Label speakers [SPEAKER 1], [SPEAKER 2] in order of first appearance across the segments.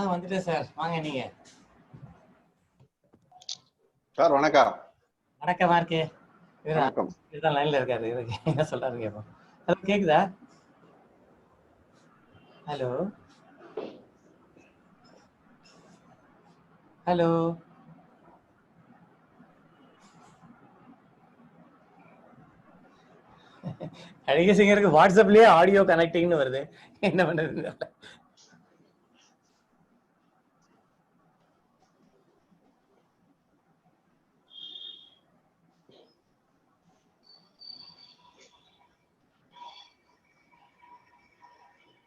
[SPEAKER 1] வந்துட்டேன் சார். வாங்க நீங்க.
[SPEAKER 2] சார் வணக்கம்.
[SPEAKER 1] வணக்கமா இருக்கு.
[SPEAKER 2] வணக்கம்.
[SPEAKER 1] இதுதான் லைன்ல இருக்காரு. இதுக்கு என்ன சொல்றாரு கேப்போம். ஹலோ கேக்குதா? ஹலோ ஹலோ அழகிய சிங்கருக்கு வாட்ஸ்அப்லயே ஆடியோ கனெக்டிங்னு வருது. என்ன பண்றது?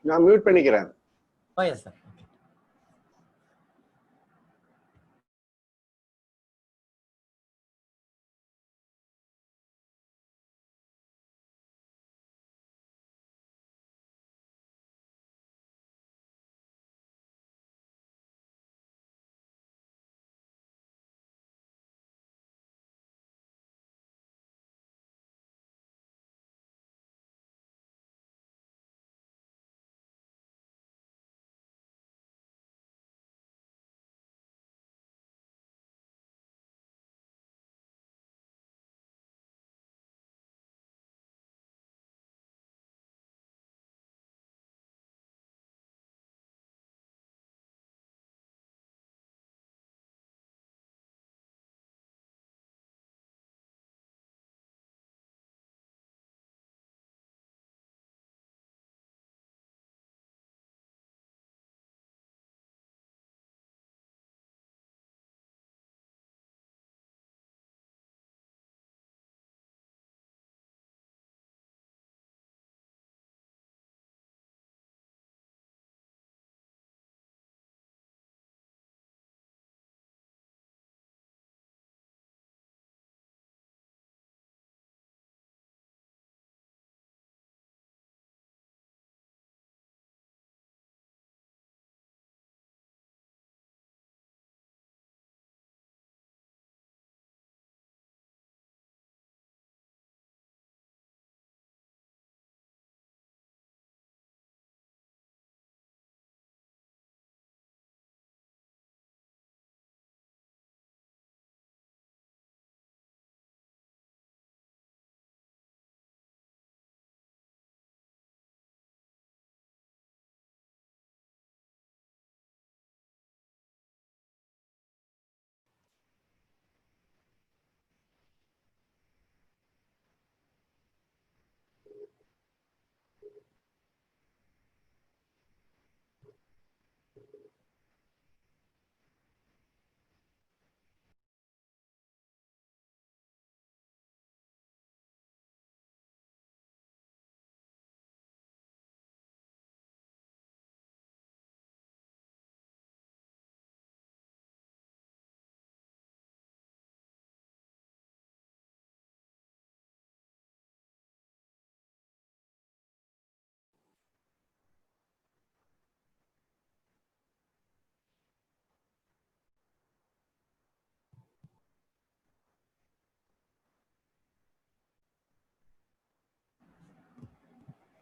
[SPEAKER 2] நான் மியூட் பண்ணிக்கிறேன்.
[SPEAKER 1] ஓ எஸ் சார்.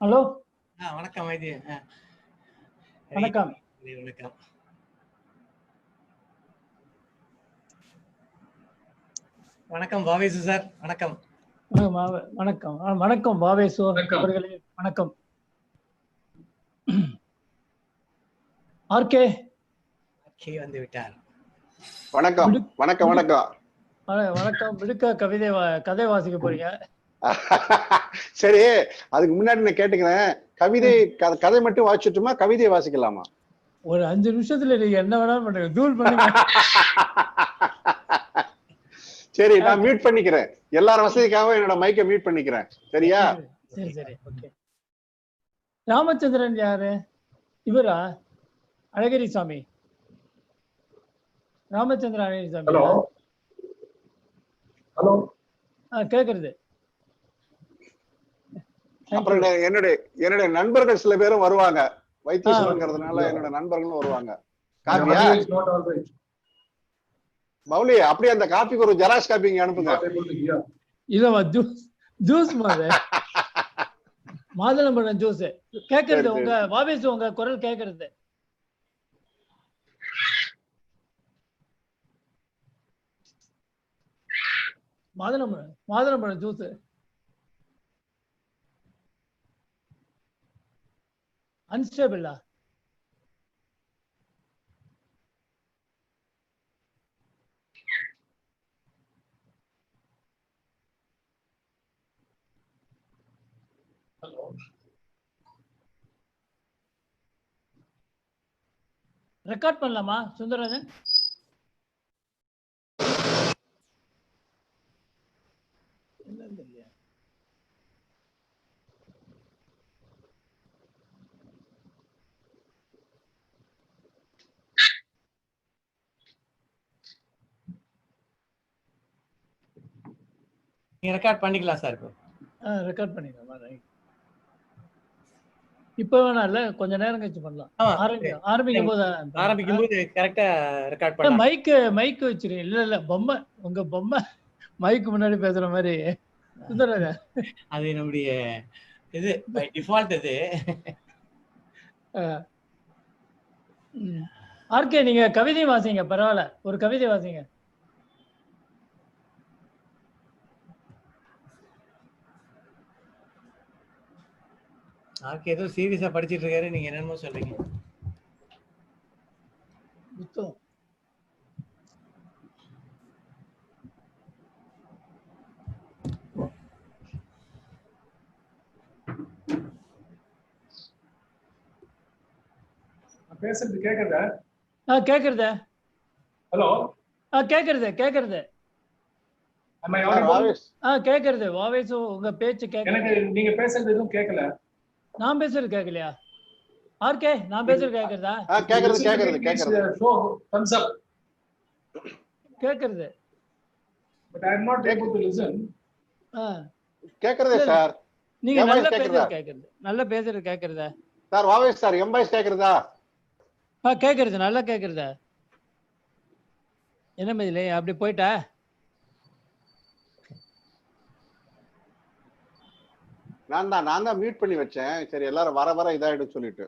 [SPEAKER 3] ஹலோ
[SPEAKER 1] வணக்கம் வைத்திய.
[SPEAKER 3] வணக்கம்.
[SPEAKER 1] வணக்கம். வணக்கம் பாவேசு சார். வணக்கம்.
[SPEAKER 3] வணக்கம் வணக்கம் பாவேசு அவர்களே. வணக்கம். ஆர்கே
[SPEAKER 1] வந்து விட்டார்.
[SPEAKER 2] வணக்கம் வணக்கம் வணக்கம்
[SPEAKER 3] வணக்கம். விடுக்க கதை வாசிக்க போறீங்க?
[SPEAKER 2] சரி, அதுக்கு முன்னாடி நான் கேட்டுக்கிறேன், கதை மட்டும் வாசிச்சுட்டுமா, கவிதையை வாசிக்கலாமா?
[SPEAKER 3] ஒரு 5 நிமிஷத்துல நீங்க என்ன வேணாலும் பண்ணுங்க, தூள் பண்ணுங்க.
[SPEAKER 2] சரி, நான் மியூட் பண்ணிக்கிறேன். எல்லாரும் வசதிக்காக என்னோட மைக்கை மியூட் பண்ணிக்கிறேன். சரியா?
[SPEAKER 3] சரி சரி ஓகே. ராமச்சந்திரன் யாரு? இவரா? அழகிரி சாமி. ராமச்சந்திரன் அழகிரி சாமி.
[SPEAKER 4] Hello hello.
[SPEAKER 3] கேக்குறது.
[SPEAKER 2] அப்புறம் என்னுடைய நண்பர்கள் சில பேரும் வருவாங்க, வைத்தீஸ்வரங்கிறதுனால என்னோட நண்பர்களும் வருவாங்க. காப்பியா மௌலி? அப்படியே அந்த காப்பிக்கு ஒரு ஜெராக்ஸ் காப்பி இங்க அனுப்புங்க.
[SPEAKER 3] இல்லவா, ஜூஸ் மாதிரி மாதுளம்பழம் ஜூஸ் கேக்குறது. உங்க வாவேசு உங்க குரல் கேக்குறது. மாதுளம்பழம் ஜூஸ். அன்ஸ்டேபிளா? ரெக்கார்ட் பண்ணலாமா சுந்தரராஜன்? இல்லையா?
[SPEAKER 1] நீங்க ரெக்கார்ட் பண்ணிக்கலாம் சார். இப்போ
[SPEAKER 3] ரெக்கார்ட் பண்ணிக்கலாமா? ரைட். இப்போ வேணாம் இல்ல, கொஞ்ச நேரம் கழிச்சு பண்ணலாம். ஆரம்பிக்கும்
[SPEAKER 1] போது கரெக்டா ரெக்கார்ட் பண்ணலாம்.
[SPEAKER 3] மைக் வச்சிரு. இல்ல பொம்மை, உங்க பொம்மை மைக்கு முன்னாடி பேசுற மாதிரி சுந்தரராஜன்.
[SPEAKER 1] அது நம்முடைய இது பை டிஃபால்ட் இது.
[SPEAKER 3] ஆர்கே நீங்க கவிதை வாசிங்க, பரவாயில்ல, ஒரு கவிதை வாசிங்க.
[SPEAKER 1] ஆர்கே ஏதோ சீரியஸா படிச்சிட்டு இருக்காரு, நீங்க என்னமோ சொல்றீங்க.
[SPEAKER 3] புத்தகம்
[SPEAKER 4] பேசுறது கேக்குதா?
[SPEAKER 3] கேக்குறதா?
[SPEAKER 4] ஹலோ,
[SPEAKER 3] கேக்குறது.
[SPEAKER 4] am I audible?
[SPEAKER 3] கேக்குறது. வாவேஸ் உங்க பேச்சு கேக்குது.
[SPEAKER 4] எனக்கு நீங்க பேசுறது எதுவும் கேட்கல.
[SPEAKER 3] நான் பேசுறது கேட்கலையா? ஆர்கே நான் பேசுறது கேக்குறதா?
[SPEAKER 4] கேக்குறது. Show thumbs up.
[SPEAKER 3] கேக்குறது.
[SPEAKER 4] But I am not able to listen.
[SPEAKER 2] கேக்குறதே சார்.
[SPEAKER 3] நீங்க நல்ல பேசுறது கேக்குறது. நல்ல பேசுறது கேக்குறதா?
[SPEAKER 2] Sir வாவேஸ் sir எம்பாய்ஸ் கேக்குறதா?
[SPEAKER 3] கேக்குறது, நல்லா கேக்குறதா? என்ன மதிலே அப்படி போயிட்டா?
[SPEAKER 2] நான் தான் மியூட் பண்ணி வச்சேன். சரி எல்லாரும் வர இதாயிடும் சொல்லிட்டு.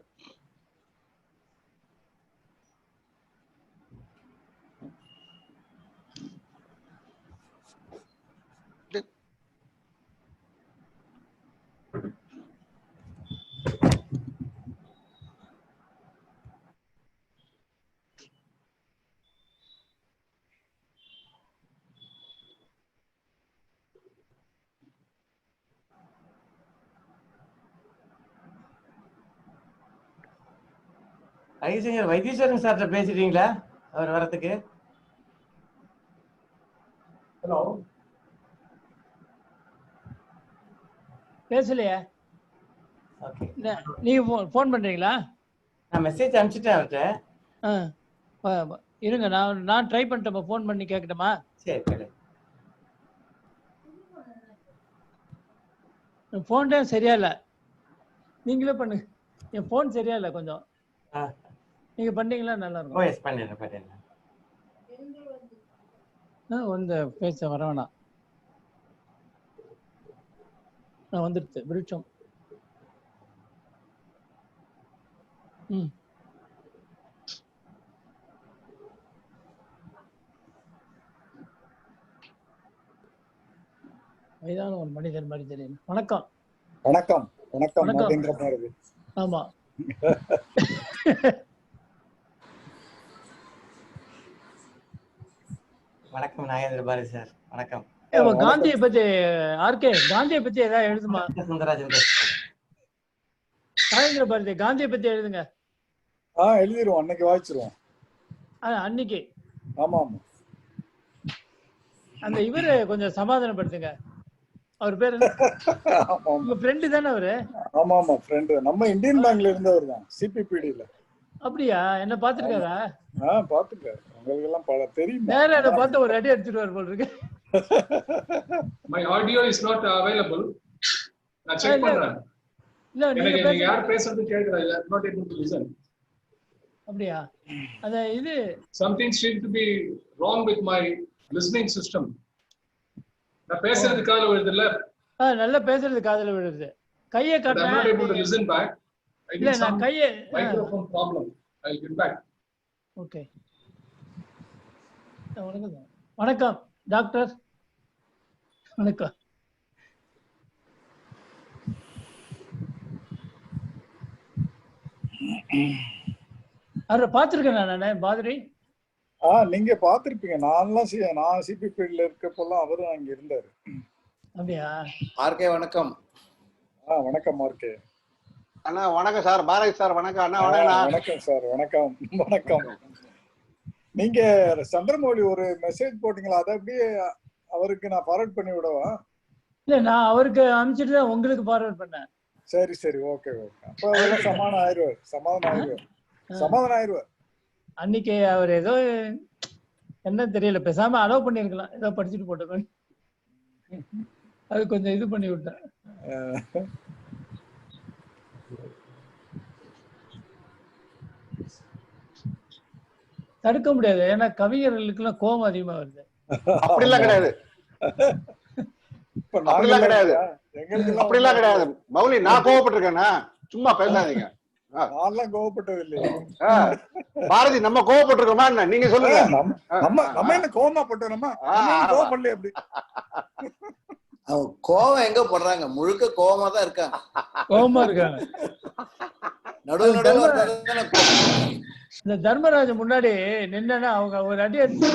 [SPEAKER 1] ஐயர் வைத்தீஸ்வரன் சார்ட்ட பேசிட்டீங்களா அவர் வரதுக்கு?
[SPEAKER 4] ஹலோ,
[SPEAKER 3] பேசலையா?
[SPEAKER 1] ஓகே,
[SPEAKER 3] நீங்க ஃபோன் பண்றீங்களா?
[SPEAKER 1] நான் மெசேஜ் அனுப்பிச்சிட்டேன் அவர்கிட்ட.
[SPEAKER 3] இருங்க, நான் ட்ரை பண்ணிட்டேன். ஃபோன் பண்ணி கேட்கட்டுமா?
[SPEAKER 1] சரி கேளு.
[SPEAKER 3] ஃபோன் தான் சரியா இல்லை, நீங்களே பண்ணுங்க. என் ஃபோன் சரியா இல்லை கொஞ்சம். நீங்க பண்ணீங்களா நல்லா இருக்கும்.
[SPEAKER 1] எஸ் பண்ணிடுறேன்.
[SPEAKER 3] வந்து பேச வர வேணாம். நான் வந்துடுச்சு விருட்சம். வயதான ஒரு மனிதர் மாதிரி தெரியும். வணக்கம்.
[SPEAKER 5] வணக்கம்.
[SPEAKER 3] ஆமா.
[SPEAKER 1] வணக்கம் நாகேந்திர பாரதி சார். வணக்கம்.
[SPEAKER 3] காந்தியை பத்தி ஆர்கே, காந்தியை பத்தி ஏதாவது எழுதுமா?
[SPEAKER 1] சுந்தரராஜன்
[SPEAKER 3] நாகேந்திர பாரதி காந்தியை பத்தி எழுதுங்க.
[SPEAKER 5] எழுதிருவோம், அன்னைக்கு வாசிச்சிருவோம்.
[SPEAKER 3] அன்னைக்கு.
[SPEAKER 5] ஆமா.
[SPEAKER 3] அந்த இவரு கொஞ்சம் சமாதானப்படுத்துங்க. அவர் பேர் உங்க ஃப்ரெண்டு தானே அவரு?
[SPEAKER 5] ஆமா ஃப்ரெண்டு. நம்ம இந்தியன் பேங்க்ல இருந்தவர் தான், சிபிபிடில.
[SPEAKER 3] அப்படியா? என்ன பாத்துருக்காரா?
[SPEAKER 5] பாத்துருக்காரு. உங்களுக்கு எல்லாம் பல தெரியும்.
[SPEAKER 3] நேரா என்ன பார்த்து ஒரு அடி அடிச்சிடுவார் போல இருக்கு.
[SPEAKER 4] My audio is not available. நான் செக் பண்றேன்.
[SPEAKER 3] இல்ல
[SPEAKER 4] நீங்க யார் பேசுறது கேக்குறா இல்ல, not able to listen.
[SPEAKER 3] அப்படியா? அத இது
[SPEAKER 4] something seems to be wrong with my listening system. நான் பேசுறது காதுல விழுது இல்ல?
[SPEAKER 3] நல்லா பேசுறது காதுல விழுது. கையை காட்டுறேன்.
[SPEAKER 4] I'm not able to listen back.
[SPEAKER 3] இல்ல நான் கையை
[SPEAKER 4] microphone problem. I'll get back.
[SPEAKER 3] Okay. வணக்கம் டாக்டர். வணக்கம். அவரை பார்த்திருக்கேன் நானே பாதிரி.
[SPEAKER 5] நீங்க பாத்திருப்பீங்க. நான் சிபிபில இருக்கப்பெல்லாம் அவரும் அங்க இருந்தாரு.
[SPEAKER 3] அப்படியா?
[SPEAKER 6] ஆர்கே வணக்கம்.
[SPEAKER 5] வணக்கம் ஆர்கே
[SPEAKER 2] அண்ணா. வணக்கம் சார். பாரதி சார் வணக்கம். அண்ணா வணக்கம்.
[SPEAKER 5] வணக்கம் சார். வணக்கம் வணக்கம். நீங்க சந்திரமௌலி ஒரு மெசேஜ் போட்டீங்களா? அதை அப்படியே அவருக்கு நான் ஃபார்வர்ட் பண்ணி விடவா?
[SPEAKER 3] இல்ல, நான் அவருக்கு அனுப்பிச்சிட்டு தான் உங்களுக்கு ஃபார்வர்ட் பண்ணேன்.
[SPEAKER 5] சரி சரி, ஓகே ஓகே. அப்ப அவரெல்லாம் சமாதானம் ஆயிடுவார்.
[SPEAKER 3] அன்னைக்கு அவர் ஏதோ என்ன தெரியல, பேசாம அலோவ் பண்ணிருக்கலாம், ஏதோ படிச்சுட்டு போட்டோம். அது கொஞ்சம் இது பண்ணி விட்டேன். தடுக்க முடியாது, ஏன்னா கவிஞர்களுக்கு எல்லாம் கோபம் அதிகமா வருது.
[SPEAKER 2] அப்படிலாம் கிடையாது, அப்படிலாம் கிடையாது, அப்படிலாம் கிடையாது மௌலி. நான் கோவப்பட்டிருக்கேன்னா சும்மா பேசாதீங்க.
[SPEAKER 5] நான்லாம் கோவப்பட்டது இல்லையா?
[SPEAKER 2] பாரதி நம்ம கோவப்பட்டிருக்கோமா என்ன நீங்க சொல்லுங்க.
[SPEAKER 5] நம்ம என்ன கோவமா போட்டோமா? கோவப்படல. அப்படி
[SPEAKER 6] அவங்க கோவம் எங்க போடுறாங்க? முழுக்க கோவமா தான் இருக்காங்க.
[SPEAKER 3] கோபமா இருக்காங்க.
[SPEAKER 6] நடுவு
[SPEAKER 3] இந்த தர்மராஜ முன்னாடி நின்னா அவங்க ஒரு அடி அடிச்சு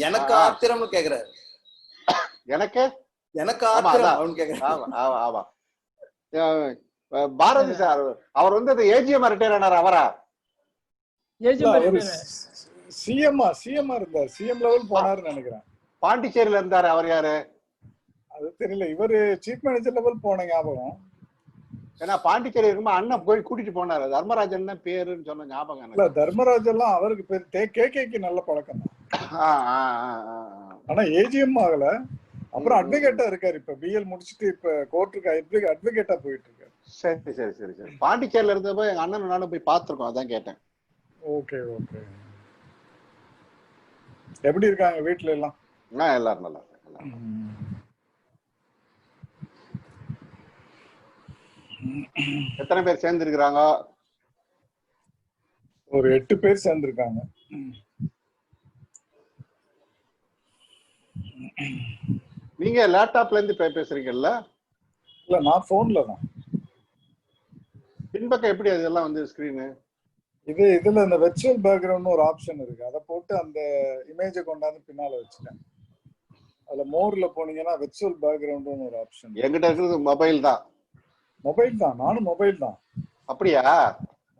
[SPEAKER 6] எனக்கு ஆத்திரம்னு கேக்குறாரு.
[SPEAKER 2] எனக்கு
[SPEAKER 6] ஆத்திரம் கேக்குறாரு.
[SPEAKER 2] ஆமா பாரதி சார் அவர் வந்து ஏஜிஎம் ரிட்டையர் ஆனார். அவரா
[SPEAKER 5] சிஎம் இருந்தார். சிஎம் லெவல் போனாருன்னு நினைக்கிறேன்.
[SPEAKER 2] பாண்டிச்சேரியில இருந்தாரு. அவர் யாரு
[SPEAKER 5] அது தெரியல. இவரு சீஃப் மேனேஜர் லெவல் போன ஞாபகம்.
[SPEAKER 2] ஏன்னா பாண்டிச்சேரி இருக்கும்போது அண்ணன் போய் கூட்டிட்டு போனாரு. தர்மராஜன் தான் பேருன்னு சொன்ன ஞாபகம்.
[SPEAKER 5] இல்ல, தர்மராஜ் எல்லாம் அவருக்கு பேர் கேகேக்கு நல்ல பழக்கம் தான். ஆனா ஏஜிஎம் ஆகல. அப்புறம் அட்வொகேட்டா இருக்காரு. இப்ப பிஎல் முடிச்சுட்டு இப்ப கோர்ட்டுக்கு அட்வொகேட்டா போயிட்டு இருக்காரு.
[SPEAKER 2] சரி சரி சரி சரி. பாண்டிச்சேரியில இருந்தப்ப எங்க அண்ணன் நானும் போய் பாத்துருக்கோம், அதான் கேட்டேன்.
[SPEAKER 5] Okay okay. எப்படி இருக்காங்க வீட்டுல எல்லாம்?
[SPEAKER 2] எல்லாரும் நல்லா இருக்காங்க. எத்தனை பேர் சேர்ந்து இருக்கிறாங்க?
[SPEAKER 5] ஒரு 8 பேர் சேர்ந்திருக்காங்க.
[SPEAKER 2] நீங்க லேப்டாப்ல இருந்து பேசுறீங்கல்ல?
[SPEAKER 5] இல்ல, நான் போன்ல தான்.
[SPEAKER 2] பின்பக்கம் எப்படி அதெல்லாம் வந்து ஸ்கிரீனு?
[SPEAKER 5] இதுல இந்த வெர்ச்சுவல் பேக்ரவுண்ட் ஒரு ஆப்ஷன் இருக்கு. அதை போட்டு அந்த இமேஜை கொண்டாந்து பின்னால வச்சுட்டேன். அதுல மோர்ல போனீங்கன்னா வெர்ச்சுவல் பேக்ரவுண்ட் ஒரு ஆப்ஷன்.
[SPEAKER 2] என்கிட்ட இருக்கிறது மொபைல் தான்.
[SPEAKER 5] நானும் மொபைல் தான்.
[SPEAKER 2] அப்படியா?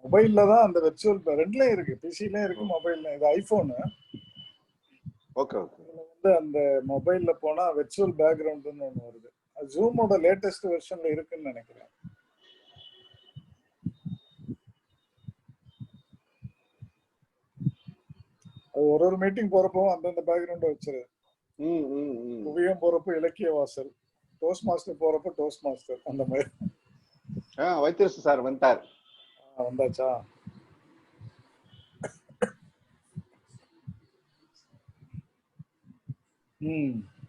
[SPEAKER 5] மொபைல்ல தான் அந்த வெர்ச்சுவல் ரெண்டுலயும் இருக்கு. பிசிலயும் இருக்கு, மொபைல்ல. இது ஐபோனு.
[SPEAKER 2] Okay okay.
[SPEAKER 5] வந்து அந்த மொபைல்ல போனா வெர்ச்சுவல் பேக்ரவுண்ட்னு ஒண்ணு வருது. அது ஜூமோட லேட்டஸ்ட் வெர்ஷன்ல இருக்குன்னு நினைக்கிறேன். அது ஒரு மீட்டிங் போறப்போ அந்தந்த பேக்ரவுண்ட வச்சிரு. குவியம் போறப்போ இலக்கிய வாசல், டோஸ்ட் மாஸ்டர் போறப்போ டோஸ்ட் மாஸ்டர், அந்த மாதிரி.
[SPEAKER 2] வைத்தியர் சார் வந்துட்டார்.
[SPEAKER 5] வந்தாச்சா?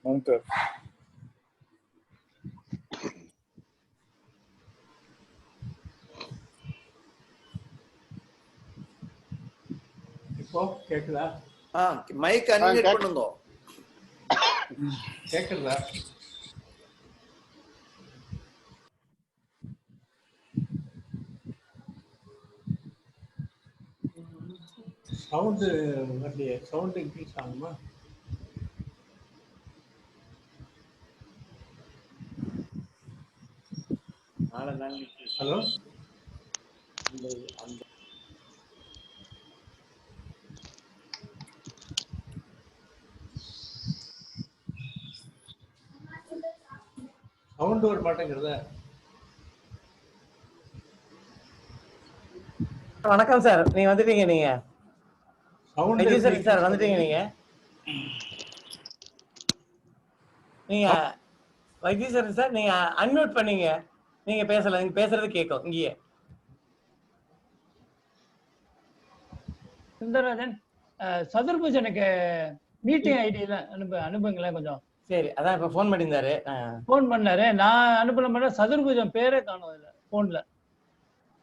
[SPEAKER 5] வந்துட்டார்.
[SPEAKER 1] இப்போ கேக்குதா?
[SPEAKER 6] மைக் அன்மியூட் பண்ணுங்க.
[SPEAKER 1] கேக்குதா? சவுண்ட் வரலையே. சவுண்ட் இன்க்ரீஸ் ஆகுமா? ஹலோ, சவுண்ட் வர மாட்டேங்கிறத. வணக்கம் சார், நீங்க வந்துட்டீங்க. நீங்க சார் வந்துட்டீங்க. நீங்க வைத்தீஸ்வரன் சார், நீங்க அன்மியூட் பண்ணீங்க. நீங்க பேசல, நீங்க பேசுறது கேட்கும் இங்கேயே.
[SPEAKER 3] சுந்தரராஜன், சதுர்பூஜனுக்கு மீட்டிங் ஐடியில அனுப்புங்களேன் கொஞ்சம். சரி, அதான் இப்ப போன் பண்ணியிருந்தாரு. போன் பண்ணாரு, நான் அனுப்பல. சதுர்பூஜன் பேரே காணும் இதுல போன்ல.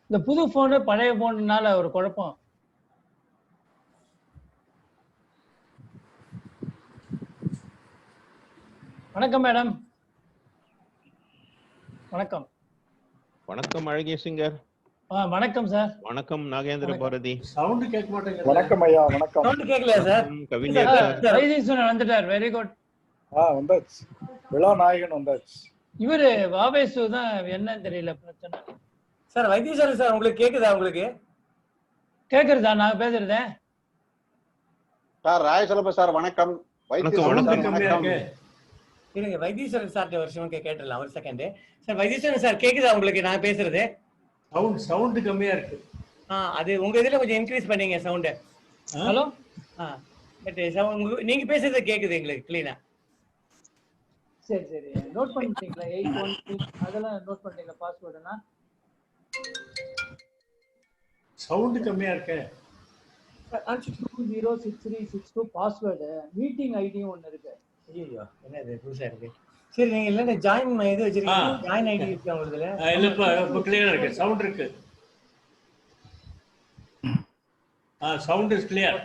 [SPEAKER 3] இந்த புது போனு பழைய போனுனால ஒரு குழப்பம். வணக்கம் மேடம். வணக்கம்.
[SPEAKER 7] வணக்கம் அழகிய சிங்கர்.
[SPEAKER 3] வணக்கம் சார்.
[SPEAKER 7] வணக்கம் நாகேந்திர பாரதி.
[SPEAKER 5] சவுண்ட் கேட்க மாட்டேங்குது. வணக்கம் ஐயா. வணக்கம்.
[SPEAKER 1] சவுண்ட் கேட்கல சார்.
[SPEAKER 7] கவிஞர் சார்.
[SPEAKER 3] வைத்தீஸ்வரன் வந்துட்டார். Very good.
[SPEAKER 5] வந்தாச்சு. விழா நாயகன் வந்தாச்சு.
[SPEAKER 3] இவரு வாவேசு தான் என்னன்னு தெரியல பிரச்சனை.
[SPEAKER 1] சார் வைத்தீஸ்வரன் சார் உங்களுக்கு கேக்குதா? உங்களுக்கு
[SPEAKER 3] கேக்குறதா நான் பேசுறதே?
[SPEAKER 2] சார் ராயசலப சார் வணக்கம். வைத்தீஸ்வரன் வணக்கம்.
[SPEAKER 1] இருங்க வைத்தீஸ்வரன் சார் வருஷம் கேட்டுடலாம் ஒரு செகண்ட். சார் வைத்தீஸ்வரன் சார் கேக்குதா உங்களுக்கு நான் பேசுறது?
[SPEAKER 5] சவுண்ட் கம்மியா இருக்கு.
[SPEAKER 1] அது உங்க இதுல கொஞ்சம் இன்க்ரீஸ் பண்ணீங்க சவுண்ட்.
[SPEAKER 3] ஹலோ.
[SPEAKER 1] பட் நீங்க பேசுறது கேக்குது எங்களுக்கு கிளீனா.
[SPEAKER 3] சரி சரி நோட் பண்ணிட்டீங்களா? 813 அதெல்லாம் நோட் பண்ணிட்டீங்களா பாஸ்வேர்டுனா?
[SPEAKER 5] சவுண்ட் கம்மியா இருக்கு.
[SPEAKER 3] 206362 பாஸ்வேர்டு. மீட்டிங் ஐடியும் ஒன்னு இருக்கு.
[SPEAKER 1] ஐயோ என்ன இது புதுசா இருக்கு. சரி நீங்க இல்ல ஜாயின் இது வச்சிருக்கீங்க. ஜாயின் ஐடி இருக்கு உங்களுக்கு.
[SPEAKER 5] இல்ல இப்ப கிளியரா இருக்கு. சவுண்ட் இருக்கு. Sound is clear.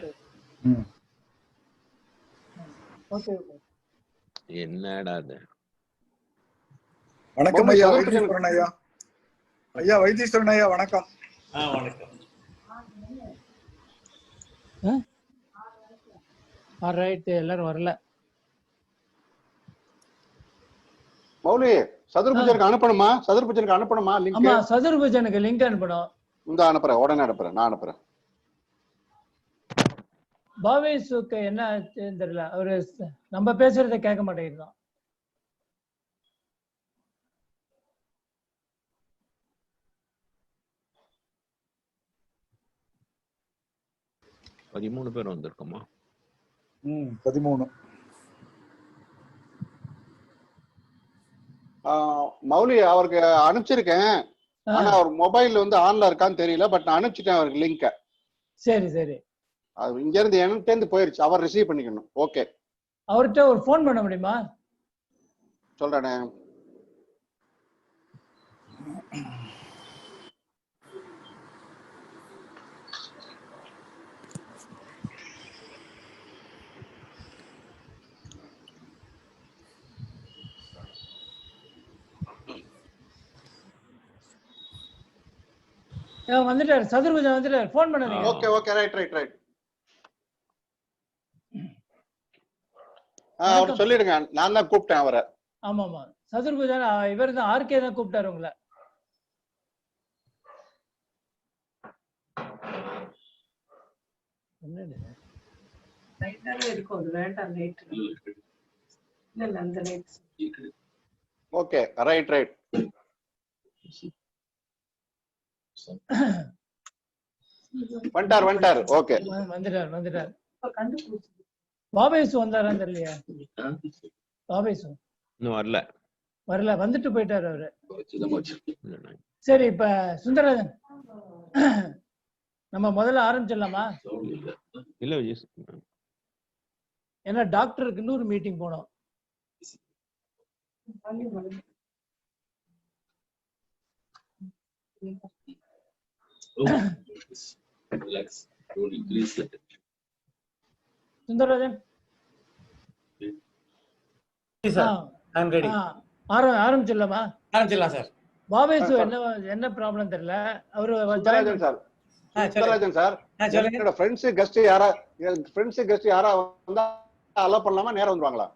[SPEAKER 3] Okay okay.
[SPEAKER 7] என்னடா இது?
[SPEAKER 5] வணக்கம் ஐயா. வைத்தீஸ்வரன் ஐயா. ஐயா வைத்தீஸ்வரன் ஐயா வணக்கம். வணக்கம்.
[SPEAKER 3] ஆல்ரைட் எல்லாரும் வரல.
[SPEAKER 2] மௌலி சதுர்புஜனுக்கு அனுப்பணுமா? சதுர்புஜனுக்கு அனுப்பணுமா லிங்க்?
[SPEAKER 3] ஆமா சதுர்புஜனுக்கு லிங்க் அனுப்பணும்.
[SPEAKER 2] இந்த அனுப்புறேன். உடனே அனுப்புறேன். நான் அனுப்புறேன்.
[SPEAKER 3] பாவேசுக்கு என்ன தெரியல. அவரு நம்ம பேசுறத கேட்க மாட்டேங்கிறான்.
[SPEAKER 7] பதிமூணு பேர் வந்திருக்கோமா?
[SPEAKER 5] 13.
[SPEAKER 2] மௌலி அவருக்கு அனுப்பிச்சிருக்கேன். ஆனா அவர் மொபைல் வந்து ஆன்ல இருக்கான்னு தெரியல. பட் நான் அனுப்பிச்சிட்டேன் அவருக்கு லிங்க.
[SPEAKER 3] சரி சரி.
[SPEAKER 2] அது இங்க இருந்து என்கிட்ட இருந்து போயிருச்சு. அவர் ரிசீவ் பண்ணிக்கணும். ஓகே.
[SPEAKER 3] அவர்கிட்ட ஒரு ஃபோன் பண்ண முடியுமா?
[SPEAKER 2] சொல்றேனே.
[SPEAKER 3] வந்துட்டாரு. சதுர்புஜன் வந்துட்டாரு. ஃபோன் பண்ணுங்க.
[SPEAKER 2] Okay okay right right right. அவர் சொல்லிடுங்க. நான் தான் கூப்பிட்டேன் அவரை.
[SPEAKER 3] ஆமா ஆமா சதுர்புஜன் இவர் தான். ஆர்கே தான் கூப்பிட்டாரு உங்களை.
[SPEAKER 2] Okay right right. வந்துட்டார். ஓகே
[SPEAKER 3] வந்துட்டார். பாபேசு வந்தாரான்னு தெரியலையா? பாபேசு
[SPEAKER 7] இன்னும்
[SPEAKER 3] வரல. வந்துட்டு போயிட்டாரு அவரு. சரி இப்ப சுந்தரராஜன் நம்ம முதல்ல ஆரம்பிச்சிடலாமா?
[SPEAKER 7] இல்ல விஜய்.
[SPEAKER 3] ஏன்னா டாக்டருக்கு இன்னொரு மீட்டிங் போனோம். சுந்தரராஜன் ஆரம்பிச்சிடலாமா?
[SPEAKER 1] ஆரம்பிச்சிடலாம் சார்.
[SPEAKER 3] பாபேசு என்ன ப்ராப்ளம் தெரியல. அவரு
[SPEAKER 2] சுந்தரராஜன் சார் என்னோட ஃப்ரெண்ட்ஸ் கெஸ்ட் யாரா வந்தா அலோ பண்ணலாமா? நேரா வந்துருவாங்களா?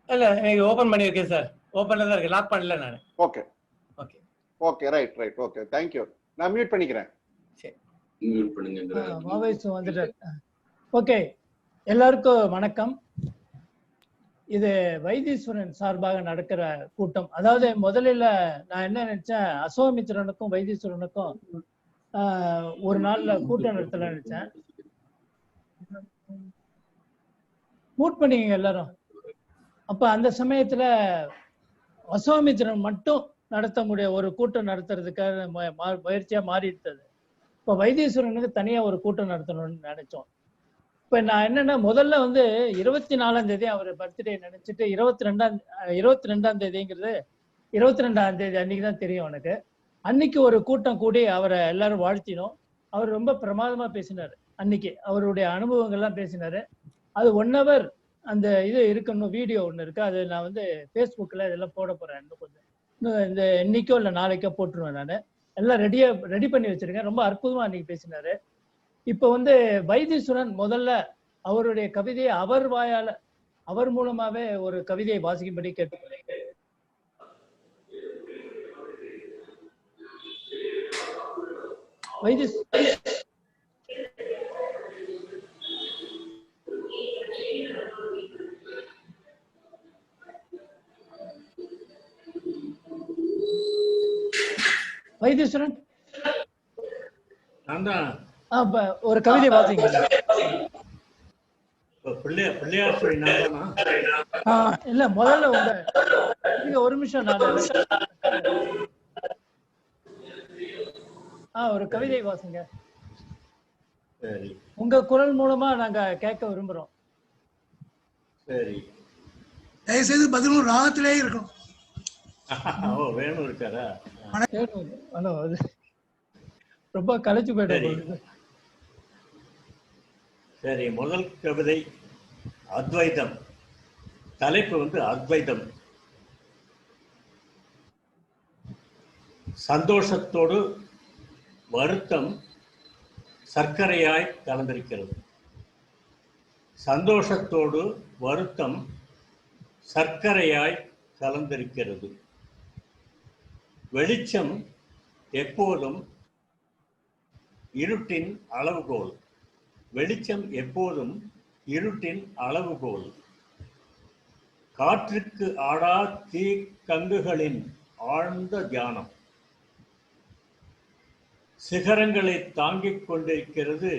[SPEAKER 1] இல்ல நீங்க ஓபன் பண்ணிருக்கேன் சார். ஓபன்ல தான் இருக்கு. லாக் பண்ணல நான்.
[SPEAKER 2] Okay okay okay right right. Okay thank you. நான் மியூட் பண்ணிக்கிறேன்.
[SPEAKER 1] சரி
[SPEAKER 4] மியூட் பண்ணுங்க.
[SPEAKER 3] பாபேசு வந்துட்டாரு. ஓகே எல்லாருக்கும் வணக்கம். இது வைத்தீஸ்வரன் சார்பாக நடக்கிற கூட்டம். அதாவது முதலில் நான் என்ன நினைச்சேன், அசோகமித்திரனுக்கும் வைத்தீஸ்வரனுக்கும் ஒரு நாள்ல கூட்டம் நடத்தல நினைச்சேன். மூட் பண்ணிக்கங்க எல்லாரும். அப்ப அந்த சமயத்துல அசோகமித்திரன் மட்டும் நடத்த முடிய ஒரு கூட்டம் நடத்துறதுக்காக முயற்சியா மாறிடுது. இப்ப வைத்தீஸ்வரனுக்கு தனியா ஒரு கூட்டம் நடத்தணும்னு நினைச்சோம். இப்ப நான் என்னன்னா முதல்ல வந்து 24ஆம் தேதி அவர் பர்த்டே நினைச்சிட்டு 22ஆம் தேதிங்கிறது 22ஆம் தேதி அன்னைக்கு தான் தெரியும் எனக்கு. அன்னைக்கு ஒரு கூட்டம் கூடி அவரை எல்லாரும் வாழ்த்தினோம். அவர் ரொம்ப பிரமாதமா பேசினாரு. அன்னைக்கு அவருடைய அனுபவங்கள்லாம் பேசினாரு. அது 1 hour அந்த இது இருக்கணும், வீடியோ ஒன்று இருக்கு. அது நான் வந்து ஃபேஸ்புக்கில் இதெல்லாம் போட போகிறேன். இன்னும் கொஞ்சம் இன்னும் இந்த இன்னைக்கோ இல்லை நாளைக்கோ போட்டுருவேன். நான் எல்லாம் ரெடி பண்ணி வச்சிருக்கேன். ரொம்ப அற்புதமாக அன்னைக்கு பேசினாரு. இப்போ வந்து வைத்தீஸ்வரன் முதல்ல அவருடைய கவிதையை அவர் வாயால அவர் மூலமாவே ஒரு கவிதையை வாசிக்கும்படி கேட்டுக்கிறேன். வைத்தீஸ்வரன் ஒரு கவிதை வாசிங்க. இல்ல முதல்ல உங்க ஒரு நிமிஷம் ஒரு கவிதை வாசிங்க. உங்க குரல் மூலமா நாங்க கேட்க விரும்புறோம்.
[SPEAKER 8] சரி,
[SPEAKER 9] தயவுசெய்து பதிலும் ராகத்திலே இருக்கணும்.
[SPEAKER 8] வேணும் இருக்காரா?
[SPEAKER 3] ரொம்ப கலைச்சு போயிட்டு.
[SPEAKER 8] சரி, முதல் கவிதை அத்வைதம். தலைப்பு வந்து அத்வைதம். சந்தோஷத்தோடு வருத்தம் சர்க்கரையாய் கலந்திருக்கிறது. சந்தோஷத்தோடு வருத்தம் சர்க்கரையாய் கலந்திருக்கிறது. வெளிச்சம் எப்போதும் இருட்டின் அளவுகோல். வெளிச்சம் எப்போதும் இருட்டின் அளவுகோல். காற்றுக்கு ஆடா தீ கங்குகளின் ஆழ்ந்த தியானம். சிகரங்களை தாங்கிக் கொண்டிருக்கிறது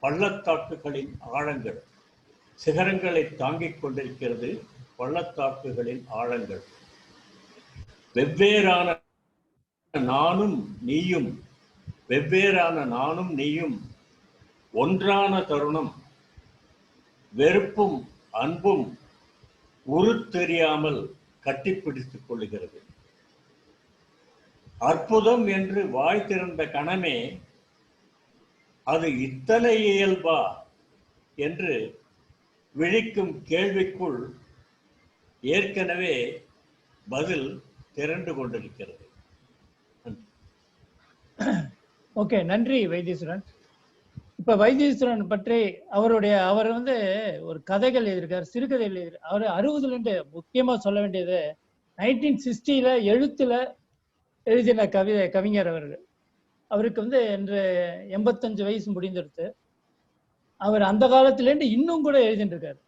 [SPEAKER 8] பள்ளத்தாக்குகளின் ஆழங்கள். சிகரங்களை தாங்கிக் கொண்டிருக்கிறது பள்ளத்தாக்குகளின் ஆழங்கள். வெவ்வேறான நானும் நீயும், வெவ்வேறான நானும் நீயும் ஒன்றான தருணம். வெறுப்பும் அன்பும் உருத்தெரியாமல் கட்டிப்பிடித்துக் கொள்ளுகிறது. அற்புதம் என்று வாய் திறந்த கணமே அது இத்தனை இயல்பா என்று விழிக்கும் கேள்விக்குள் ஏற்கனவே பதில் திரண்டு கொண்டிருக்கிறது.
[SPEAKER 3] ஓகே, நன்றி வைத்தீஸ்வரன். இப்ப வைத்தீஸ்வரன் பற்றி அவர் வந்து ஒரு கதைகள் எழுதியிருக்கார், சிறுகதை எழுதியிருக்கார். அவர் 60ல முக்கியமா சொல்ல வேண்டியது 1960ல எழுத்துல எழுதின கவிஞர் அவர்கள். அவருக்கு வந்து இன்று 85 வயசு முடிஞ்சிருச்சு. அவர் அந்த காலத்திலேருந்து இன்னும் கூட எழுதிட்டு இருக்கார்.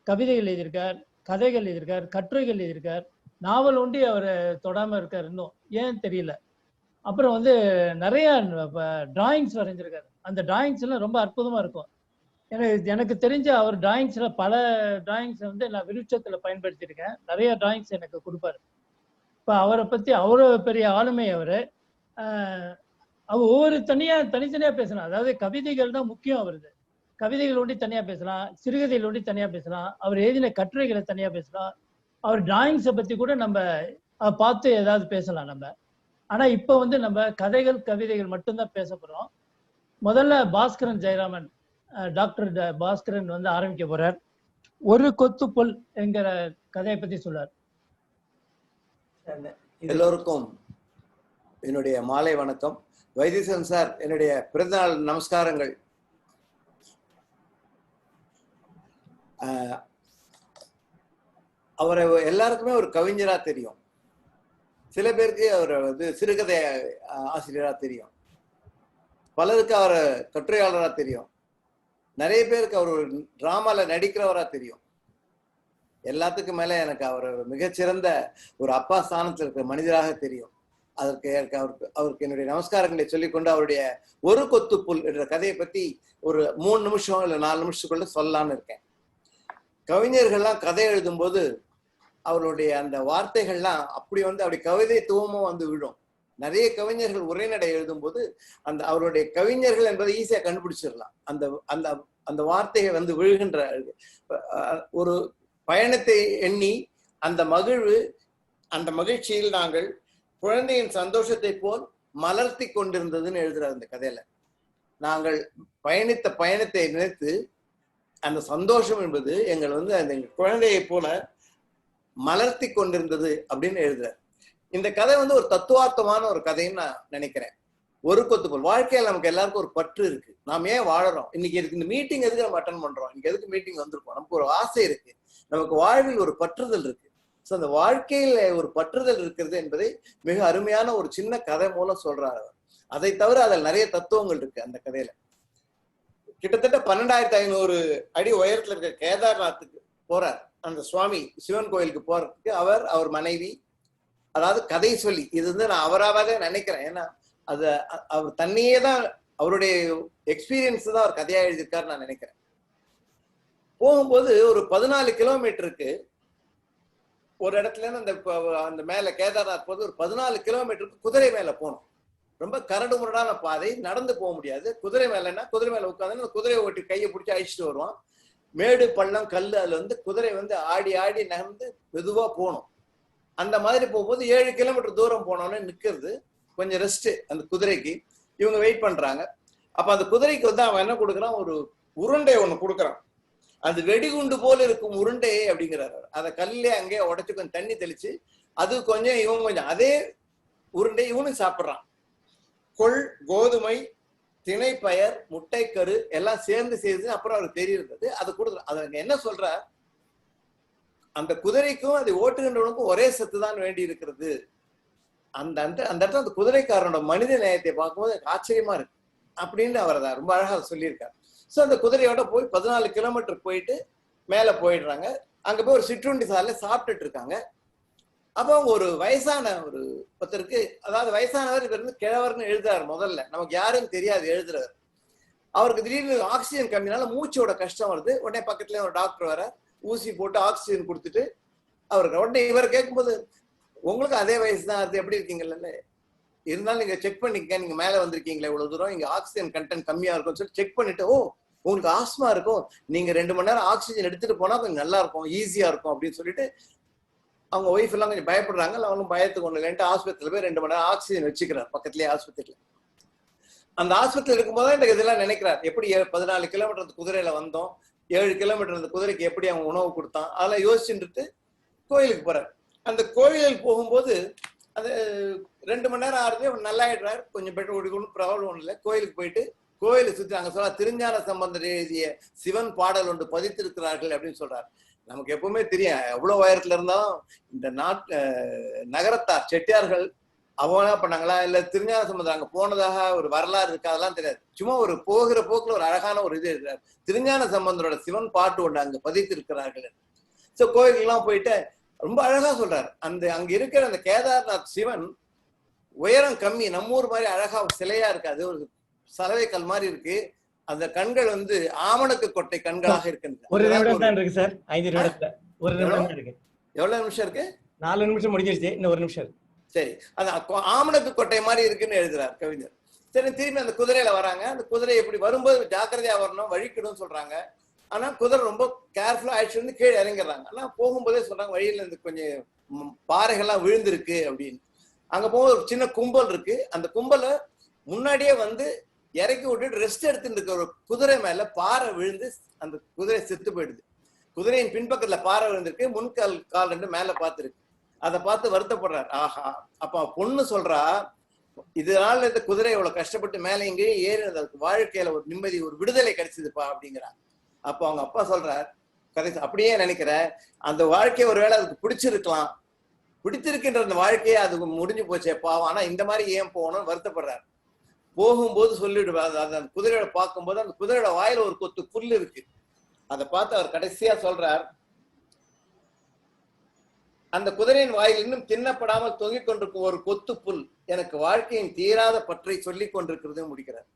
[SPEAKER 3] கவிதைகள் எழுதியிருக்கார், கதைகள் எழுதியிருக்கார், கட்டுரைகள் எழுதியிருக்கார், நாவல் ஒண்டி அவர் தொடாம இருக்கார் இன்னும், ஏன் தெரியல. அப்புறம் வந்து நிறைய டிராயிங்ஸ் வரைஞ்சிருக்காரு. அந்த டிராயிங்ஸ் எல்லாம் ரொம்ப அற்புதமா இருக்கும். எனக்கு தெரிஞ்ச அவர் டிராயிங்ஸ்ல பல டிராயிங்ஸ் வந்து நான் விருட்சத்துல பயன்படுத்தியிருக்கேன். நிறைய டிராயிங்ஸ் எனக்கு கொடுப்பாரு. இப்ப அவரை பத்தி அவ்வளோ பெரிய ஆளுமை அவரு. அவர் ஒவ்வொரு தனித்தனியா பேசலாம். அதாவது கவிதைகள் தான் முக்கியம் அவருது. கவிதைகள் ஒண்டி தனியா பேசலாம், சிறுகதைகள் ஒண்டி தனியா பேசலாம், அவர் எழுதின கட்டுரைகளை தனியா பேசலாம், அவர் டிராயிங்ஸை பத்தி கூட நம்ம பார்த்து ஏதாவது பேசலாம் நம்ம. ஆனா இப்ப வந்து நம்ம கதைகள் கவிதைகள் மட்டும்தான் பேச போறோம். முதல்ல பாஸ்கரன் ஜெயராமன், டாக்டர் பாஸ்கரன் வந்து ஆரம்பிக்க போறார். ஒரு கொத்து புல் என்கிற கதையை பத்தி சொல்றார்.
[SPEAKER 6] எல்லோருக்கும் என்னுடைய மாலை வணக்கம். வைத்தீஸ்வரன் சார், என்னுடைய பிறந்தநாள் நமஸ்காரங்கள். அவரை எல்லாருக்குமே ஒரு கவிஞரா தெரியும். சில பேருக்கு அவர் வந்து சிறுகதை ஆசிரியரா தெரியும், பலருக்கு அவர் கட்டுரையாளராக தெரியும், நிறைய பேருக்கு அவர் ஒரு டிராமால நடிக்கிறவரா தெரியும். எல்லாத்துக்கும் மேல எனக்கு அவர் மிகச்சிறந்த ஒரு அப்பா ஸ்தானத்தில் இருக்கிற மனிதராக தெரியும். அவருக்கு என்னுடைய நமஸ்காரங்களை சொல்லிக்கொண்டு அவருடைய ஒரு கொத்து புல் என்ற கதையை பத்தி ஒரு 3 நிமிஷம் இல்லை 4 நிமிஷத்துக்குள்ள சொல்லலான்னு இருக்கேன். கவிஞர்கள்லாம் கதை எழுதும்போது அவருடைய அந்த வார்த்தைகள்லாம் அப்படி கவிதைத்துவமும் வந்து விழும். நிறைய கவிஞர்கள் உரைநடை எழுதும் போது அவருடைய கவிஞர்கள் என்பதை ஈஸியா கண்டுபிடிச்சிடலாம். அந்த வார்த்தையை வந்து விழுகின்ற ஒரு பயணத்தை எண்ணி அந்த மகிழ்ச்சியில் நாங்கள் குழந்தையின் சந்தோஷத்தை போல் மலர்த்தி கொண்டிருந்ததுன்னு எழுதுறாரு அந்த கதையில. நாங்கள் பயணித்த பயணத்தை நினைத்து அந்த சந்தோஷம் என்பது எங்கள் வந்து அந்த குழந்தையை போல மலர்த்தி கொண்டிருந்தது அப்படின்னு எழுதுறாரு. இந்த கதை வந்து ஒரு தத்துவார்த்தமான ஒரு கதைன்னு நான் நினைக்கிறேன். ஒரு கொத்துப்போல் வாழ்க்கையில நமக்கு எல்லாருக்கும் ஒரு பற்று இருக்கு. நாம் ஏன் வாழறோம்? இன்னைக்கு இந்த மீட்டிங் எதுக்கு நம்ம அட்டன் பண்றோம்? இன்னைக்கு எதுக்கு மீட்டிங் வந்திருக்கோம்? நமக்கு ஒரு ஆசை இருக்கு, நமக்கு வாழ்வில் ஒரு பற்றுதல் இருக்கு. ஸோ அந்த வாழ்க்கையில ஒரு பற்றுதல் இருக்கிறது என்பதை மிக அருமையான ஒரு சின்ன கதை மூலம் சொல்றாரு அவர். அதை தவிர அதில் நிறைய தத்துவங்கள் இருக்கு அந்த கதையில. கிட்டத்தட்ட 12,500 அடி உயரத்துல இருக்க கேதார்நாத்துக்கு போறார் அந்த சுவாமி. சிவன் கோயிலுக்கு போறதுக்கு அவர் மனைவி, அதாவது கதை சொல்லி, இது வந்து நான் அவராக நினைக்கிறேன். ஏன்னா அது அவர் தன்னையே தான், அவருடைய எக்ஸ்பீரியன்ஸ் தான் அவர் கதையா எழுதியிருக்காரு நான் நினைக்கிறேன். போகும்போது ஒரு 14 கிலோமீட்டருக்கு ஒரு இடத்துல இருந்து அந்த மேல கேதார்நாத் போது ஒரு 14 கிலோமீட்டருக்கு குதிரை மேல போகணும். ரொம்ப கரடு முரடான பாதை, நடந்து போக முடியாது. குதிரை மேலன்னா குதிரை மேல உட்காந்து அந்த குதிரையை ஓட்டி கையை பிடிச்சி அழிச்சிட்டு வருவான். மேடு பள்ளம் கல், அதுல வந்து குதிரை வந்து ஆடி ஆடி நகர்ந்து மெதுவா போகணும். அந்த மாதிரி போகும்போது 7 கிலோமீட்டர் தூரம் போனோன்னே நிக்கிறது, கொஞ்சம் ரெஸ்ட் அந்த குதிரைக்கு. இவங்க வெயிட் பண்றாங்க. அப்ப அந்த குதிரைக்கு வந்து அவன் என்ன கொடுக்குறான், ஒரு உருண்டை ஒண்ணு கொடுக்குறான். அது வெடிகுண்டு போல இருக்கும் உருண்டை அப்படிங்கிறாரு. அதை கல்லே அங்கேயே உடைச்சு கொஞ்சம் தண்ணி தெளிச்சு அது கொஞ்சம் இவன் கொஞ்சம் அதே உருண்டை இவனும் சாப்பிட்றான். கொள், கோதுமை, திணைப்பயர், முட்டைக்கரு எல்லாம் சேர்ந்து அப்புறம் அவருக்கு தெரியுது. அதை கொடுக்குற அதை என்ன சொல்ற, அந்த குதிரைக்கும் அதை ஓட்டுகின்றவனுக்கும் ஒரே சத்து தான் வேண்டி இருக்கிறது. அந்த இடத்துல அந்த குதிரைக்காரனோட மனித நேயத்தை பார்க்கும்போது ஆச்சரியமா இருக்கு அப்படின்னு அவர் அதை ரொம்ப அழகா சொல்லியிருக்காரு. ஸோ அந்த குதிரையோட போய் 14 கிலோமீட்டர் போயிட்டு மேல போயிடுறாங்க. அங்க போய் ஒரு சிற்றுண்டி சாலையில சாப்பிட்டுட்டு இருக்காங்க. அப்போ ஒரு வயசான ஒரு ஒருத்தருக்கு, அதாவது வயசானவர் இவர் வந்து கிழவர்னு எழுதுறாரு. முதல்ல நமக்கு யாரும் தெரியாது எழுதுறாரு. அவருக்கு திடீர்னு ஆக்சிஜன் கம்மினால மூச்சோட கஷ்டம் வருது. உடனே பக்கத்துல ஒரு டாக்டர் வர ஊசி போட்டு ஆக்சிஜன் கொடுத்துட்டு அவருக்கு உடனே இவர் கேட்கும்போது, உங்களுக்கு அதே வயசு தான், அது எப்படி இருக்கீங்கல்ல, இருந்தாலும் நீங்க செக் பண்ணிக்க, நீங்க மேல வந்திருக்கீங்களா இவ்வளவு தூரம், இங்க ஆக்சிஜன் கண்டென்ட் கம்மியா இருக்கும்னு சொல்லி செக் பண்ணிட்டு, ஓ உங்களுக்கு ஆஸ்மா இருக்கும், நீங்க 2 மணி நேரம் ஆக்சிஜன் எடுத்துட்டு போனா கொஞ்சம் நல்லா இருக்கும், ஈஸியா இருக்கும் அப்படின்னு சொல்லிட்டு அவங்க ஒய்ஃப் எல்லாம் கொஞ்சம் பயப்படுறாங்க. அவங்களும் பயத்துக்கு ஒண்ணு இல்லைன்ட்டு ஆஸ்பத்திரியில போய் 2 மணி நேரம் ஆக்சிஜன் வச்சுக்கிறார் பக்கத்துலயே ஆஸ்பத்திரியில. அந்த ஆஸ்பத்திரியில் இருக்கும்போது இந்த இதெல்லாம் நினைக்கிறார், எப்படி 14 கிலோமீட்டர் அந்த குதிரையில வந்தோம், 7 கிலோமீட்டர் அந்த குதிரைக்கு எப்படி அவங்க உணவு கொடுத்தான், அதெல்லாம் யோசிச்சுட்டு கோயிலுக்கு போறார். அந்த கோயிலில் போகும்போது அது 2 மணி நேரம் ஆறுது, அவர் நல்லாயிடுறாரு, கொஞ்சம் பெட்டர் ஓடிக்கொண்டு ப்ராப்ளம் ஒன்றும் இல்லை. கோயிலுக்கு போயிட்டு கோயிலை சுற்றி அங்க சொல்ல திருஞான சம்பந்தர் எழுதிய சிவன் பாடல் ஒன்று பதித்திருக்கிறார்கள் அப்படின்னு சொல்றாரு. நமக்கு எப்பவுமே தெரியும், எவ்வளவு உயரத்துல இருந்தாலும் இந்த நகரத்தார் செட்டியார்கள் அவங்க என்ன பண்ணாங்களா இல்ல திருஞான சம்பந்தர் அங்க போனதாக ஒரு வரலாறு இருக்கு, அதெல்லாம் தெரியாது. சும்மா ஒரு போகிற போக்குல ஒரு அழகான ஒரு இது இருக்கிறார். திருஞான சம்பந்தரோட சிவன் பாட்டு ஒன்று அங்க பதித்திருக்கிறார்கள். ஸோ கோயிலுக்கெல்லாம் போயிட்டு ரொம்ப அழகா சொல்றாரு. அங்க இருக்கிற அந்த கேதார்நாத் சிவன் உயரம் கம்மி, நம்ம ஊர் மாதிரி அழகா சிலையா இருக்காது, ஒரு சலவை கல் மாதிரி இருக்கு. அந்த கண்கள் வந்து ஆமணக்கு கொட்டை கண்களாக இருக்கு.
[SPEAKER 1] ஒரு நிமிடம் தான் இருக்கு சார், 5 நிமிடத்துல ஒரு நிமிடம் இருக்கு.
[SPEAKER 6] எவ்வளவு நிமிஷம் இருக்கு?
[SPEAKER 1] 4 நிமிஷம் முடிஞ்சிருச்சு, இன்னும் 1 நிமிஷம் இருக்கு.
[SPEAKER 6] சரி, அந்த ஆமணக்கு கொட்டை மாதிரி இருக்குன்னு எழுதுறாரு கவிஞர். சரி, திரும்பி அந்த குதிரையில வராங்க. அந்த குதிரை எப்படி வரும்போது ஜாக்கிரதையா வரணும், வழிக்கிடும் சொல்றாங்க. ஆனா குதிரை ரொம்ப கேர்ஃபுல்லா ஆயிடுச்சு வந்து கீழே இறங்கிடுறாங்க. ஆனா போகும்போதே சொல்றாங்க வழியில இருந்து கொஞ்சம் பாறைகள்லாம் விழுந்திருக்கு அப்படின்னு. அங்க போகும்போது ஒரு சின்ன கும்பல் இருக்கு. அந்த கும்பலை முன்னாடியே வந்து இறக்கி விட்டுட்டு ரெஸ்ட் எடுத்துட்டு இருக்க ஒரு குதிரை மேல பாறை விழுந்து அந்த குதிரை செத்து போயிடுது. குதிரையின் பின்பக்கத்துல பாறை விழுந்திருக்கு, முன்கால் கால் 2 மேல பார்த்துருக்கு. அதை பார்த்து வருத்தப்படுறாரு. ஆஹா, அப்ப பொண்ணு சொல்றா, இதனால இந்த குதிரை இவ்வளவு கஷ்டப்பட்டு மேல இங்கேயே ஏறி அதுக்கு வாழ்க்கையில ஒரு நிம்மதி, ஒரு விடுதலை கிடைச்சதுப்பா அப்படிங்கிறாங்க. அப்போ அவங்க அப்பா சொல்றார், கதை அப்படியே நினைக்கிற அந்த வாழ்க்கையை ஒருவேளை அதுக்கு பிடிச்சிருக்கலாம், பிடித்திருக்கின்ற அந்த வாழ்க்கையை அது முடிஞ்சு போச்சே பாவம், ஆனா இந்த மாதிரி ஏன் போகணும்னு வருத்தப்படுறாரு. போகும்போது சொல்லிடுவார், அந்த குதிரையோட பார்க்கும்போது அந்த குதிரையோட வாயில ஒரு கொத்து புல் இருக்கு. அதை பார்த்து அவர் கடைசியா சொல்றார், அந்த குதிரையின் வாயில் இன்னும் தின்னப்படாமல் தொங்கிக் கொண்டிருக்கும் ஒரு கொத்து புல் எனக்கு வாழ்க்கையின் தீராத பற்றை சொல்லிக் கொண்டிருக்கிறது முடிக்கிறார்.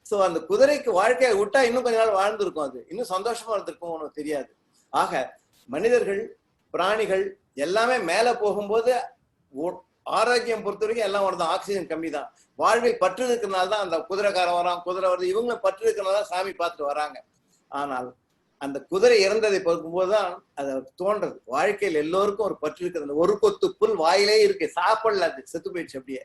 [SPEAKER 6] சோ அந்த குதிரைக்கு வாழ்க்கையை விட்டா இன்னும் கொஞ்ச நாள் வாழ்ந்திருக்கும், அது இன்னும் சந்தோஷமா இருந்திருக்கும், உனக்கு தெரியாது. ஆக மனிதர்கள், பிராணிகள் எல்லாமே மேல போகும்போது ஆரோக்கியம் பொறுத்த வரைக்கும் எல்லாம் ஒன்று தான், ஆக்சிஜன் கம்மி தான். வாழ்வில் பற்று இருக்கிறனால தான் அந்த குதிரைக்காரன் வரான், குதிரை வருது, இவங்களும் பற்று இருக்கிறனால தான் சாமி பார்த்துட்டு வராங்க. ஆனால் அந்த குதிரை இறந்ததை பார்க்கும்போதுதான் அது தோன்றது, வாழ்க்கையில் எல்லோருக்கும் ஒரு பற்று இருக்கிறது. ஒரு கொத்து புல் வாயிலே இருக்கு, சாப்பிடல, அது செத்து போயிடுச்சு அப்படியே.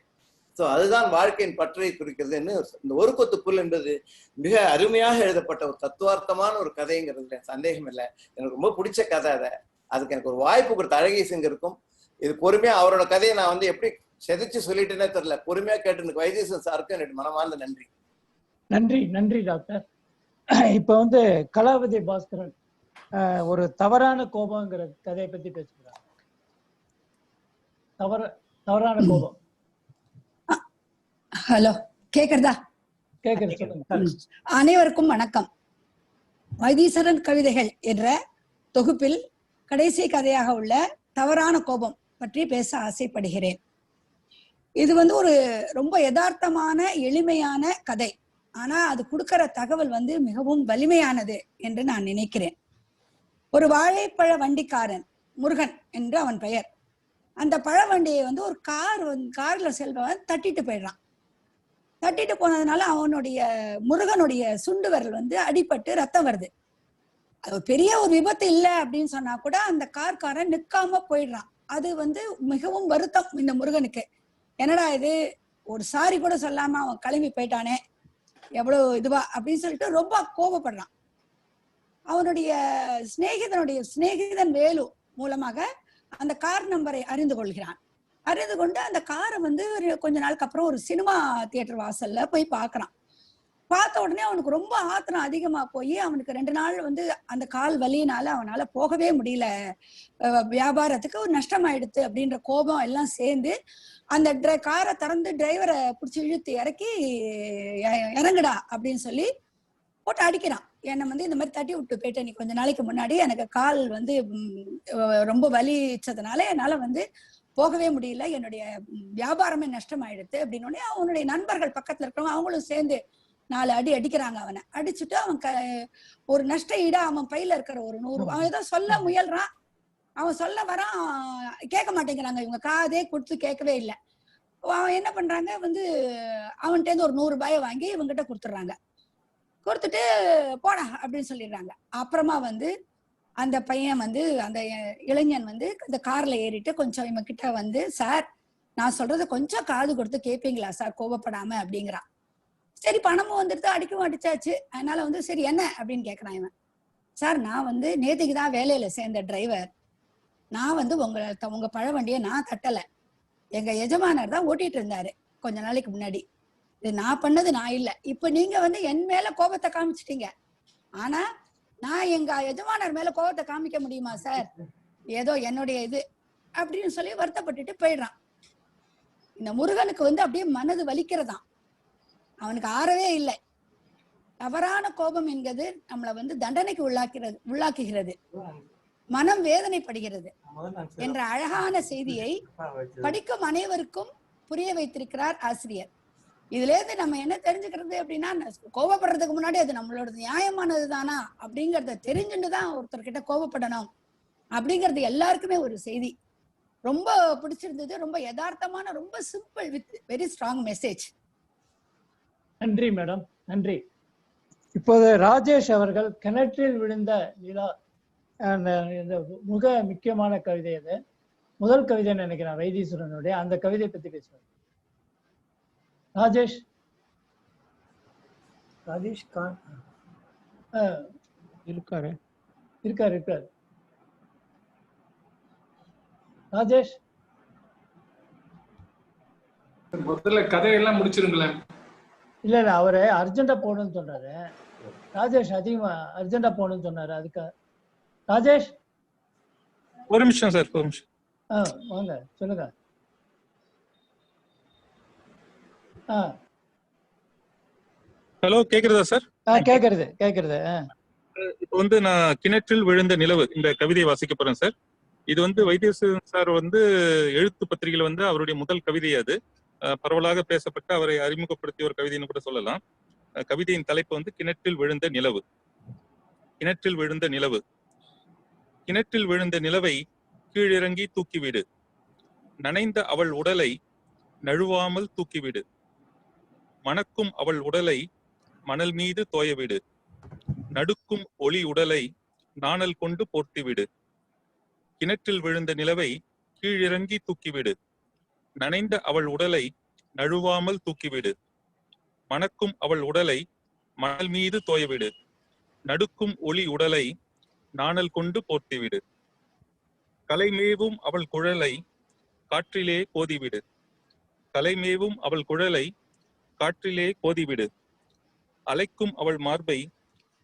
[SPEAKER 6] ஸோ அதுதான் வாழ்க்கையின் பற்றை குறிக்கிறதுன்னு இந்த ஒரு கொத்து புல் என்பது மிக அருமையாக எழுதப்பட்ட ஒரு தத்துவார்த்தமான ஒரு கதைங்கிறது சந்தேகம் இல்லை. எனக்கு ரொம்ப பிடிச்ச கதை. அதுக்கு எனக்கு ஒரு வாய்ப்பு கொடுத்த அழகேசங்கருக்கும் இது பொறுமையா அவரோட கதையை நான் வந்து எப்படி செதைச்சு சொல்லிட்டேனே தெரியல, பொறுமையா கேட்டு எனக்கு வைத்தீஸ்வரன் சாருக்கும் என்னுடைய மனமார்ந்த நன்றி.
[SPEAKER 3] நன்றி நன்றி டாக்டர். இப்ப வந்து கலாவதி பாஸ்கரன் ஒரு தவறான கோபங்கிற கதையை பத்தி பேசுகிறார். தவறான கோபம்.
[SPEAKER 10] ஹலோ, கேக்குறதா?
[SPEAKER 3] கேக்குது, சொல்லுங்க.
[SPEAKER 10] அனைவருக்கும் வணக்கம். வைத்தீஸ்வரன் கவிதைகள் என்ற தொகுப்பில் கடைசி கதையாக உள்ள தவறான கோபம் பற்றி பேச ஆசைப்படுகிறேன். இது வந்து ஒரு ரொம்ப யதார்த்தமான எளிமையான கதை. ஆனா அது கொடுக்கிற தகவல் வந்து மிகவும் வலிமையானது என்று நான் நினைக்கிறேன். ஒரு வாழைப்பழ வண்டிக்காரன், முருகன் என்று அவன் பெயர். அந்த பழ வண்டியை வந்து ஒரு கார்ல செல்பவன் தட்டிட்டு போயிடுறான். தட்டிட்டு போனதுனால அவனுடைய முருகனுடைய சுண்டு விரல் வந்து அடிபட்டு ரத்தம் வருது. அது பெரிய ஒரு விபத்து இல்லை அப்படின்னு சொன்னா கூட அந்த கார்காரன் நிற்காம போயிடுறான். அது வந்து மிகவும் வருத்தம் இந்த முருகனுக்கு. என்னடா இது, ஒரு சாரி கூட சொல்லாம அவன் கிளம்பி போயிட்டானே, எவ்வளவு இதுவா அப்படின்னு சொல்லிட்டு ரொம்ப கோபப்படுறான். அவனுடைய சிநேகிதன் வேலு மூலமாக அந்த கார் நம்பரை அறிந்து கொள்கிறான். அறிந்து கொண்டு அந்த காரை வந்து கொஞ்ச நாளுக்கு அப்புறம் ஒரு சினிமா தியேட்டர் வாசல்ல போய் பார்க்கறான். பார்த்த உடனே அவனுக்கு ரொம்ப ஆத்திரம் அதிகமா போய் அவனுக்கு 2 நாள் வந்து அந்த கால் வலியினால அவனால போகவே முடியல, வியாபாரத்துக்கு ஒரு நஷ்டமாயிடுத்து அப்படின்ற கோபம் எல்லாம் சேர்ந்து அந்த காரை திறந்து டிரைவரை பிடிச்சி இழுத்து இறக்கி இறங்குடா அப்படின்னு சொல்லி போட்டு அடிக்கிறான். என்னை வந்து இந்த மாதிரி தட்டி விட்டு போயிட்டேன், நீ கொஞ்ச நாளைக்கு முன்னாடி எனக்கு கால் வந்து ரொம்ப வலிச்சதுனால என்னால வந்து போகவே முடியல, என்னுடைய வியாபாரமே நஷ்டமாயிடுது அப்படின்னு. அவனுடைய நண்பர்கள் பக்கத்துல இருக்கிறவங்க அவங்களும் சேர்ந்து 4 அடி அடிக்கிறாங்க. அவனை அடிச்சுட்டு அவன் ஒரு நஷ்ட ஈடா அவன் பையில இருக்கிற ஒரு 100, அவன் ஏதோ சொல்ல முயல்றான், அவன் சொல்ல வரான், கேட்க மாட்டேங்கிறாங்க. இவங்க காதே கொடுத்து கேட்கவே இல்லை. அவன் என்ன பண்றாங்க, வந்து அவன்கிட்ட இருந்து ஒரு 100 ரூபாயை வாங்கி இவங்கிட்ட கொடுத்துட்றாங்க. கொடுத்துட்டு போடா அப்படின்னு சொல்லிடுறாங்க. அப்புறமா வந்து அந்த பையன் வந்து அந்த இளைஞன் வந்து அந்த கார்ல ஏறிட்டு கொஞ்சம் இவன் கிட்ட வந்து, சார் நான் சொல்றது கொஞ்சம் காது கொடுத்து கேட்பீங்களா சார், கோபப்படாம அப்படிங்கிறான். சரி, பணமும் வந்துடுது, அடிக்கவும் அடிச்சாச்சு. அதனால வந்து சரி என்ன அப்படின்னு கேட்கறான் இவன். சார் நான் வந்து நேற்றுக்கு தான் வேலையில சேர்ந்த டிரைவர், நான் வந்து உங்க பழ வண்டியை நான் தட்டல, எங்க எஜமானர் தான் ஓட்டிட்டு இருந்தாரு கொஞ்ச நாளைக்கு முன்னாடி. இது நான் பண்ணது நான் இல்லை. இப்ப நீங்க வந்து என் மேல கோபத்தை காமிச்சிட்டீங்க, ஆனா நான் எங்க எஜமானர் மேல கோபத்தை காமிக்க முடியுமா சார், ஏதோ என்னுடைய இது அப்படின்னு சொல்லி வருத்தப்பட்டுட்டு போயிடுறான். இந்த முருகனுக்கு வந்து அப்படியே மனது வலிக்கிறதாம், அவனுக்கு ஆறவே இல்லை. தவறான கோபம் என்கிறது நம்மளை வந்து தண்டனைக்கு உள்ளாக்குகிறது, மனம் வேதனைப்படுகிறது என்ற அழகான செய்தியை படிக்கும் அனைவருக்கும் புரிய வைத்திருக்கிறார் ஆசிரியர். இதுல இருந்து நம்ம என்ன தெரிஞ்சுக்கிறது அப்படின்னா, கோபப்படுறதுக்கு முன்னாடி அது நம்மளோட நியாயமானது தானா அப்படிங்கறத தெரிஞ்சுட்டுதான் ஒருத்தர்கிட்ட கோபப்படணும் அப்படிங்கிறது எல்லாருக்குமே ஒரு செய்தி. ரொம்ப பிடிச்சிருந்தது, ரொம்ப யதார்த்தமான, ரொம்ப simple with very strong message.
[SPEAKER 3] நன்றி மேடம், நன்றி. இப்போது ராஜேஷ் அவர்கள் கிணற்றில் விழுந்த நிலா, இந்த மிக முக்கியமான கவிதை, அது முதல் கவிதை நினைக்கிறேன் வைத்தீஸ்வரனுடைய, அந்த கவிதை பத்தி பேசுவார். ராஜேஷ் கான் இருக்காரு. ராஜேஷ்
[SPEAKER 4] முதல்ல கதையெல்லாம் முடிச்சிருங்களேன்.
[SPEAKER 3] இல்ல அவரு அர்ஜென்டா போகணும்னு சொன்னாரு. ராஜேஷ் அதிகமா அர்ஜென்டா போகணும்னு சொன்னாரு. அதுக்கு ராஜேஷ்
[SPEAKER 11] ஒரு நிமிஷம் சார், ஒரு நிமிஷம்.
[SPEAKER 3] வாங்க சொல்லுங்க.
[SPEAKER 11] ஹலோ, கேக்குறதா சார்?
[SPEAKER 3] கேக்குறது.
[SPEAKER 11] இப்போ வந்து நான் கிணற்றில் விழுந்த நிலவு இந்த கவிதையை வாசிக்க போறேன் சார். இது வந்து வைத்தீஸ்வரன் சார் வந்து எழுத்து பத்திரிகையில் வந்து அவருடைய முதல் கவிதை. அது பரவலாக பேசப்பட்ட, அவரை அறிமுகப்படுத்திய ஒரு கவிதைன்னு கூட சொல்லலாம். கவிதையின் தலைப்பு வந்து கிணற்றில் விழுந்த நிலவு. கிணற்றில் விழுந்த நிலவு. கிணற்றில் விழுந்த நிலவை கீழிறங்கி தூக்கிவிடு, நனைந்த அவள் உடலை நழுவாமல் தூக்கிவிடு, மணக்கும் அவள் உடலை மணல் மீது தோயவிடு, நடுக்கும் ஒளி உடலை நாணல் கொண்டு போர்த்திவிடு. கிணற்றில் விழுந்த நிலவை கீழிறங்கி தூக்கிவிடு, நனைந்த அவள் உடலை நழுவாமல் தூக்கிவிடு. மணக்கும் அவள் உடலை மணல் மீது தோயவிடு. நடுக்கும் ஒளி உடலை நாணல் கொண்டு போர்த்திவிடு. கலைமேவும் அவள் குழலை காற்றிலே கோதிவிடு. கலைமேவும் அவள் குழலை காற்றிலே கோதிவிடு. அலைக்கும் அவள் மார்பை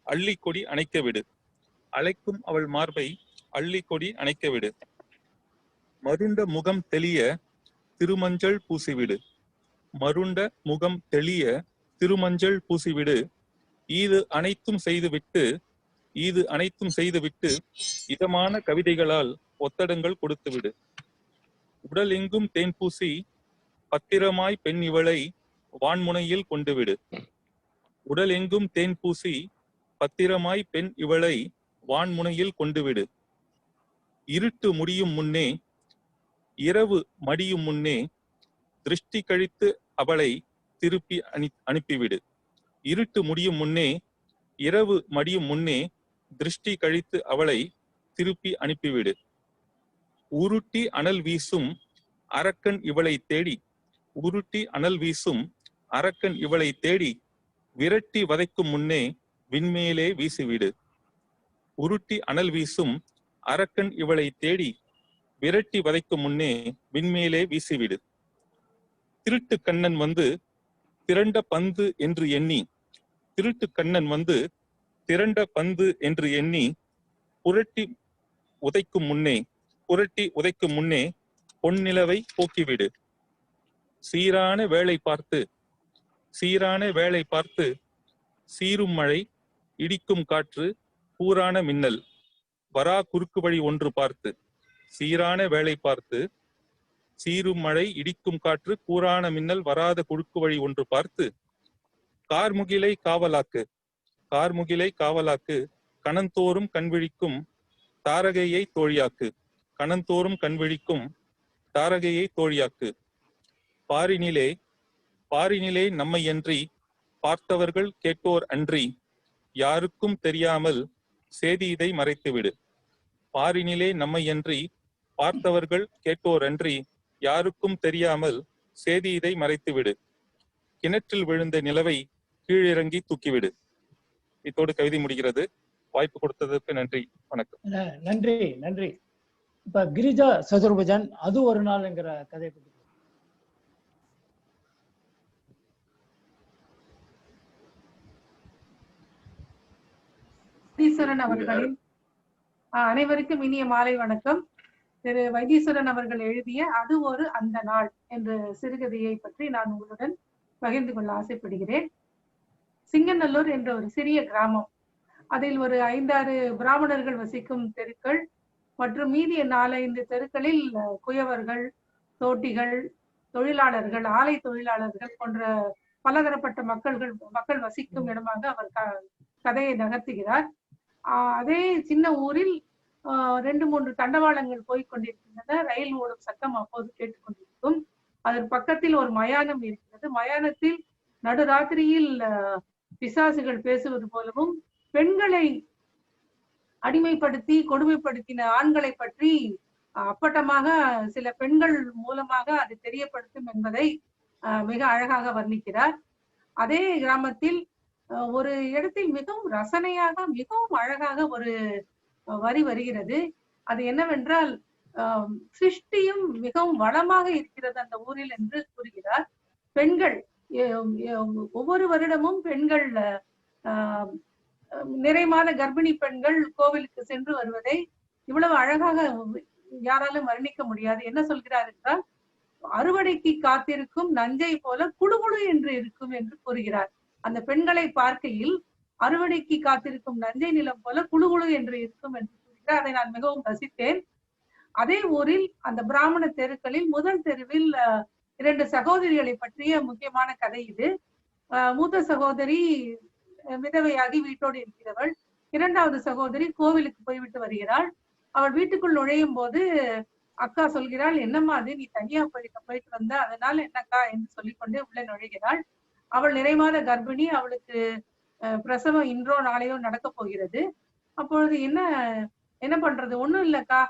[SPEAKER 11] அள்ளிக்கொடி அணைக்கவிடு. அலைக்கும் அவள் மார்பை அள்ளிக்கொடி அணைக்கவிடு. மருண்ட முகம் தெளிய திருமஞ்சள் பூசிவிடு. மருண்ட முகம் தெளிய திருமஞ்சள் பூசிவிடு. ஈது அனைத்தும் செய்துவிட்டு இதமான கவிதைகளால் ஒத்தடங்கள் கொடுத்துவிடு. உடல் எங்கும் தேன் பூசி பத்திரமாய் பெண் இவளை வான்முனையில் கொண்டுவிடு. உடல் எங்கும் தேன் பூசி பத்திரமாய் பெண் இவளை வான்முனையில் கொண்டுவிடு. இருட்டு முடியும் முன்னே இரவு மடியும் முன்னே திருஷ்டி கழித்து அவளை திருப்பி அனுப்பிவிடு. இருட்டு முடியும் முன்னே இரவு மடியும் முன்னே திருஷ்டி கழித்து அவளை திருப்பி அனுப்பிவிடு. உருட்டி அனல் வீசும் அரக்கன் இவளை தேடி. உருட்டி அனல் வீசும் அரக்கன் இவளை தேடி விரட்டி வதைக்கும் முன்னே விண்மேலே வீசிவிடு. உருட்டி அனல் வீசும் அரக்கன் இவளை தேடி விரட்டி வதைக்கும் முன்னே விண்மேலே வீசிவிடு. திருட்டு கண்ணன் வந்து திரண்ட பந்து என்று எண்ணி. திருட்டு கண்ணன் வந்து திரண்ட பந்து என்று எண்ணி புரட்டி உதைக்கும் முன்னே பொன்னிலவை போக்கிவிடு. சீரான வேளை பார்த்து சீரும் மழை இடிக்கும் காற்று கூரான மின்னல் வரா குறுக்கு வழி ஒன்று பார்த்து. சீரான வேளை பார்த்து சீரும் மழை இடிக்கும் காற்று கூரான மின்னல் வராத குறுக்கு வழி ஒன்று பார்த்து. கார்முகிலை காவலாக்கு கணந்தோறும் கண்விழிக்கும் தாரகையை தோழியாக்கு. கணந்தோறும் கண்விழிக்கும் தாரகையை தோழியாக்கு. பாரினிலே நம்மையன்றி பார்த்தவர்கள் கேட்டோர் அன்றி யாருக்கும் தெரியாமல் சேதி இதை மறைத்துவிடு. பாரினிலே நம்மையன்றி பார்த்தவர்கள் கேட்டோர் அன்றி யாருக்கும் தெரியாமல் சேதி இதை மறைத்துவிடு. கிணற்றில் விழுந்த நிலவை கீழிறங்கி தூக்கிவிடு. இதோடு கவிதை முடிகிறது. வாய்ப்பு கொடுத்ததற்கு நன்றி. வணக்கம்.
[SPEAKER 3] நன்றி. இப்ப கிரிஜா சதுர்புஜன் அது ஒரு நாள்ங்கிற கதை பற்றி.
[SPEAKER 12] வைத்தீஸ்வரன் அவர்களின் அனைவருக்கும் இனிய மாலை வணக்கம். திரு வைத்தீஸ்வரன் அவர்கள் எழுதிய அது ஒரு அந்த நாள் என்ற சிறுகதையை பற்றி நான் உங்களுடன் பகிர்ந்து கொள்ள ஆசைப்படுகிறேன். சிங்கநல்லூர் என்ற ஒரு சிறிய கிராமம். அதில் ஒரு 5-6 பிராமணர்கள் வசிக்கும் தெருக்கள் மற்றும் மீதி 4-5 தெருக்களில் குயவர்கள், தோட்டிகள், தொழிலாளர்கள், ஆலை தொழிலாளர்கள் போன்ற பலதரப்பட்ட மக்கள் வசிக்கும் இடமாக அவர் கதையை நகர்த்துகிறார். அதே சின்ன ஊரில் 2-3 தண்டவாளங்கள் போய்கொண்டிருக்கின்றன. ரயில் ஓடும் சத்தம் அப்போது கேட்டுக்கொண்டிருக்கும். அதன் பக்கத்தில் ஒரு மயானம் இருக்கிறது. மயானத்தில் நடுராத்திரியில் பிசாசுகள் பேசுவது போலவும் பெண்களை அடிமைப்படுத்தி கொடுமைப்படுத்தின ஆண்களை பற்றி அப்பட்டமாக சில பெண்கள் மூலமாக அது தெரியப்படுத்தும் என்பதை மிக அழகாக வர்ணிக்கிறார். அதே கிராமத்தில் ஒரு இடத்தில் மிகவும் ரசனையாக மிகவும் அழகாக ஒரு வரி வருகிறது. அது என்னவென்றால் சிருஷ்டியும் மிகவும் வளமாக இருக்கிறது அந்த ஊரில் என்று கூறுகிறார். பெண்கள் ஒவ்வொரு வருடமும் பெண்கள் நிறைமாத கர்ப்பிணி பெண்கள் கோவிலுக்கு சென்று வருவதை இவ்வளவு அழகாக யாராலும் வர்ணிக்க முடியாது. என்ன சொல்கிறார் என்றால், அறுவடைக்கு காத்திருக்கும் நஞ்சை போல குடுகுடு என்று இருக்கும் என்று கூறுகிறார். அந்த பெண்களை பார்க்கையில் அறுவடைக்கு காத்திருக்கும் நஞ்சை நிலம் போல குடுகுடு என்று இருக்கும் என்று கூறுகிறார். அதை நான் மிகவும் ரசித்தேன். அதே ஊரில் அந்த பிராமண தெருக்களில் முதல் தெருவில் 2 சகோதரிகளை பற்றிய முக்கியமான கதை இது. மூத்த சகோதரி விதவையாகி வீட்டோடு இருக்கிறவள். 2வது சகோதரி கோவிலுக்கு போய்விட்டு வருகிறாள். அவள் வீட்டுக்குள் நுழையும் போது அக்கா சொல்கிறாள், என்னம்மா அது நீ தனியா போயிட்டு வந்த, அதனால என்னக்கா என்று சொல்லிக்கொண்டு உள்ளே நுழைகிறாள். அவள் நிறைமாத கர்ப்பிணி. அவளுக்கு பிரசவம் இன்றோ நாளையோ நடக்க போகிறது. அப்பொழுது என்ன பண்றது, ஒண்ணும் இல்லக்கா.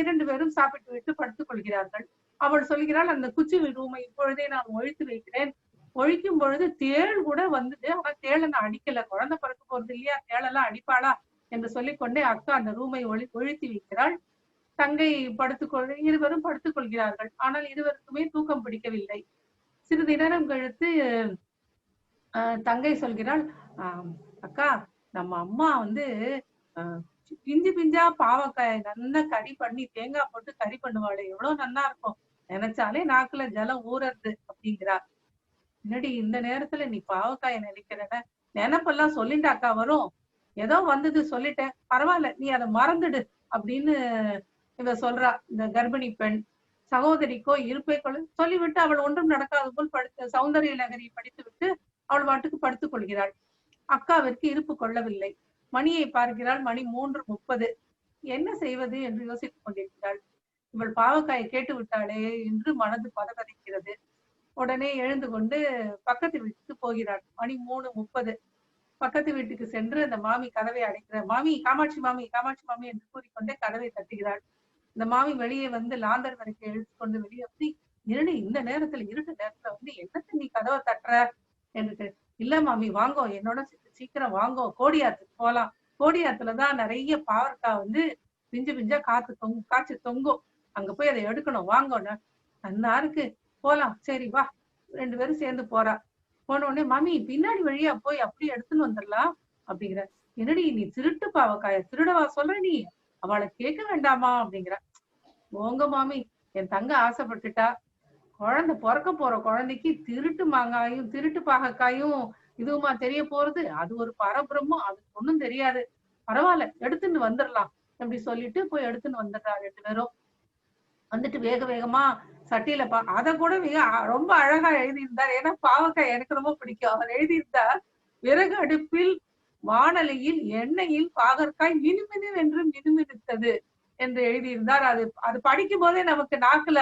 [SPEAKER 12] 2 பேரும் சாப்பிட்டு விட்டு படுத்துக் கொள்கிறார்கள். அவள் சொல்கிறாள், அந்த குச்சி ரூமை இப்பொழுதே நான் ஒழித்து வைக்கிறேன். ஒழிக்கும் பொழுது தேள் கூட வந்தது. ஆனா தேளை நான் அடிக்கல, குழந்தை பிறக்க போறது இல்லையா, தேளெல்லாம் அடிப்பாளா என்று சொல்லிக்கொண்டே அக்கா அந்த ரூமை ஒழித்து வைக்கிறாள். தங்கை இருவரும் படுத்துக் கொள்கிறார்கள். ஆனால் இருவருக்குமே தூக்கம் பிடிக்கவில்லை. சிறிது நேரம் கழித்து தங்கை சொல்கிறாள், அக்கா நம்ம அம்மா வந்து பிஞ்சு பிஞ்சா பாவக்காய் நல்லா கறி பண்ணி தேங்காய் போட்டு கறி பண்ணுவாளே, எவ்வளவு நல்லா இருக்கும், நினைச்சாலே நாக்குல ஜலம் ஊறது அப்படிங்கிறார். முன்னாடி இந்த நேரத்துல நீ பாவக்காய நினைக்கிறன, நினைப்பெல்லாம் சொல்லிட்டு அக்கா வரும், ஏதோ வந்தது சொல்லிட்டேன், பரவாயில்ல நீ அதை மறந்துடு அப்படின்னு இவ சொல்றா. இந்த கர்ப்பிணி பெண் சகோதரிக்கோ இருப்பை சொல்லிவிட்டு அவள் ஒன்றும் நடக்காத போல் சௌந்தரிய நகரி படித்து விட்டு அவள் பாட்டுக்கு படுத்துக் கொள்கிறாள். அக்காவிற்கு இருப்பு கொள்ளவில்லை. மணியை பார்க்கிறாள், மணி 3:30. என்ன செய்வது என்று யோசித்துக் கொண்டிருக்கிறாள். இவள் பாவக்காயை கேட்டு விட்டாளே என்று மனது பதபதைக்கிறது. உடனே எழுந்து கொண்டு பக்கத்து வீட்டுக்கு போகிறாள். மணி 3:30. பக்கத்து வீட்டுக்கு சென்று அந்த மாமி கதவை அடைக்கிறார். மாமி, காமாட்சி மாமி, காமாட்சி மாமி என்று கூறிக்கொண்டே கதவை தட்டுகிறாள். இந்த மாமி வெளியே வந்து லாந்தர் வரைக்கும் எழுத்து கொண்டு வெளியே வந்து, இந்த நேரத்துல இருட்டு நேரத்துல வந்து என்னத்த நீ கதவை தட்டுற என்று. இல்ல மாமி வாங்கோ, என்னோட சீக்கிரம் வாங்கோ, கோடியாத்துக்கு போலாம். கோடியாத்துலதான் நிறைய பாவற்காய் வந்து பிஞ்சு பிஞ்சா காய்ச்சி தொங்கும், அங்க போய் அதை எடுக்கணும், வாங்கோன்னு. நன்னா இருக்கு, போலாம், சரி வா. 2 பேரும் சேர்ந்து போறா. போன உடனே மாமி பின்னாடி வழியா போய் அப்படியே எடுத்துன்னு வந்துடலாம் அப்படிங்கிற. என்னடி நீ திருட்டு பாவக்காய திருடவா சொல்ற, நீ அவளை கேட்க வேண்டாமா அப்படிங்கிற. போங்க மாமி, என் தங்க ஆசைப்பட்டுட்டா, குழந்தை பிறக்க போற குழந்தைக்கு திருட்டு மாங்காயும் திருட்டு பாகக்காயும் இதுவுமா தெரிய போறது, அது ஒரு பரபிரமும், அது ஒண்ணும் தெரியாது, பரவாயில்ல எடுத்துன்னு வந்துடலாம் அப்படி சொல்லிட்டு போய் எடுத்துன்னு வந்துடுறா. 2 பேரும் வந்துட்டு வேக வேகமா சட்டியில அதை கூட ரொம்ப அழகா எழுதியிருந்தார். ஏன்னா பாவக்காய் எனக்கு ரொம்ப பிடிக்கும். அவர் எழுதியிருந்தார், விறகு அடுப்பில் வானலியில் எண்ணெயில் பாகற்காய் மினுமினு என்று மினுமினுத்தது என்று எழுதியிருந்தார். அது படிக்கும் போதே நமக்கு நாக்குல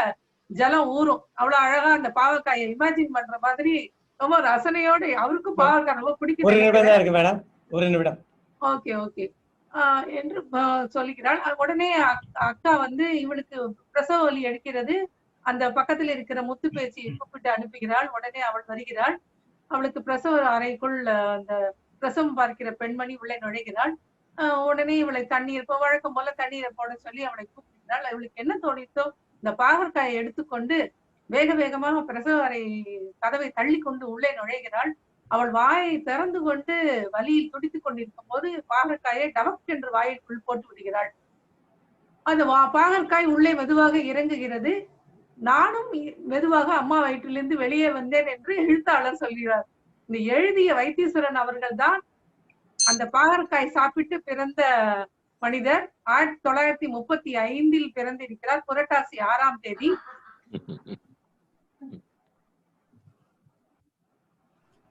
[SPEAKER 12] ஜலம் ஊறும். அவ்வளவு அழகா அந்த பாவக்காயை இமேஜின் பண்ற மாதிரி ரொம்ப ரசனையோடு. அவருக்கும் பாவக்காய் ரொம்ப பிடிக்கும். ஓகே ஓகே என்று சொல்லுகிறாள். உடனே அக்கா வந்து இவளுக்கு பிரசவ வலி எடுக்கிறது. அந்த பக்கத்துல இருக்கிற முத்து பேச்சு கூப்பிட்டு அனுப்புகிறாள். உடனே அவள் வருகிறாள். அவளுக்கு பிரசவ அறைக்குள் அந்த பிரசவம் பார்க்கிற பெண்மணி உள்ளே நுழைகிறாள். உடனே இவளை தண்ணீர் வழக்கம் போல தண்ணீரை போட சொல்லி அவளை கூப்பிடுகிறாள். அவளுக்கு என்ன தோணித்தோ இந்த பாகற்காயை எடுத்துக்கொண்டு வேக வேகமாக பிரசவ அறை கதவை தள்ளி கொண்டு உள்ளே நுழைகிறாள். அவள் வாயை திறந்து கொண்டு வலியில் துடித்துக் கொண்டிருக்கும் போது பாகற்காயை டபக் என்று வாயிற்குள் போட்டு விடுகிறாள். அந்த பாகற்காய் உள்ளே மெதுவாக இறங்குகிறது. நானும் மெதுவாக அம்மா வயிற்றிலிருந்து வெளியே வந்தேன் என்று எழுத்தாளர் சொல்கிறார். இந்த எழுதிய வைத்தீஸ்வரன் அவர்கள் தான் அந்த பாகற்காய் சாப்பிட்டு பிறந்த மனிதர். 1935 பிறந்திருக்கிறார். புரட்டாசி 6ஆம் தேதி.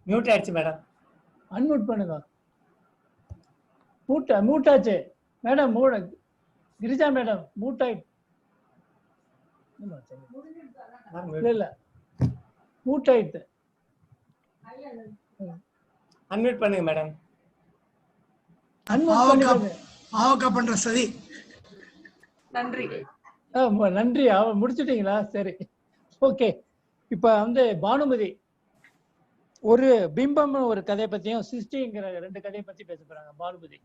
[SPEAKER 1] மியூட் ஆயிடுச்சு மேடம்.
[SPEAKER 3] அன்மியூட் பண்ணுங்க. மூட் ஆச்சு மேடம். கிரிஜா மேடம் மூட் ஆயிட்டு இல்ல மூட் ஆயிட்டு.
[SPEAKER 1] அன்மியூட் பண்ணுங்க மேடம்.
[SPEAKER 9] பாவக்காய் பண்ற சரி.
[SPEAKER 12] நன்றி
[SPEAKER 3] நன்றி. முடிச்சுட்டீங்களா? சரி ஓகே. இப்ப வந்து பானுமதி ஒரு பிம்பம் ஒரு கதையை பத்தியும் சிருஷ்டிங்கிற 2 கதையை பத்தி பேச போறாங்க. பானுமதி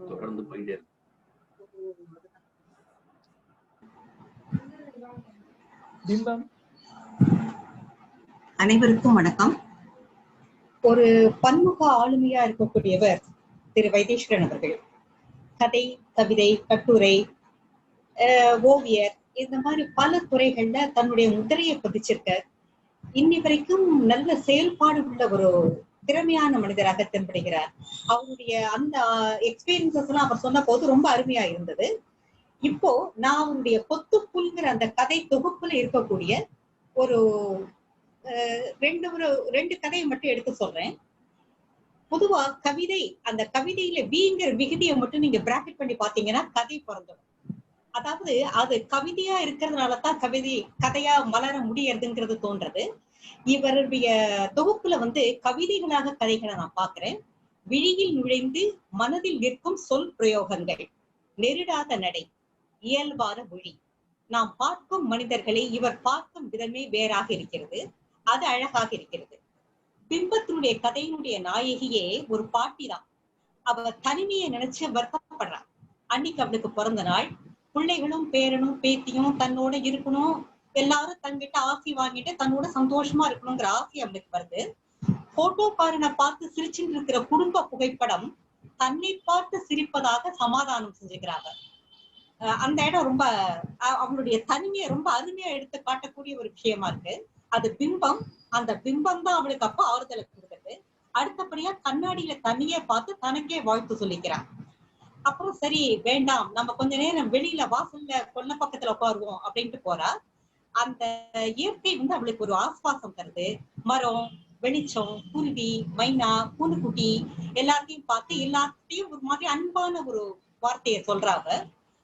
[SPEAKER 13] தொடர்ந்து போயிட்டே இருக்கு.
[SPEAKER 3] பிம்பம்.
[SPEAKER 14] அனைவருக்கும் வணக்கம். ஒரு பன்முக ஆளுமையா இருக்கக்கூடியவர் திரு வைத்தீஸ்வரன் அவர்கள். கதை, கவிதை, கட்டுரை, ஓவியர், இந்த மாதிரி பல துறைகள்ல தன்னுடைய முத்திரையை பதிச்சிருக்க. இன்னி வரைக்கும் நல்ல செயல்பாடு உள்ள ஒரு திறமையான மனிதராக தென்படுகிறார். அவருடைய அந்த எக்ஸ்பீரியன்சஸ் எல்லாம் அவர் சொன்ன போது ரொம்ப அருமையா இருந்தது. இப்போ நான் அவருடைய பொத்துப்புல்ங்கிற அந்த கதை தொகுப்புல இருக்கக்கூடிய ஒரு 2 கதையை மட்டும் எடுத்து சொல்றேன். பொதுவா கவிதை, அந்த கவிதையில வீங்கிற விகுதியை மட்டும் நீங்க பிராக்கெட் பண்ணி பாத்தீங்கன்னா கதை பிறந்துடும். அதாவது அது கவிதையா இருக்கிறதுனாலதான் கதையா மலர முடியறதுங்கிறது தோன்றது. இவருடைய தொகுப்புல வந்து கவிதைகளாக கதைகளை நான் பாக்குறேன். விழியில் நுழைந்து மனதில் நிற்கும் சொல் பிரயோகங்கள், நெருடாத நடை, இயல்பான மொழி. நாம் பார்க்கும் மனிதர்களை இவர் பார்க்கும் விதமே வேறாக இருக்கிறது. அது அழகாக இருக்கிறது. பிம்பத்தினுடைய கதையினுடைய நாயகியே ஒரு பாட்டி தான். அவ தனிமையை நினைச்சு வருத்தப்படுறான். அன்னைக்கு அவளுக்கு பிறந்த நாள். பிள்ளைகளும் பேரனும் பேத்தியும் தன்னோட இருக்கணும், எல்லாரும் தங்கிட்ட ஆசை வாங்கிட்டு தன்னோட சந்தோஷமா இருக்கணுங்கிற ஆசை அவளுக்கு வருது. போட்டோக்காரனை பார்த்து சிரிச்சுட்டு இருக்கிற குடும்ப புகைப்படம் தன்னை பார்த்து சிரிப்பதாக சமாதானம் செஞ்சுக்கிறாங்க. அந்த இடம் ரொம்ப அவளுடைய தனிமையை ரொம்ப அருமையா எடுத்து காட்டக்கூடிய ஒரு விஷயமா இருக்கு. அது பிம்பம். அந்த பிம்பம் தான் அவளுக்கு அப்ப ஆறுதலை கொடுக்குது. அடுத்தபடியா கண்ணாடியில தண்ணியே பார்த்து தனக்கே வாழ்த்து சொல்லிக்கிறான். அப்புறம் சரி வேண்டாம், நம்ம கொஞ்ச நேரம் வெளியில வாசல்ல கொல்ல பக்கத்துல உட்காருவோம் அப்படின்ட்டு போறா. அந்த இயற்கை அவளுக்கு ஒரு ஆஸ்வாசம் தருது. மரம், வெளிச்சம், குருவி, மைனா, பூனைக்குட்டி எல்லாத்தையும் பார்த்து எல்லாத்தையும் ஒரு மாதிரி அன்பான ஒரு வார்த்தையை சொல்றாங்க.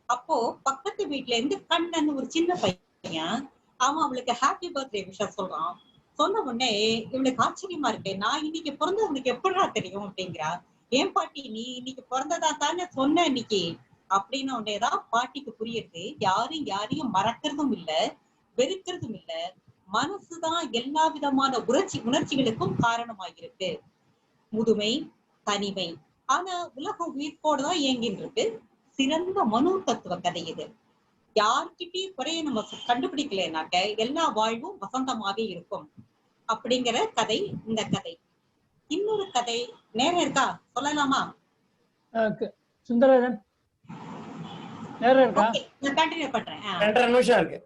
[SPEAKER 14] அப்போ பக்கத்து வீட்டுல இருந்து கண்ணன் ஒரு சின்ன பையன், அவன் அவளுக்கு ஹாப்பி பர்த்டே விஷயம் சொல்றான். சொன்ன உடனே இவளுக்கு ஆச்சரியமா இருக்கு. நான் இன்னைக்கு பிறந்த உனக்கு எப்படிடா தெரியும் அப்படிங்கிறா. ஏன் பாட்டி, நீ இன்னைக்கு பிறந்ததா தானே சொன்ன இன்னைக்கு அப்படின்னு உடனேதான் பாட்டிக்கு புரியுது. யாரும் யாரையும் மறக்கிறதும் இல்ல, வெறுக்கிறதும் இல்ல. மனசுதான் எல்லா விதமான உணர்ச்சிகளுக்கும் காரணமாயிருக்கு. முதுமை, தனிமை. ஆனா உலகம் உயிர்ப்போடுதான் இயங்கின்னு இருக்கு. சிறந்த மனோ தத்துவ கதை இது. யார்கிட்டயும் குறைய நம்ம கண்டுபிடிக்கலனாக்க எல்லா வாழ்வும் வசந்தமாவே இருக்கும் அப்படிங்கிற கதை இந்த கதை. இன்னொரு கதை நேரம் இருக்கா, சொல்லலாமா?
[SPEAKER 3] சுந்தரன் நேரம் இருக்கா?
[SPEAKER 14] நான் கண்டினியூ பண்றேன்.
[SPEAKER 1] 2.5 நிமிஷம் இருக்கு.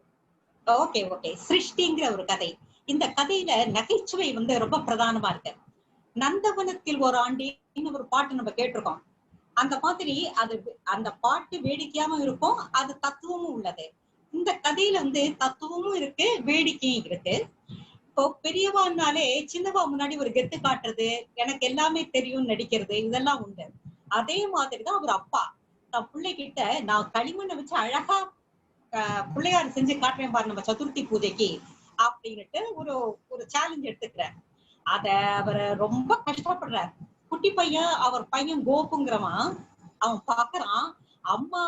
[SPEAKER 14] Okay okay. சிருஷ்டிங்கிற ஒரு கதை. இந்த கதையில நகைச்சுவை ரொம்ப பிரதானமா இருக்கு. நந்தவனத்தில் ஒரு ஆண்டின்னு ஒரு பாட்டு நம்ம கேட்டிருக்கோம். அந்த மாதிரி அந்த பாட்டு வேடிக்கையாவும் இருக்கும், அது தத்துவமும் உள்ளது. இந்த கதையில தத்துவமும் இருக்கு, வேடிக்கையும் இருக்கு. இப்போ பெரியவான்னாலே சின்னவா முன்னாடி ஒரு கெத்து காட்டுறது, எனக்கு எல்லாமே தெரியும் நடிக்கிறது, இதெல்லாம் உண்டு. அதே மாதிரிதான் ஒரு அப்பா தன் பிள்ளைகிட்ட நான் களிமண்ணை வச்சு அழகா பிள்ளையார் செஞ்சு காட்டுறேன் பாரு நம்ம சதுர்த்தி பூஜைக்கு அப்படின்னுட்டு ஒரு சேலஞ்ச் எடுத்துக்கிறார். அத அவரை ரொம்ப கஷ்டப்படுறார். குட்டி பையன், அவர் பையன் கோப்புங்கிறவன், அவன் பாக்குறான் அம்மா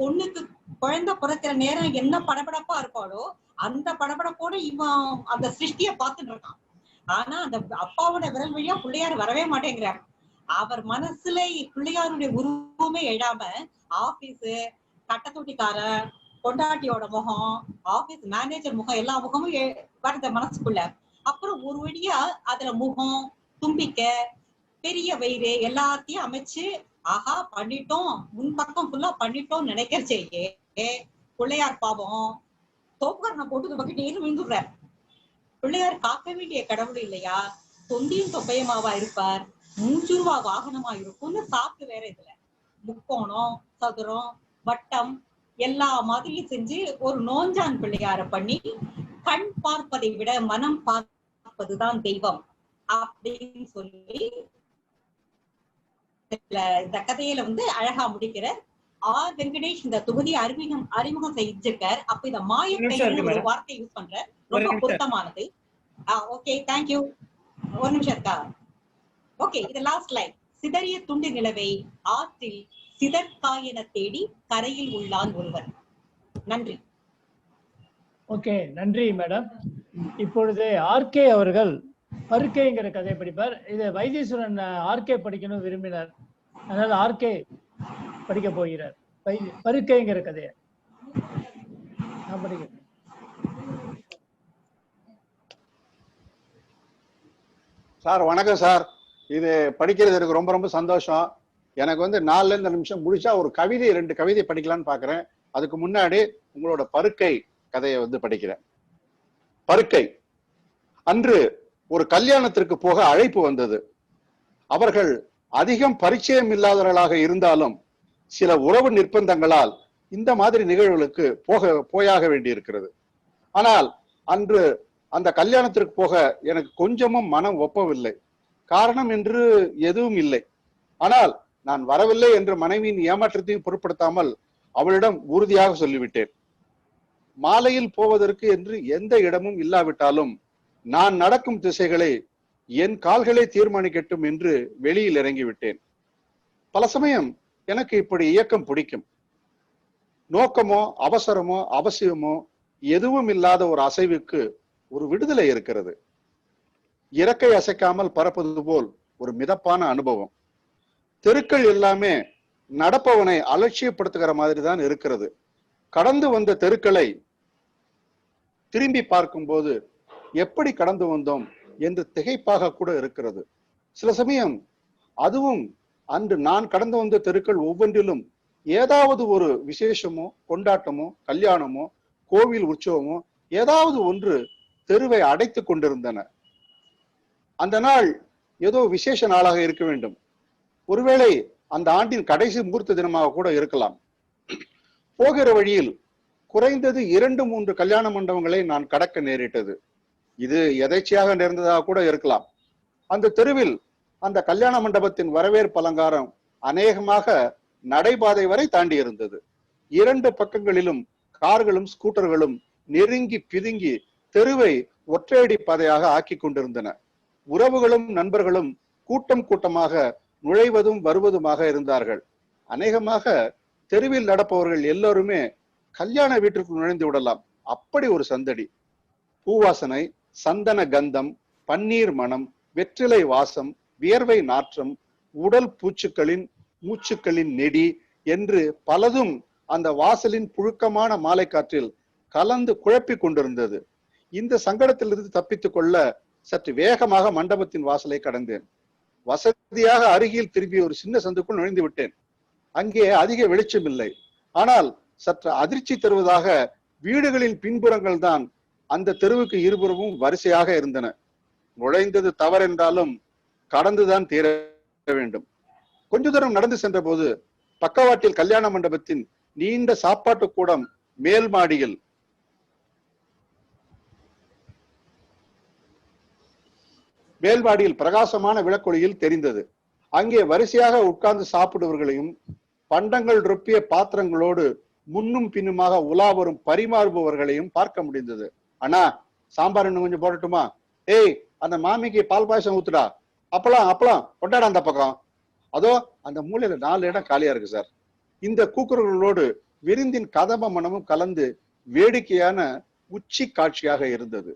[SPEAKER 14] பொண்ணுக்கு குழந்தை பிறக்கிற நேரம் என்ன படபடப்பா இருப்பாளோ அந்த படபடப்போட இவன் அந்த சிருஷ்டிய பார்த்துட்டு இருக்கான். ஆனா அந்த அப்பாவோட விரல் வழியா பிள்ளையார் வரவே மாட்டேங்கிறார். அவர் மனசுல பிள்ளையாருடைய உருவமே எழாம ஆபீஸ், கட்டத்தொட்டிக்காரன், பொண்டாட்டியோட முகம், ஆபீஸ் மேனேஜர் முகம், எல்லா முகமும் வருத மனசுக்குள்ள. அப்புறம் ஒரு வழியா அதுல முகம், தும்பிக்க, பெரிய வயிறு எல்லாத்தையும் அமைச்சு ஆஹா பண்ணிட்டோம், முன்பக்கம் ஃபுல்லா பண்ணிட்டோம் நினைக்கிறச்சேயே பிள்ளையார் பாவம் தோப்புக்காரனை போட்டு பக்கிட்டு விழுந்துடுறார். பிள்ளையார் காக்க வேண்டிய கடவுள் இல்லையா, தொந்தியும் தொப்பையமாவா இருப்பார், 3 ரூபா வாகனமா இருக்கும்னு சாப்பிட்டு வேற இதுல முக்கோணம், சதுரம், வட்டம் எல்லா மாதிரியும் செஞ்சு ஒரு நோஞ்சான் பிள்ளையார பண்ணி கண் பார்ப்பதை விட மனம் பார்ப்பதுதான் தெய்வம் அப்படின்னு சொல்லி இந்த கதையில அழகா முடிக்கிற ஆர் வெங்கடேஷ் இந்த தொகுதி அறிமுகம் செஞ்சிருக்கார். அப்ப இந்த மாயக்கயிறு ஒரு வார்த்தை யூஸ் பண்ற ரொம்ப பொருத்தமானது. Okay, thank you. ஒரு நிமிஷம் இருக்கா? ஓகே, இது லாஸ்ட் லைன். சிதறிய துண்டு நிலவை ஆற்றில் சிதற்காயன தேடி கரையில் உள்ளான் ஒருவர். நன்றி.
[SPEAKER 3] ஓகே, நன்றி மேடம். இப்பொழுது ஆர்கே அவர்கள் பருக்கைங்கிற கதையை படிப்பார். இது வைத்தீஸ்வரன் ஆர்கே படிக்கணும் விரும்பினார், அதனால ஆர்கே படிக்க போகிறார். பருக்கைங்கிற கதையை நான் படிக்கிறேன்.
[SPEAKER 2] சார் வணக்கம் சார். இது படிக்கிறது எனக்கு ரொம்ப ரொம்ப சந்தோஷம். எனக்கு 4 நிமிஷம் முடிச்சா ஒரு கவிதை 2 கவிதை படிக்கலான்னு பாக்குறேன். அதுக்கு முன்னாடி உங்களோட பருக்கை கதையை படிக்கிறேன். பருக்கை. அன்று ஒரு கல்யாணத்திற்கு போக அழைப்பு வந்தது. அவர்கள் அதிகம் பரிச்சயம் இல்லாதவர்களாக இருந்தாலும் சில உறவு நிர்பந்தங்களால் இந்த மாதிரி நிகழ்வுகளுக்கு போயாக வேண்டி இருக்கிறது. ஆனால் அன்று அந்த கல்யாணத்திற்கு போக எனக்கு கொஞ்சமும் மனம் ஒப்பவில்லை. காரணம் என்று எதுவும் இல்லை. ஆனால் நான் வரவில்லை என்ற மனைவியின் ஏமாற்றத்தையும் பொருட்படுத்தாமல் அவளிடம் உறுதியாக சொல்லிவிட்டேன். மாலையில் போவதற்கு என்று எந்த இடமும் இல்லாவிட்டாலும் நான் நடக்கும் திசைகளை என் கால்களை தீர்மானிக்கட்டும் என்று வெளியில் இறங்கிவிட்டேன். பல சமயம் எனக்கு இப்படி இயக்கம் பிடிக்கும். நோக்கமோ அவசரமோ அவசியமோ எதுவும் இல்லாத ஒரு அசைவுக்கு ஒரு விடுதலை இருக்கிறது. இறக்கை அசைக்காமல் பறப்பது போல் ஒரு மிதப்பான அனுபவம். தெருக்கள் எல்லாமே நடப்பவனை அலட்சியப்படுத்துகிற மாதிரி தான் இருக்கிறது. கடந்து வந்த தெருக்களை திரும்பி பார்க்கும்போது எப்படி கடந்து வந்தோம் என்று திகைப்பாக கூட இருக்கிறது. சில சமயம் அதுவும் அன்று நான் கடந்து வந்த தெருக்கள் ஒவ்வொன்றிலும் ஏதாவது ஒரு விசேஷமோ கொண்டாட்டமோ கல்யாணமோ கோவில் உற்சவமோ ஏதாவது ஒன்று தெருவை அடைத்து கொண்டிருந்தன. அந்த நாள் ஏதோ விசேஷ நாளாக இருக்க வேண்டும். ஒருவேளை அந்த ஆண்டின் கடைசி முகூர்த்த தினமாக கூட இருக்கலாம். போகிற வழியில் குறைந்தது 2-3 கல்யாண மண்டபங்களை நான் கடக்க நேரிட்டது. இது எதேச்சையாக நேர்ந்ததாக கூட இருக்கலாம். அந்த தெருவில் அந்த கல்யாண மண்டபத்தின் வரவேற்பு அலங்காரம் அநேகமாக நடைபாதை வரை தாண்டி இருந்தது. 2 பக்கங்களிலும் கார்களும் ஸ்கூட்டர்களும் நெருங்கி பிதுங்கி தெருவை ஒற்றையடி பாதையாக ஆக்கி கொண்டிருந்தன. உறவுகளும் நண்பர்களும் கூட்டம் கூட்டமாக நுழைவதும் வருவதுமாக இருந்தார்கள். அநேகமாக தெருவில் நடப்பவர்கள் எல்லோருமே கல்யாண வீட்டிற்கு நுழைந்து விடலாம். அப்படி ஒரு சந்தடி. பூவாசனை, சந்தன கந்தம், பன்னீர் மனம், வெற்றிலை வாசம், வியர்வை நாற்றம், உடல் பூச்சுக்களின் மூச்சுக்களின் நெடி என்று பலதும் அந்த வாசலின் புழுக்கமான மாலை காற்றில் கலந்து குழப்பிக் கொண்டிருந்தது. இந்த சங்கடத்திலிருந்து தப்பித்துக் கொள்ள சற்று வேகமாக மண்டபத்தின் வாசலை கடந்தேன். வசதியாக அருகில் திரும்பி ஒரு சின்ன சந்துக்குள் நுழைந்து விட்டேன். அங்கே அதிக வெளிச்சம் இல்லை. ஆனால் சற்று அதிர்ச்சி தருவதாக வீடுகளின் பின்புறங்கள் தான் அந்த தெருவுக்கு இருபுறமும் வரிசையாக இருந்தன. நுழைந்தது தவறென்றாலும் கடந்துதான் தீர வேண்டும். கொஞ்ச தூரம் நடந்து சென்ற போது பக்கவாட்டில் கல்யாண மண்டபத்தின் நீண்ட சாப்பாட்டு கூடம் மேல் மாடியில் பிரகாசமான விளக்கொளியில் தெரிந்தது. அங்கே வரிசையாக உட்கார்ந்து சாப்பிடுவர்களையும் பண்டங்கள் ரொப்பிய பாத்திரங்களோடு முன்னும் பின்னுமாக உலா வரும் பரிமாறுபவர்களையும் பார்க்க முடிந்தது. அண்ணா, சாம்பார் இன்னும் கொஞ்சம் போடட்டுமா? ஏய், அந்த மாமிக்கு பால் பாயசம் ஊத்துடா. அப்பளம் கொண்டாட அந்த பக்கம். அதோ அந்த மூலையில 4 இடம் காலியா இருக்கு சார். இந்த கூக்குரல்களோடு விருந்தின் கதம்ப மனமும் கலந்து வேடிக்கையான உச்சி காட்சியாக இருந்தது.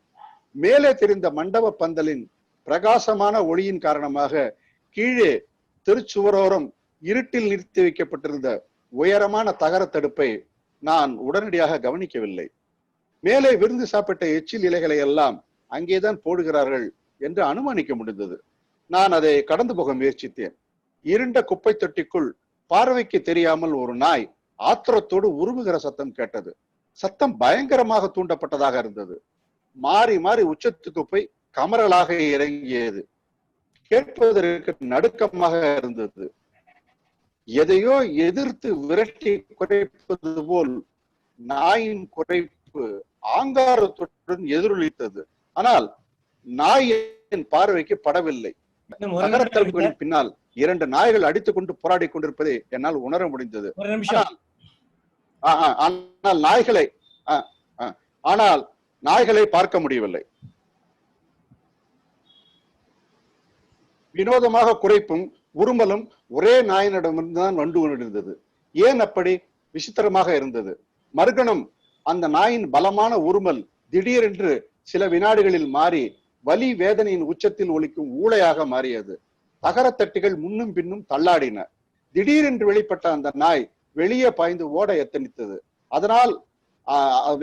[SPEAKER 2] மேலே தெரிந்த மண்டப பந்தலின் பிரகாசமான ஒளியின் காரணமாக கீழே திருச்சுவரோரம் இருட்டில் நிறுத்தி வைக்கப்பட்டிருந்த உயரமான தகர தடுப்பை நான் உடனடியாக கவனிக்கவில்லை. மேலே விருந்து சாப்பிட்ட எச்சில் இலைகளை எல்லாம் அங்கேதான் போடுகிறார்கள் என்று அனுமானிக்க முடிந்தது. நான் அதை கடந்து போக முயற்சித்தேன். இருண்ட குப்பை தொட்டிக்குள் பார்வைக்கு தெரியாமல் ஒரு நாய் ஆத்திரத்தோடு உருமுகிற சத்தம் கேட்டது. சத்தம் பயங்கரமாக தூண்டப்பட்டதாக இருந்தது. மாறி மாறி உச்சத்துக்கு போய் கமரலாக இறங்கியது. கேட்பதற்கு நடுக்கமாக இருந்தது. எதையோ எதிர்த்து விரட்டி குறைப்பது போல் நாயின் குறைப்பு ஆங்காரத்துடன் எதிரொலித்தது. ஆனால் நாய் என் பார்வைக்கு படவில்லை. நகரத்தடுப்புகளின் பின்னால் 2 நாய்கள் அடித்துக் கொண்டு போராடி கொண்டிருப்பதை என்னால் உணர முடிந்தது. ஆனால் நாய்களை பார்க்க முடியவில்லை. வினோதமாக குறைப்பும் உருமலும் ஒரே நாயினிடமிருந்து தான் வந்து கொண்டிருந்தது. ஏன் அப்படி விசித்திரமாக இருந்தது. மறுகணம் அந்த நாயின் பலமான உருமல் திடீரென்று சில வினாடிகளில் மாறி வலி வேதனையின் உச்சத்தில் ஒலிக்கும் ஊளையாக மாறியது. தகரத்தட்டிகள் முன்னும் பின்னும் தள்ளாடின. திடீரென்று வெளிப்பட்ட அந்த நாய் வெளியே பாய்ந்து ஓட எத்தனித்தது. அதனால்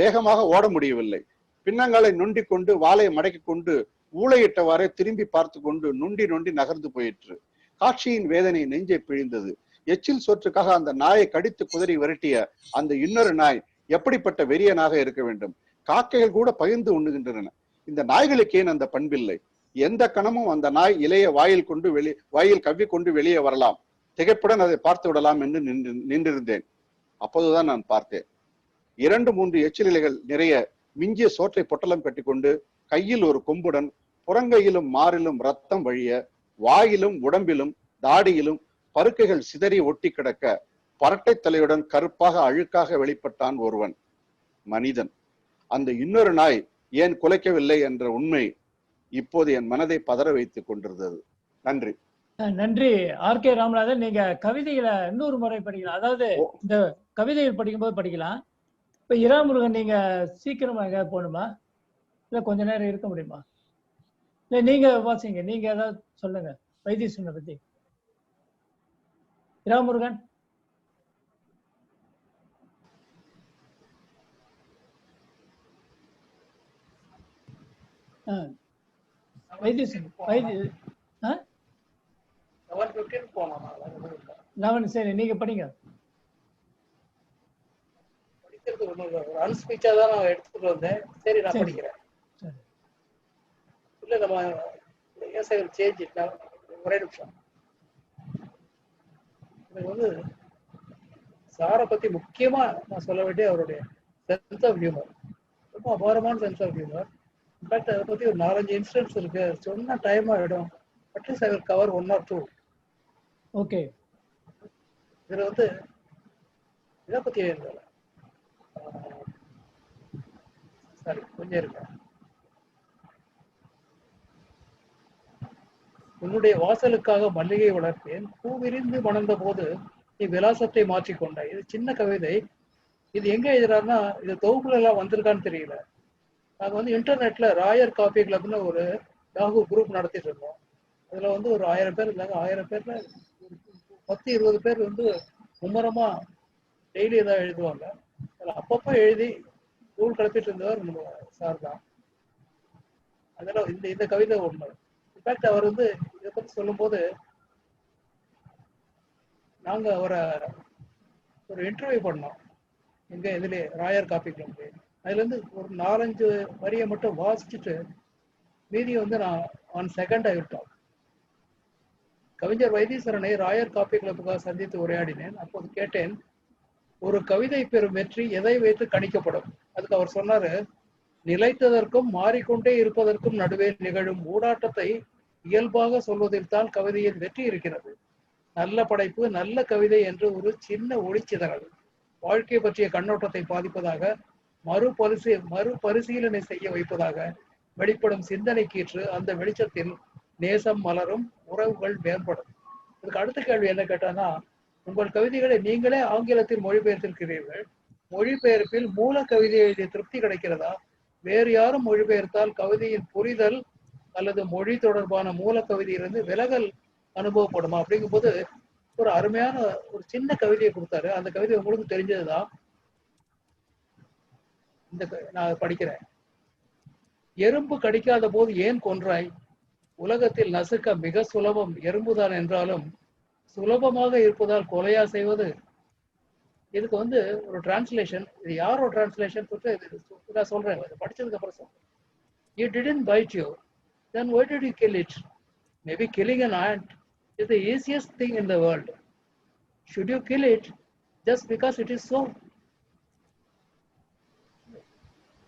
[SPEAKER 2] வேகமாக ஓட முடியவில்லை. பின்னங்காலை நொண்டி கொண்டு வாளை மடக்கி கொண்டு ஊளையிட்டவாறே திரும்பி பார்த்து கொண்டு நொண்டி நொண்டி நகர்ந்து போயிற்று. காட்சியின் வேதனை நெஞ்சை பிழிந்தது. எச்சில் சோற்றுக்காக அந்த நாயை கடித்து குதறி விரட்டிய அந்த இன்னொரு நாய் எப்படிப்பட்ட வெறியனாக இருக்க வேண்டும். காக்கைகள் கூட பகிர்ந்து உண்ணுகின்றன. இந்த நாய்களுக்கு ஏன் அந்த பண்பில்லை? எந்த கணமும் அந்த நாய் இலைய வாயில் கவ்வி கொண்டு வெளியே வரலாம். திகைப்புடன் அதை பார்த்து விடலாம் என்று நின்றிருந்தேன். அப்போதுதான் நான் பார்த்தேன். 2-3 எச்சில் இலைகள் நிறைய மிஞ்சிய சோற்றை பொட்டலம் கட்டிக்கொண்டு கையில் ஒரு கொம்புடன் புறங்கையிலும் மாறிலும் ரத்தம் வழிய வாயிலும் உடம்பிலும் தாடியிலும் பருக்கைகள் சிதறி ஒட்டி கிடக்க பரட்டை தலையுடன் கருப்பாக அழுக்காக வெளிப்பட்டான் ஒருவன். மனிதன். அந்த இன்னொரு நாய் ஏன் குலைக்கவில்லை என்ற உண்மை இப்போது என் மனதை பதற வைத்துக் கொண்டிருந்தது. நன்றி.
[SPEAKER 3] நன்றி ஆர்.கே. ராமநாதன். நீங்க கவிதைகளை இன்னொரு முறை படிக்கலாம். அதாவது இந்த கவிதைகள் படிக்கும்போது படிக்கலாம். இப்ப இராமுருகன் நீங்க சீக்கிரமா எங்கேயாவது போகணுமா, இல்ல கொஞ்ச நேரம் இருக்க முடியுமா? இல்ல நீங்க வாசிங்க, நீங்க ஏதாவது சொல்லுங்க வைத்தீஸ்வரனை பத்தி. இராமுருகன். சரி நீங்க படிங்க.
[SPEAKER 15] அன்ஸ்பீச்சா தான் நான் எடுத்துட்டு வந்தேன். சரி நான் படிக்கிறேன். இல்ல நம்ம சேஞ்ச் ஒரே நிமிஷம். எனக்கு வந்து சாரை பத்தி முக்கியமா நான் சொல்ல வேண்டிய அவருடைய சென்ஸ் ஆஃப் ஹியூமர். ரொம்ப அபாரமான சென்ஸ் ஆஃப் ஹியூமர். இன்ஃபேக்ட் அதை பத்தி ஒரு 4-5 இன்சிடென்ட்ஸ் இருக்கு. சொன்னா டைம் ஆயிடும். At least I will cover 1 or 2.
[SPEAKER 3] Okay.
[SPEAKER 15] இதுல வந்து இதை பத்தி சாரி கொஞ்சம் இருக்கு. உன்னுடைய வாசலுக்காக மல்லிகை வளர்த்தேன், பூ விரிந்து மணந்த போது நீ விலாசத்தை மாற்றிக்கொண்ட. இது சின்ன கவிதை. இது எங்க எழுதுறாருன்னா, இது தொகுப்புல எல்லாம் வந்திருக்கான்னு தெரியல. நாங்க வந்து இன்டர்நெட்ல ராயர் காபி கிளப்னு ஒரு யாஹூ குரூப் நடத்திட்டு இருக்கோம். அதுல வந்து ஒரு 1000 பேர் இருந்தாங்க. 1000 பேர்ல 10-20 பேர் வந்து மும்முரமா டெய்லி ஏதாவது எழுதுவாங்க. அதில் அப்பப்போ எழுதி நூல் கலப்பிட்டு இருந்தவர் நம்ம சார் தான். அதனால இந்த கவிதை ஒண்ணு. இன்ஃபேக்ட் அவர் வந்து இதை பத்தி சொல்லும் போது நாங்க அவரை ஒரு இன்டர்வியூ பண்ணோம் எங்க இதுல ராயர் காப்பி கிளப். அதுல இருந்து ஒரு 4-5 வரியை மட்டும் வாசிச்சுட்டு மீதியை வந்து நான் ஆன் செகண்ட் ஆகிவிட்டோம். கவிஞர் வைத்தீஸ்வரனை ராயர் காப்பி கிளப்புக்காக சந்தித்து உரையாடினேன். அப்போது கேட்டேன், ஒரு கவிதை பெறும் வெற்றி எதை வைத்து கணிக்கப்படும்? அதுக்கு அவர் சொன்னாரு, நிலைத்ததற்கும் மாறிக்கொண்டே இருப்பதற்கும் நடுவே நிகழும் ஊடாட்டத்தை இயல்பாக சொல்வதில் தான் கவிதையின் வெற்றி இருக்கிறது. நல்ல படைப்பு, நல்ல கவிதை என்று ஒரு சின்ன ஒளிச்சிதறல் வாழ்க்கை பற்றிய கண்ணோட்டத்தை பாதிப்பதாக, மறுபரிசீலனை செய்ய வைப்பதாக வெளிப்படும் சிந்தனை கீற்று. அந்த வெளிச்சத்தில் நேசம் மலரும், உறவுகள் மேம்படும். இதுக்கு அடுத்த கேள்வி என்ன கேட்டானா, உங்கள் கவிதைகளை நீங்களே ஆங்கிலத்தில் மொழிபெயர்த்திருக்கிறீர்கள். மொழிபெயர்ப்பில் மூல கவிதை எழுதிய திருப்தி கிடைக்கிறதா? வேறு யாரும் மொழிபெயர்த்தால் கவிதையின் புரிதல் அல்லது மொழி தொடர்பான மூல கவிதையிலிருந்து விலகல் அனுபவப்படுமா? அப்படிங்கும்போது ஒரு அருமையான ஒரு சின்ன கவிதையை கொடுத்தாரு. அந்த கவிதை உங்களுக்கு தெரிஞ்சதுதான். நான் படிக்கிறேன். எறும்பு கடிக்காத போது ஏன் கொன்றாய்? உலகத்தில் நசுக்க மிக சுலபம் எறும்புதான் என்றாலும் சுலபமாக இருப்பதால் கொலையா செய்வது? இதுக்கு வந்து ஒரு டிரான்ஸ்லேஷன், இது யாரோட டிரான்ஸ்லேஷன் நான் சொல்றேன், படிச்சதுக்கு அப்புறம் சொல்றேன். You didn't bite you, then why did you kill it? Maybe killing an ant is the easiest thing in the world. Should you kill it just because it is so?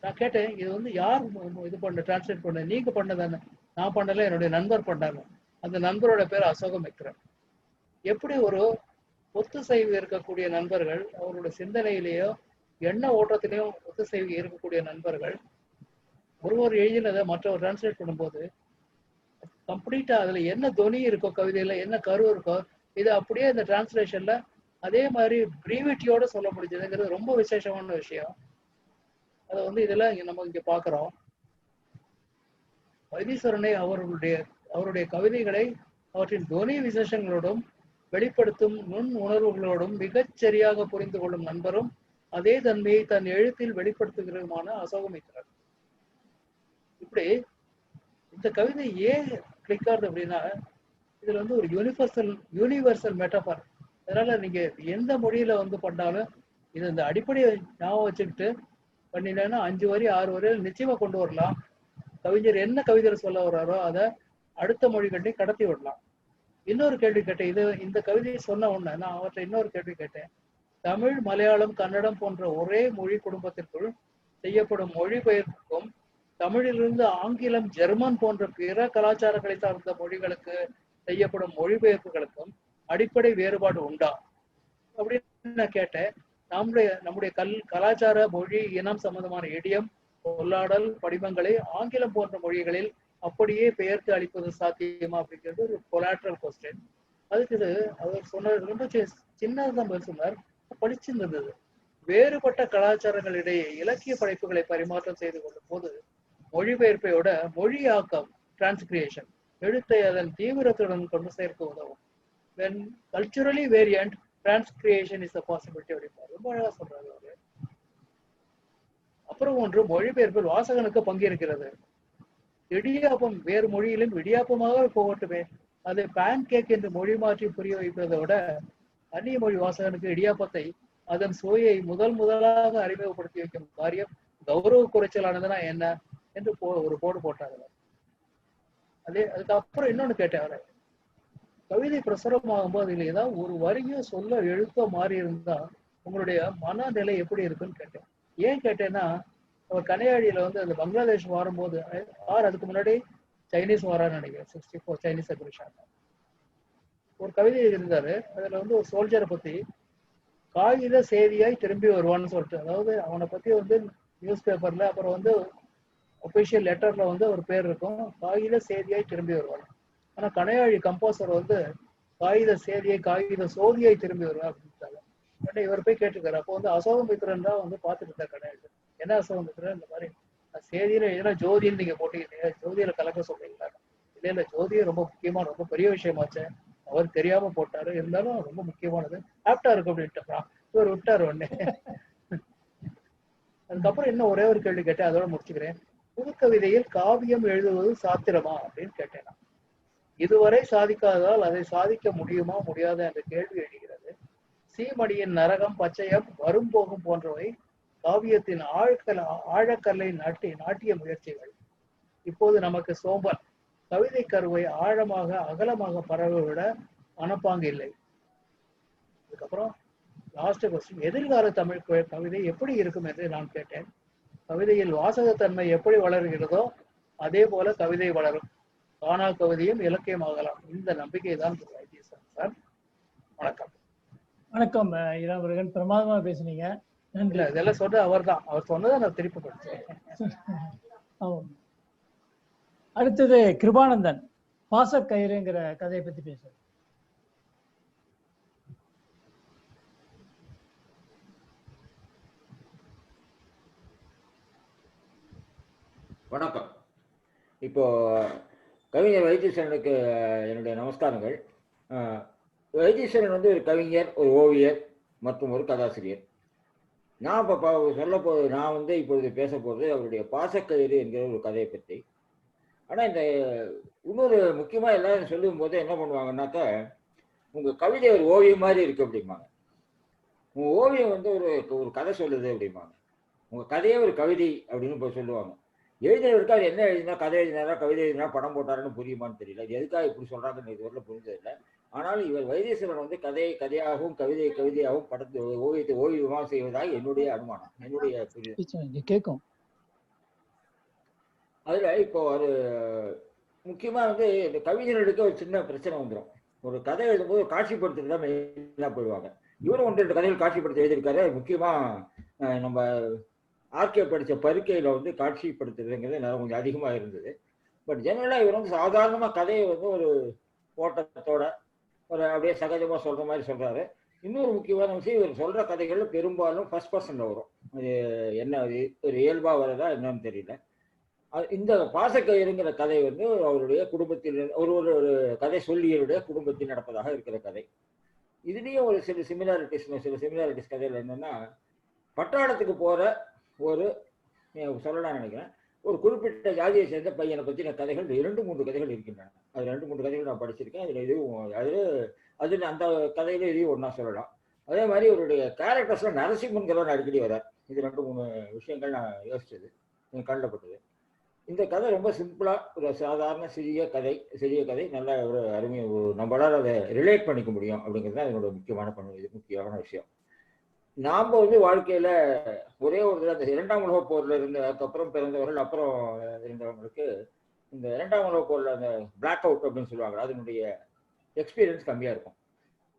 [SPEAKER 15] நான் கேட்டேன், இது வந்து யார் இது பண்ண டிரான்ஸ்லேட் பண்ண? நீங்க பண்ணதானே? நான் பண்ணல, என்னுடைய நண்பர் பண்ணாங்க. அந்த நண்பரோட பேர் அசோகம் மித்ரன். எப்படி ஒரு ஒத்துசைவு இருக்கக்கூடிய நண்பர்கள், அவருடைய சிந்தனையிலேயோ எண்ண ஓட்டத்திலேயோ ஒத்துசைவு இருக்கக்கூடிய நண்பர்கள் ஒருவர் எழுதினதை மற்றவர் டிரான்ஸ்லேட் பண்ணும்போது கம்ப்ளீட்டா அதுல என்ன துணி இருக்கோ, கவிதையில என்ன கரு இருக்கோ, இது அப்படியே இந்த டிரான்ஸ்லேஷன்ல அதே மாதிரி பிரீவிட்டியோட சொல்ல முடிஞ்சதுங்கிறது ரொம்ப விசேஷமான விஷயம். அதை வந்து இதெல்லாம் நம்ம இங்க பாக்குறோம். வைத்தீஸ்வரனை அவருடைய கவிதைகளை அவற்றின் துணி விசேஷங்களோடும் வெளிப்படுத்தும் நுண் உணர்வுகளோடும் மிகச் சரியாக புரிந்து கொள்ளும் நண்பரும் அதே தன்மையை தன் எழுத்தில் வெளிப்படுத்துகிறதுமான அசோகம் மித்ரன். இப்படி இந்த கவிதை ஏன் கிளிக் ஆகுது அப்படின்னா, இதுல வந்து ஒரு யூனிவர்சல் மெட்டாஃபர். அதனால நீங்க எந்த மொழியில வந்து பண்ணாலும் இது இந்த அடிப்படையை ஞாபகம் வச்சுக்கிட்டு பண்ணினா 5 வரி 6 வரியில் நிச்சயமா கொண்டு வரலாம். கவிஞர் என்ன கவிதை சொல்ல வர்றாரோ அதை அடுத்த மொழிகள்னே கடத்தி விடலாம். இன்னொரு கேள்வி கேட்டேன். இந்த கவிதையை சொன்ன உடனே நான் அவற்றை இன்னொரு கேள்வி கேட்டேன். தமிழ், மலையாளம், கன்னடம் போன்ற ஒரே மொழி குடும்பத்திற்குள் செய்யப்படும் மொழிபெயர்ப்புக்கும் தமிழிலிருந்து ஆங்கிலம், ஜெர்மன் போன்ற பிற கலாச்சாரங்களை சார்ந்த மொழிகளுக்கு செய்யப்படும் மொழிபெயர்ப்புகளுக்கும் அடிப்படை வேறுபாடு உண்டா அப்படின்னு நான் கேட்டேன். நம்முடைய கலாச்சார, மொழி, இனம் சம்பந்தமான இடியம், சொல்லாடல் படிமங்களை ஆங்கிலம் போன்ற மொழிகளில் அப்படியே பெயர்த்து அளிப்பது சாத்தியமா அப்படிங்கிறது ஒரு கொலாட்ரல் கொஸ்டின். அதுக்கு இது அவர் சொன்னது ரொம்ப சின்னதுதான் பதில் சொன்னார், படிச்சிருந்தது. வேறுபட்ட கலாச்சாரங்களிடையே இலக்கிய படைப்புகளை பரிமாற்றம் செய்து கொள்ளும் போது மொழிபெயர்ப்பையோட மொழியாக்கம் டிரான்ஸ்கிரியேஷன் எழுத்தை அதன் தீவிரத்துடன் கொண்டு சேர்க்க உதவும். when culturally variant transcreation is a possibility அப்படிப்பாரு. ரொம்ப அழகா சொல்றாரு அவரு. அப்புறம் ஒன்று, மொழிபெயர்ப்பில் வாசகனுக்கு பங்கு இருக்கிறது. இடியாப்பம் வேறு மொழியிலும் இடியாப்பமாக போகட்டுமே, அதை பேன் கேக் என்று மொழி மாற்றி புரிய வைப்பதை விட அந்நிய மொழி வாசகனுக்கு இடியாப்பத்தை அதன் சுவையை முதலாக அறிமுகப்படுத்தி வைக்கும் காரியம் கௌரவ குறைச்சலானதுன்னா என்ன என்று ஒரு போடு போட்டாங்க. அதுக்கப்புறம் இன்னொன்னு கேட்டேன் அவரை, கவிதை பிரசுரமாகும் போது இதுல ஏதாவது ஒரு வரியோ சொல்ல எழுத்தோ மாறி இருந்தா உங்களுடைய மனநிலை எப்படி இருக்குன்னு கேட்டேன். ஏன் கேட்டேன்னா, அவர் கனையாழியில வந்து அந்த பங்களாதேஷ் வரும்போது அதுக்கு முன்னாடி சைனீஸ் வாரான்னு நினைக்கிறேன், 64 சைனீஸ் அக்ரிஷன் ஒரு கவிதை இருந்தாரு. அதுல வந்து ஒரு சோல்ஜரை பத்தி காகித செய்தியாய் திரும்பி வருவான்னு சொல்லிட்டு, அதாவது அவனை பத்தி வந்து நியூஸ் பேப்பர்ல அப்புறம் வந்து ஒபிஷியல் லெட்டர்ல வந்து ஒரு பேர் இருக்கும், காகித செய்தியாய் திரும்பி வருவான். ஆனா கனையாழி கம்போசர் வந்து காகித செய்தியை காகித சோதியாய் திரும்பி வருவா அப்படின்ட்டாங்க. உடனே இவர் போய் கேட்டுக்காரு. அப்போ வந்து அசோகமித்திரன் தான் வந்து பார்த்துட்டு இருந்தா கனையாழி. என்ன அசோகமித்திரன், இந்த மாதிரி செய்தியில இதெல்லாம் ஜோதின்னு நீங்க போட்டீங்க, ஜோதியில கலக்க சொல்றீங்களா? இல்ல ஜோதியை ரொம்ப முக்கியமான ரொம்ப பெரிய விஷயமாச்சு, அவர் தெரியாம போட்டாரு, இருந்தாலும் ரொம்ப முக்கியமானது, ஆப்டா இருக்கு அப்படின்ட்டு இவர் விட்டாரு உடனே. அதுக்கப்புறம் இன்னும் ஒரே ஒரு கேள்வி கேட்டேன், அதோட முடிச்சுக்கிறேன். புதுக்கவிதையில் காவியம் எழுதுவது சாத்திரமா அப்படின்னு கேட்டேன். இதுவரை சாதிக்காததால் அதை சாதிக்க முடியுமா முடியாதா என்ற கேள்வி எழுகிறது. சீமடியின் நரகம், பச்சையம், வரும் போகும் போன்றவை காவியத்தின் ஆழக்கல்லை நாட்டிய முயற்சிகள். இப்போது நமக்கு சோம்பல், கவிதை கருவை ஆழமாக அகலமாக பரவ விட மனப்பாங்கு இல்லை. அதுக்கப்புறம் லாஸ்ட் கொஸ்டின், எதிர்கால தமிழ் கவிதை எப்படி இருக்கும் என்று நான் கேட்டேன். கவிதையில் வாசகத்தன்மை எப்படி வளர்கிறதோ அதே போல கவிதை வளரும், காணா கவிதையும் இலக்கியமாகலாம். இந்த நம்பிக்கை தான் சார். வணக்கம்.
[SPEAKER 3] வணக்கம் இளமுருகன், பிரமாதமா பேசுனீங்க, நன்றி.
[SPEAKER 15] இதெல்லாம் சொல்ற அவர் தான், அவர் சொன்னதை நான் திருப்பி படிச்சேன்.
[SPEAKER 3] அடுத்தது கிருபானந்தன், பாசக்கயிறுங்கிற கதையை பத்தி பேசுறேன்.
[SPEAKER 16] வணக்கம். இப்போ கவிஞர் வைத்தீஸ்வரனுக்கு என்னுடைய நமஸ்காரங்கள். வைத்தீஸ்வரன் வந்து ஒரு கவிஞர், ஒரு ஓவியர் மற்றும் ஒரு கதாசிரியர். நான் இப்போ நான் வந்து இப்பொழுது பேச போகிறது அவருடைய பாசக்கயிறு என்கிற ஒரு கதையை பற்றி. ஆனால் இந்த இன்னொரு முக்கியமாக எல்லாரும் சொல்லும் போது என்ன பண்ணுவாங்கன்னாக்கா, உங்கள் கவிதை ஒரு ஓவியம் மாதிரி இருக்கு அப்படிம்பாங்க. உங்கள் ஓவியம் வந்து ஒரு கதை சொல்லுது அப்படிம்பாங்க. உங்கள் கதையே ஒரு கவிதை அப்படின்னு இப்போ சொல்லுவாங்க. எழுதினவருக்கு அது என்ன எழுதினா, கதை எழுதினாரா கவிதை எழுதினா படம் போட்டாருன்னு புரியுமான்னு தெரியல. இது எதுக்காக இப்படி சொல்றாங்கன்னு இதுவரையில் புரிஞ்சதில்லை. ஆனாலும் இவர் வைத்தீஸ்வரன் வந்து கதையாகவும் கவிதையை கவிதையாகவும் ஓவியத்தை ஓவியமாக செய்வதாக என்னுடைய அனுமானம், என்னுடைய புரிதல்
[SPEAKER 3] கேட்கும்.
[SPEAKER 16] அதுல இப்போ ஒரு முக்கியமா வந்து இந்த கவிஞர்களுக்கு ஒரு சின்ன பிரச்சனை வந்துடும். ஒரு கதை எழுதும்போது காட்சிப்படுத்துறது தான் மெயினாக போயிடுவாங்க. இவரும் 1-2 கதைகள் காட்சிப்படுத்தி எழுதியிருக்காரு. முக்கியமா நம்ம ஆர்கே படித்த பருக்கையில் வந்து காட்சிப்படுத்துறதுங்கிறது நிறைய கொஞ்சம் அதிகமாக இருந்தது. பட் ஜெனரலாக இவர் வந்து சாதாரணமாக கதையை வந்து ஒரு ஓட்டத்தோட ஒரு அப்படியே சகஜமாக சொல்கிற மாதிரி சொல்கிறாரு. இன்னொரு முக்கியமான விஷயம், இவர் சொல்கிற கதைகள் பெரும்பாலும் ஃபர்ஸ்ட் பர்சனில் வரும். அது என்ன ஒரு இயல்பாக வரதா என்னன்னு தெரியல. இந்த பாசக்கயிறுங்கிற கதை வந்து அவருடைய குடும்பத்தில் ஒரு கதை சொல்லியருடைய குடும்பத்தில் நடப்பதாக இருக்கிற கதை. இதுலேயும் ஒரு சில சிமிலாரிட்டிஸ் கதையில் என்னென்னா, பட்டாளத்துக்கு போகிற ஒரு சொல்லலாம்னு நினைக்கிறேன், ஒரு குறிப்பிட்ட ஜாதியை சேர்ந்த பையனை பற்றின கதைகள் 2-3 கதைகள் இருக்கின்றன. அது 2-3 கதைகள் நான் படிச்சிருக்கேன். அதில் இதுவும் அதில் அந்த கதையில இதையும் ஒன்றா சொல்லலாம். அதே மாதிரி அவருடைய கேரக்டர்ஸ்லாம் நரசிம்மன்கிறவன் அடிக்கடி வரார். இது 2-3 விஷயங்கள் நான் யோசிச்சது, கண்டப்பட்டது. இந்த கதை ரொம்ப சிம்பிளாக ஒரு சாதாரண சிறிய கதை, நல்ல ஒரு அருமையை நம்மளால் அதை ரிலேட் பண்ணிக்க முடியும் அப்படிங்கிறது தான் என்னோட முக்கியமான விஷயம். நாம் வந்து வாழ்க்கையில் ஒரே ஒரு அந்த 2ஆம் உலகப் போரில் அதுக்கப்புறம் பிறந்தவர்கள், அப்புறம் இருந்தவங்களுக்கு இந்த 2ஆம் உலகப் போரில் அந்த பிளாக் அவுட் அப்படின்னு சொல்லுவாங்க, அதனுடைய எக்ஸ்பீரியன்ஸ் கம்மியாக இருக்கும்.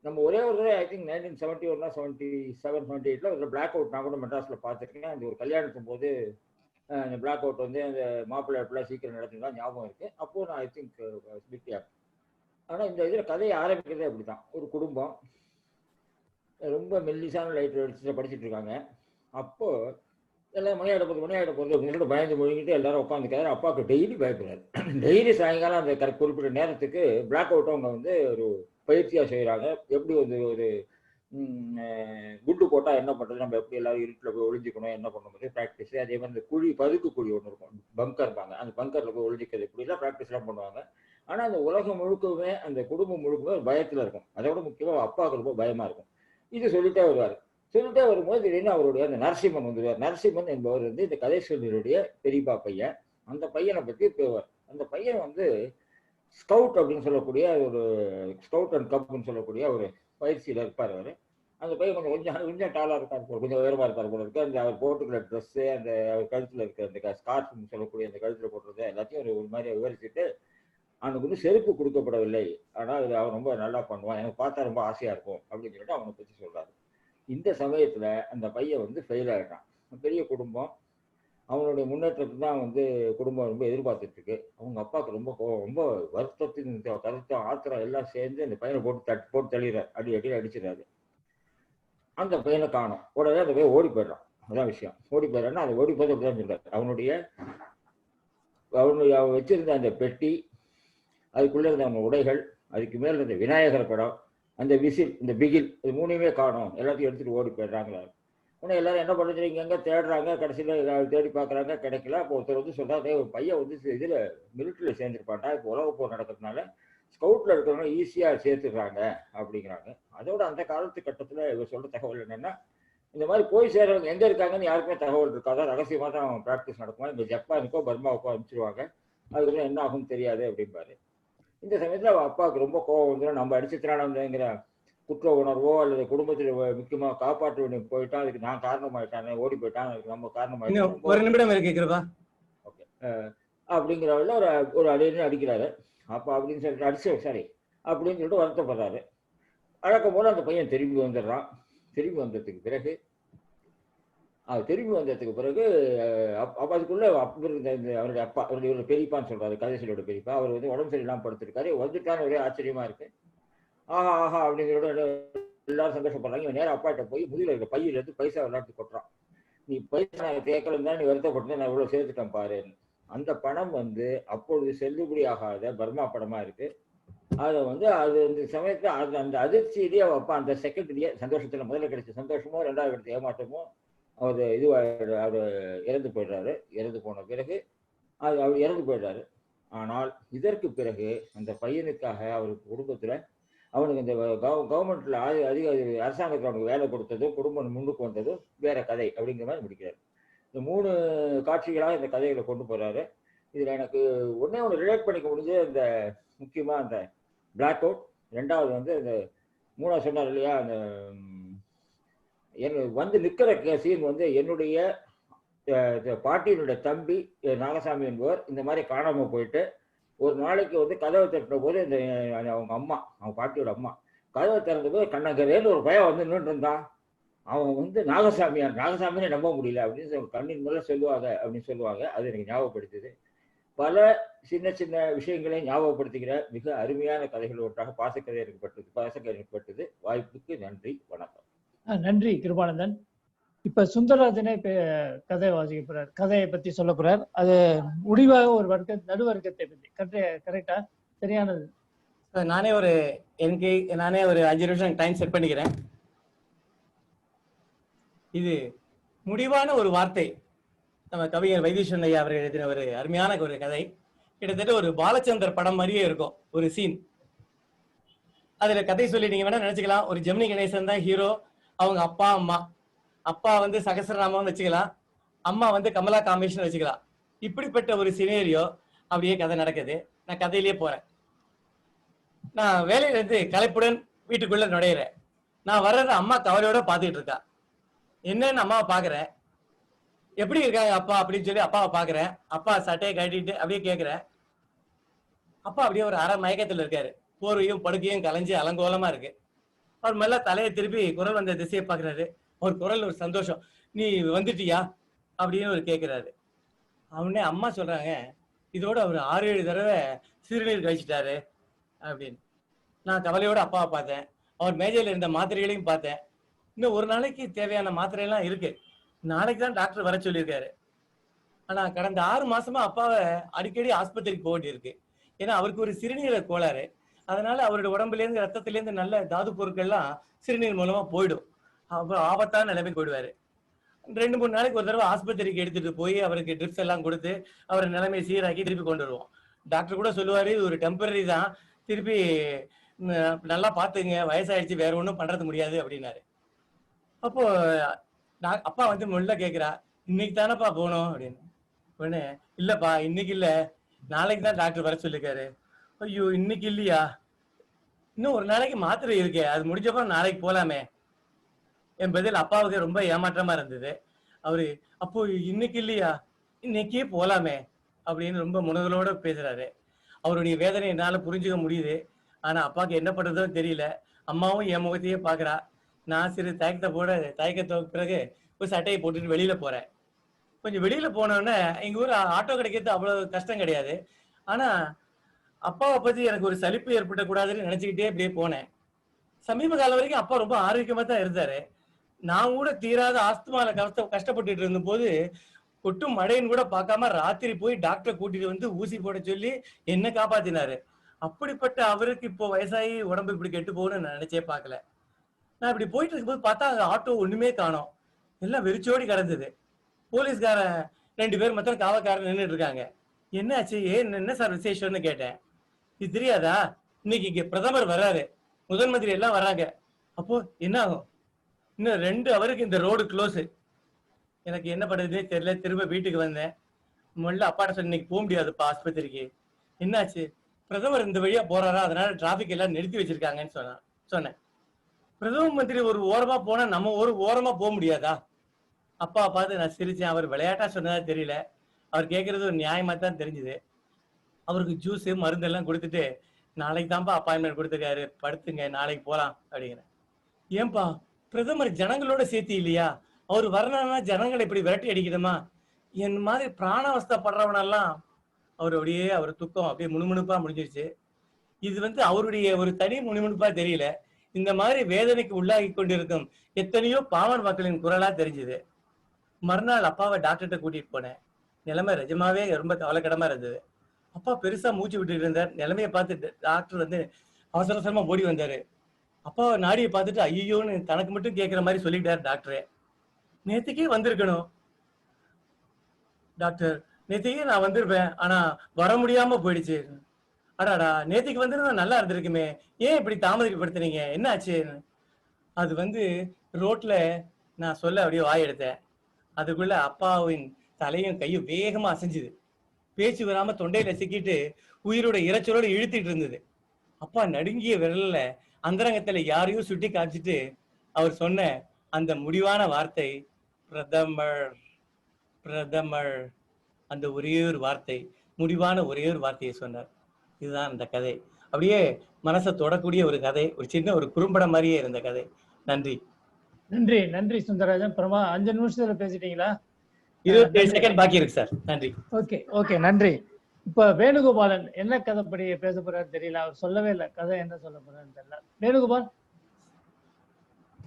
[SPEAKER 16] நம்ம ஒரே ஒரு தடவை ஐ திங்க் 1971 77 78 ஒரு பிளாக் அவுட் நான் கூட மெட்ராஸில் பார்த்துருக்கேன். அந்த ஒரு கல்யாணத்தும் போது இந்த பிளாக் அவுட் வந்து அந்த மாப்பிள்ளை எப்பெல்லாம் சீக்கிரம் நடத்துதான் ஞாபகம் இருக்கு. அப்போ நான் ஐ திங்க் பிக் ஆப். ஆனால் இந்த இதில் கதையை ஆரம்பிக்கிறதே அப்படிதான். ஒரு குடும்பம் ரொம்ப மெல்லிசான லைட் அடிச்சு படிச்சுட்டு இருக்காங்க. அப்போ எல்லாம் மணியாட போகுது அப்படின்னு சொல்லிட்டு பயந்து முழுங்கிட்டு எல்லாரும் உட்காந்துக்காரு. அப்பாவுக்கு டெய்லி பயப்படுறாரு. டெய்லி சாயங்காலம் அந்த குறிப்பிட்ட நேரத்துக்கு பிளாக் அவுட் அவங்க வந்து ஒரு பயிற்சியாக செய்கிறாங்க. எப்படி வந்து ஒரு குண்டு போட்டால் என்ன பண்ணுறது, நம்ம எப்படி எல்லாரும் இருட்டில் போய் ஒழிஞ்சிக்கணும், என்ன பண்ணும்போது ப்ராக்டிஸ். அதே மாதிரி இந்த குழி பதுக்கு குழி ஒன்று இருக்கும், பங்கர்பாங்க, அந்த பங்கரில் போய் ஒழிஞ்சிக்கிறது இப்படிலாம் ப்ராக்டிஸ்லாம் பண்ணுவாங்க. ஆனால் அந்த உலகம் முழுக்கவே அந்த குடும்பம் முழுக்கவே ஒரு பயத்தில் இருக்கும். அதோட முக்கியமாக அப்பாவுக்கு ரொம்ப பயமாக இருக்கும். இது சொல்லிட்டே வருவார். சொல்லிட்டே வரும்போது திடீர்னு அவருடைய அந்த நரசிம்மன் வந்துடுவார். நரசிம்மன் என்பவர் வந்து இந்த கதை சொல்லியுடைய பெரியப்பா பையன். அந்த பையனை பற்றி போவார். அந்த பையன் வந்து ஸ்கவுட் அப்படின்னு சொல்லக்கூடிய ஒரு ஸ்கவுட் அண்ட் கப்னு சொல்லக்கூடிய ஒரு பயிற்சியில் இருப்பார். அவர் அந்த பையன் கொஞ்சம் டாலாக இருக்கார், கொஞ்சம் உயரமாக இருக்கார் போல இருக்கு. அந்த அவர் போட்டுக்கிற ட்ரெஸ்ஸு, அந்த அவர் கழுத்தில் இருக்கிற அந்த ஸ்கார்ஃப்னு சொல்லக்கூடிய அந்த கழுத்தில் போட்டுறது எல்லாத்தையும் ஒரு மாதிரி விவரிச்சுட்டு, அவனுக்கு வந்து செருப்பு கொடுக்கப்படவில்லை, ஆனால் அது அவன் ரொம்ப நல்லா பண்ணுவான், எனக்கு பார்த்தா ரொம்ப ஆசையாக இருக்கும் அப்படின்னு சொல்லிட்டு அவனை பற்றி சொல்கிறாரு. இந்த சமயத்தில் அந்த பையன் வந்து ஃபெயில் ஆகிட்டான். பெரிய குடும்பம், அவனுடைய முன்னேற்றத்துக்கு தான் வந்து குடும்பம் ரொம்ப எதிர்பார்த்துட்டு இருக்கு. அவங்க அப்பாவுக்கு ரொம்ப வருத்தத்தின் கருத்தம் ஆத்திரம் எல்லாம் சேர்ந்து அந்த பையனை போட்டு தள்ளிடுறாரு, அடி அடிச்சிடறாரு. அந்த பையனை காணும். உடனே அந்த பையன் ஓடி போயிடுறான். அதான் விஷயம். ஓடி போயிடறான்னா அது ஓடி போய் அப்படிதான் சொல்றாரு. அவனுடைய வச்சிருந்த அந்த பெட்டி, அதுக்குள்ள இருந்த அவன் உடைகள், அதுக்கு மேல இருந்த விநாயகர் படம், அந்த விசில், இந்த பிகில், இது மூணுமே காணும். எல்லாத்தையும் எடுத்துட்டு ஓடி போயிடுறாங்களா. உடனே எல்லாரும் என்ன பண்ணுறது, இங்கே தேடுறாங்க. கடைசியில் தேடி பார்க்குறாங்க, கிடைக்கல. அப்போ ஒருத்தர் வந்து சொல்றாரு, ஒரு பையன் வந்து இதில் மிலிட்டரியில் சேர்ந்துருப்பான்டா, இப்போ உலக போர் நடக்கிறதுனால ஸ்கவுட்டில் இருக்கிறவங்க ஈஸியாக சேர்த்துடுறாங்க அப்படிங்கிறாங்க. அதோட அந்த காலத்து கட்டத்தில் இவர் சொல்கிற தகவல் என்னென்னா, இந்த மாதிரி போய் சேர்றவங்க எங்கே இருக்காங்கன்னு யாருக்குமே தகவல் இருக்காது. ரகசியமாக தான் ப்ராக்டிஸ் நடக்குமா. இங்கே ஜப்பானுக்கோ பர்மாவுக்கோ அனுப்பிச்சிருவாங்க. அதுக்கப்புறம் என்ன ஆகும்னு தெரியாது அப்படிம்பாரு. இந்த சமயத்தில் அவள் அப்பாவுக்கு ரொம்ப கோவம் வந்துடும். நம்ம அடிச்சுத்திரானங்கிற குற்ற உணர்வோ அல்லது குடும்பத்தில் முக்கியமாக காப்பாற்ற போயிட்டா, அதுக்கு நான் காரணமாயிட்டானே, ஓடி போயிட்டான், அதுக்கு நம்ம காரணமாயிட்டோம்.
[SPEAKER 1] ஒரு நிமிடம் இருக்கு.
[SPEAKER 16] ஓகே அப்படிங்கிறவள்ள ஒரு அடின்னு அடிக்கிறாரு. அப்போ அப்படின்னு சொல்லிட்டு அப்படின்னு சொல்லிட்டு வருத்தப்படுறாரு. வழக்கம் போல அந்த பையன் திரும்பி வந்துடுறான். திரும்பி வந்ததுக்கு பிறகு அதுக்குள்ள அவருடைய அப்பா, அவருடைய பெரியப்பான்னு சொல்றாரு, கதைசலியோட பெரியப்பா. அவர் வந்து உடம்பு சரியில்லாம படுத்திருக்காரு. வந்துட்டான்னு ஒரே ஆச்சரியமா இருக்கு. ஆஹா அப்படிங்கிறத எல்லாரும் சந்தோஷப்படுறாங்க. இவன் நேரம் அப்பாட்ட போய் முதுகில் இருக்க பையில இருந்து பைசா விளையாட்டு கொட்டுறான். நீ பைசா கேட்கலாம் தான், நீ வருத்தப்பட்டு நான் இவ்வளவு சேர்த்துட்டேன் பாருன்னு. அந்த பணம் வந்து அப்பொழுது செல்லுபடி ஆகாத பர்மா படமா இருக்கு. அதை வந்து அது இந்த சமயத்துல அந்த அதிர்ச்சியிலேயே அவ அப்பா அந்த செகண்ட்லயே சந்தோஷத்துல முதல்ல கிடைச்ச சந்தோஷமோ ரெண்டாவது கிடைச்ச ஏமாற்றமோ அவர் அவர் இறந்து போயிடுறாரு. இறந்து போன பிறகு அவர் இறந்து போயிடுறாரு. ஆனால் இதற்கு பிறகு அந்த பையனுக்காக அவருக்கு குடும்பத்துல அவனுக்கு இந்த கவர்மெண்ட்ல அதிக அரசாங்கத்தில் அவனுக்கு வேலை கொடுத்ததும் குடும்பம் முன்னுக்கு வந்ததும் வேற கதை அப்படிங்கிற மாதிரி முடிக்கிறார். இந்த 3 காட்சிகளாக இந்த கதைகளை கொண்டு போறாரு. இதுல எனக்கு ஒன்னே ஒன்று ரிலேட் பண்ணிக்க முடிஞ்சு, இந்த முக்கியமா அந்த பிளாக் அவுட், ரெண்டாவது வந்து இந்த 3ஆவது சொன்னார் இல்லையா, அந்த வந்து நிற்கிற சீன் வந்து என்னுடைய பாட்டியினுடைய தம்பி நாகசாமி என்பவர் இந்த மாதிரி காணாம போயிட்டு ஒரு நாளைக்கு வந்து கதவை திறந்த போது இந்த அவங்க அம்மா, அவங்க பாட்டியோட அம்மா கதவை திறந்த போது கண்ணங்கரேன்னு ஒரு பையன் வந்து நின்று இருந்தான். அவன் வந்து நாகசாமியை நம்ப முடியல அப்படின்னு கண்ணின் மேல சொல்லுவாங்க அப்படின்னு சொல்லுவாங்க. அது எனக்கு ஞாபகப்படுத்துது. பல சின்ன சின்ன விஷயங்களை ஞாபகப்படுத்துகிற மிக அருமையான கதைகள் ஒன்றாக பாசக்கதை ஏற்பட்டது. வாய்ப்புக்கு நன்றி, வணக்கம்.
[SPEAKER 3] நன்றி கிருபானந்தன். இப்ப சுந்தரராஜனே கதை வாசிக்க போறார், கதையை பத்தி சொல்ல போறார். அது முடிவாக ஒரு நடுவர்க்கத்தை பத்தி. கரெக்டா? சரியானது.
[SPEAKER 1] நானே ஒரு 5 நிமிஷம் டைம் செட் பண்ணிக்கிறேன். இது முடிவான ஒரு வார்த்தை. நம்ம கவிஞர் வைத்தீஸ்வரன் ஐயா அவர்கள் எழுதின ஒரு அருமையான ஒரு கதை. கிட்டத்தட்ட ஒரு பாலச்சந்தர் படம் மாதிரியே இருக்கும் ஒரு சீன். அதுல கதை சொல்லி நீங்க வேணா நினைச்சுக்கலாம், ஒரு ஜெமினி கணேசன் தான் ஹீரோ, அவங்க அப்பா அம்மா. அப்பா வந்து சகசரநாமம் வச்சுக்கலாம், அம்மா வந்து கமலா காமேஷன் வச்சுக்கலாம். இப்படிப்பட்ட ஒரு சினேரியோ அப்படியே கதை நடக்குது. நான் கதையிலேயே போறேன். நான் வேலையில இருந்து களைப்புடன் வீட்டுக்குள்ள நுழையிறேன். நான் வர்றத அம்மா கவலையோட பாத்துக்கிட்டு இருக்கா. என்னன்னு அம்மாவை பாக்குறேன், எப்படி இருக்காங்க அப்பா அப்படின்னு சொல்லி அப்பாவை பாக்குறேன். அப்பா சட்டையை கட்டிட்டு அப்படியே கேட்கிறேன். அப்பா அப்படியே ஒரு அரை மயக்கத்துல இருக்காரு. போர்வையும் படுக்கையும் கலைஞ்சு அலங்கோலமா இருக்கு. அவர் மேல தலையை திருப்பி குரல் வந்த திசையை பாக்குறாரு. அவர் குரல் ஒரு சந்தோஷம். நீ வந்துட்டியா அப்படின்னு ஒரு கேட்கிறாரு. அவனே அம்மா சொல்றாங்க, இதோட அவர் 6-7 தடவை சிறுநீர் கழிச்சிட்டாரு அப்படின்னு. நான் கவலையோட அப்பாவை பார்த்தேன். அவர் மேஜையில் இருந்த மாத்திரைகளையும் பார்த்தேன். இன்னும் ஒரு நாளைக்கு தேவையான மாத்திரையெல்லாம் இருக்கு. நாளைக்கு தான் டாக்டர் வர சொல்லியிருக்காரு. ஆனா கடந்த 6 மாசமா அப்பாவை அடிக்கடி ஆஸ்பத்திரிக்கு போக வேண்டியிருக்கு. ஏன்னா அவருக்கு ஒரு சிறுநீரக கோளாறு. அதனால அவருடைய உடம்புலேருந்து ரத்தத்திலேருந்து நல்ல தாது பொருட்கள்லாம் சிறுநீர் மூலமா போயிடும். அப்புறம் ஆபத்தான நிலைமைக்கு போயிடுவாரு. 2-3 நாளைக்கு ஒரு தடவை ஆஸ்பத்திரிக்கு எடுத்துட்டு போய் அவருக்கு ட்ரிப்ஸ் எல்லாம் கொடுத்து அவரை நிலைமையை சீராக்கி திருப்பி கொண்டு வருவோம். டாக்டர் கூட சொல்லுவாரு, இது ஒரு டெம்பரரி தான், திருப்பி நல்லா பார்த்துங்க, வயசாயிடுச்சு, வேற ஒன்றும் பண்றது முடியாது அப்படின்னாரு. அப்போ அப்பா வந்து முள்ள கேட்கிறா, இன்னைக்கு தானப்பா போகணும் அப்படின்னு. உடனே இல்லப்பா இன்னைக்கு இல்ல, நாளைக்கு தான் டாக்டர் வர சொல்லிருக்காரு. ஐயோ இன்னைக்கு இல்லையா, இன்னும் ஒரு நாளைக்கு மாத்திரை இருக்கே, அது முடிஞ்சப்ப நாளைக்கு போலாமே. என் பதில் அப்பாவுக்கு ரொம்ப ஏமாற்றமா இருந்தது. அவரு அப்போ இன்னைக்கு இல்லையா, இன்னைக்கே போலாமே அப்படின்னு ரொம்ப முனதலோட பேசுறாரு. அவருடைய வேதனை என்னால புரிஞ்சுக்க முடியுது. ஆனா அப்பாவுக்கு என்ன பண்றதோ தெரியல. அம்மாவும் என் முகத்தையே பாக்குறா. நான் சிறு தயக்கத்தை பிறகு ஒரு சட்டையை போட்டுட்டு வெளியில போறேன். கொஞ்சம் வெளியில போனோடனே எங்க ஊர் ஆட்டோ கிடைக்கிறது அவ்வளவு கஷ்டம் கிடையாது. ஆனா அப்பாவை பத்தி எனக்கு ஒரு சலிப்பு ஏற்படக்கூடாதுன்னு நினைச்சுக்கிட்டே அப்படியே போனேன். சமீப காலம் வரைக்கும் அப்பா ரொம்ப ஆரோக்கியமா தான் இருந்தாரு. நான் கூட தீராத ஆஸ்துமால கஷ்டப்பட்டுட்டு இருந்த போது கொட்டும் மழைன்னு கூட பார்க்காம ராத்திரி போய் டாக்டரை கூட்டிட்டு வந்து ஊசி போட சொல்லி என்ன காப்பாத்தினாரு. அப்படிப்பட்ட அவருக்கு இப்போ வயசாகி உடம்பு இப்படி கெட்டு போகணும்னு நான் நினைச்சே பார்க்கல. நான் இப்படி போயிட்டு இருக்கும்போது பார்த்தா அந்த ஆட்டோ ஒண்ணுமே காணோம், எல்லாம் வெறிச்சோடி கிடந்தது. போலீஸ்காரன் 2 பேர் மொத்தம் காவக்காரன் நின்றுட்டு இருக்காங்க. என்னாச்சு, என்ன சார் விசேஷம்னு கேட்டேன். இது தெரியாதா, இன்னைக்கு இங்க பிரதமர் வர்றாரு, முதல் மந்திரி எல்லாம் வர்றாங்க. அப்போ என்ன ஆகும், இன்னும் 2 ஹவருக்கு இந்த ரோடு க்ளோஸ். எனக்கு என்ன பண்றதுன்னே தெரியல. திரும்ப வீட்டுக்கு வந்தேன். முதல்ல அப்பாட்ட சொன்ன, இன்னைக்கு போக முடியாதுப்பா ஆஸ்பத்திரிக்கு. என்னாச்சு, பிரதமர் இந்த வழியா போறாரா, அதனால டிராபிக் எல்லாம் நிறுத்தி வச்சிருக்காங்கன்னு சொன்னேன். பிரதம மந்திரி ஒரு ஓரமா போனா நம்ம ஒரு ஓரமா போக முடியாதா? அப்பா பார்த்து நான் சிரிச்சேன். அவர் விளையாட்டா சொன்னதா தெரியல, அவர் கேட்கறது ஒரு நியாயமா தான் தெரிஞ்சுது. அவருக்கு ஜூஸ் மருந்தெல்லாம் கொடுத்துட்டு, நாளைக்கு தான்ப்பா அப்பாயின்மெண்ட் கொடுத்துருக்காரு, படுத்துங்க, நாளைக்கு போலாம் அப்படிங்கிறேன். ஏன்பா பிரதமர் ஜனங்களோட சேர்த்து இல்லையா, அவர் வரணும்னா ஜனங்களை இப்படி விரட்டி அடிக்கணுமா? என் மாதிரி பிராணாவஸ்தப்படுறவனெல்லாம் அவர் துக்கம் அப்படியே முணுமுணுப்பா முடிஞ்சிருச்சு. இது அவருடைய ஒரு தனி முணுமுணுப்பா தெரியல, இந்த மாதிரி வேதனைக்கு உள்ளாகி கொண்டிருக்கும் எத்தனையோ பாமர் மக்களின் குரலா தெரிஞ்சுது. மறுநாள் அப்பாவை டாக்டர்கிட்ட கூட்டிட்டு போனேன். நிலைமை நிஜமாவே ரொம்ப கவலைக்கிடமா இருந்தது. அப்பா பெருசா மூச்சு விட்டுட்டு இருந்தார். நிலைமையை பார்த்து டாக்டர் அவசர அவசரமா ஓடி வந்தாரு. அப்பாவை நாடியை பார்த்துட்டு ஐயோன்னு தனக்கு மட்டும் கேட்கிற மாதிரி சொல்லிட்டாரு டாக்டரே. நேற்றுக்கே வந்திருக்கணும் டாக்டர், நேற்றுக்கே நான் வந்திருப்பேன், ஆனா வர முடியாம போயிடுச்சு. அடாடா, நேற்றுக்கு வந்திருந்தா நல்லா இருந்திருக்குமே, ஏன் இப்படி தாமதப்படுத்துறீங்க, என்ன ஆச்சு? அது ரோட்ல நான் சொல்ல அப்படியே வாய் எடுத்தேன். அதுக்குள்ள அப்பாவின் தலையும் கையும் வேகமா அசைஞ்சுது. பேச்சு வராம தொண்டையில சிக்கிட்டு உயிரோட இறைச்சலோட இழுத்துட்டு இருந்தது. அப்பா நடுங்கிய விரல்ல அந்தரங்கத்துல யாரையும் சுட்டி காமிச்சிட்டு அவர் சொன்ன அந்த முடிவான வார்த்தை பிரதமர். பிரதமர் அந்த ஒரே ஒரு வார்த்தை, முடிவான ஒரே ஒரு வார்த்தையை சொன்னார். இதுதான் அந்த கதை. அப்படியே மனசை தொடக்கூடிய ஒரு கதை, ஒரு சின்ன ஒரு குறும்படம் மாதிரியே இருந்த கதை. நன்றி
[SPEAKER 3] நன்றி நன்றி சுந்தரராஜன். பிரமா 5 நிமிஷத்துல பேசிட்டீங்களா?
[SPEAKER 1] 27 செகண்ட் பாக்கி இருக்கு சார். நன்றி.
[SPEAKER 3] ஓகே ஓகே நன்றி. இப்ப வேணுகோபாலன் என்ன கதைப்படி பேச போறாரு தெரியல, அவர் சொல்லவே இல்லை கதை என்ன சொல்ல போறாருன்னு தெரியல. வேணுகோபால்.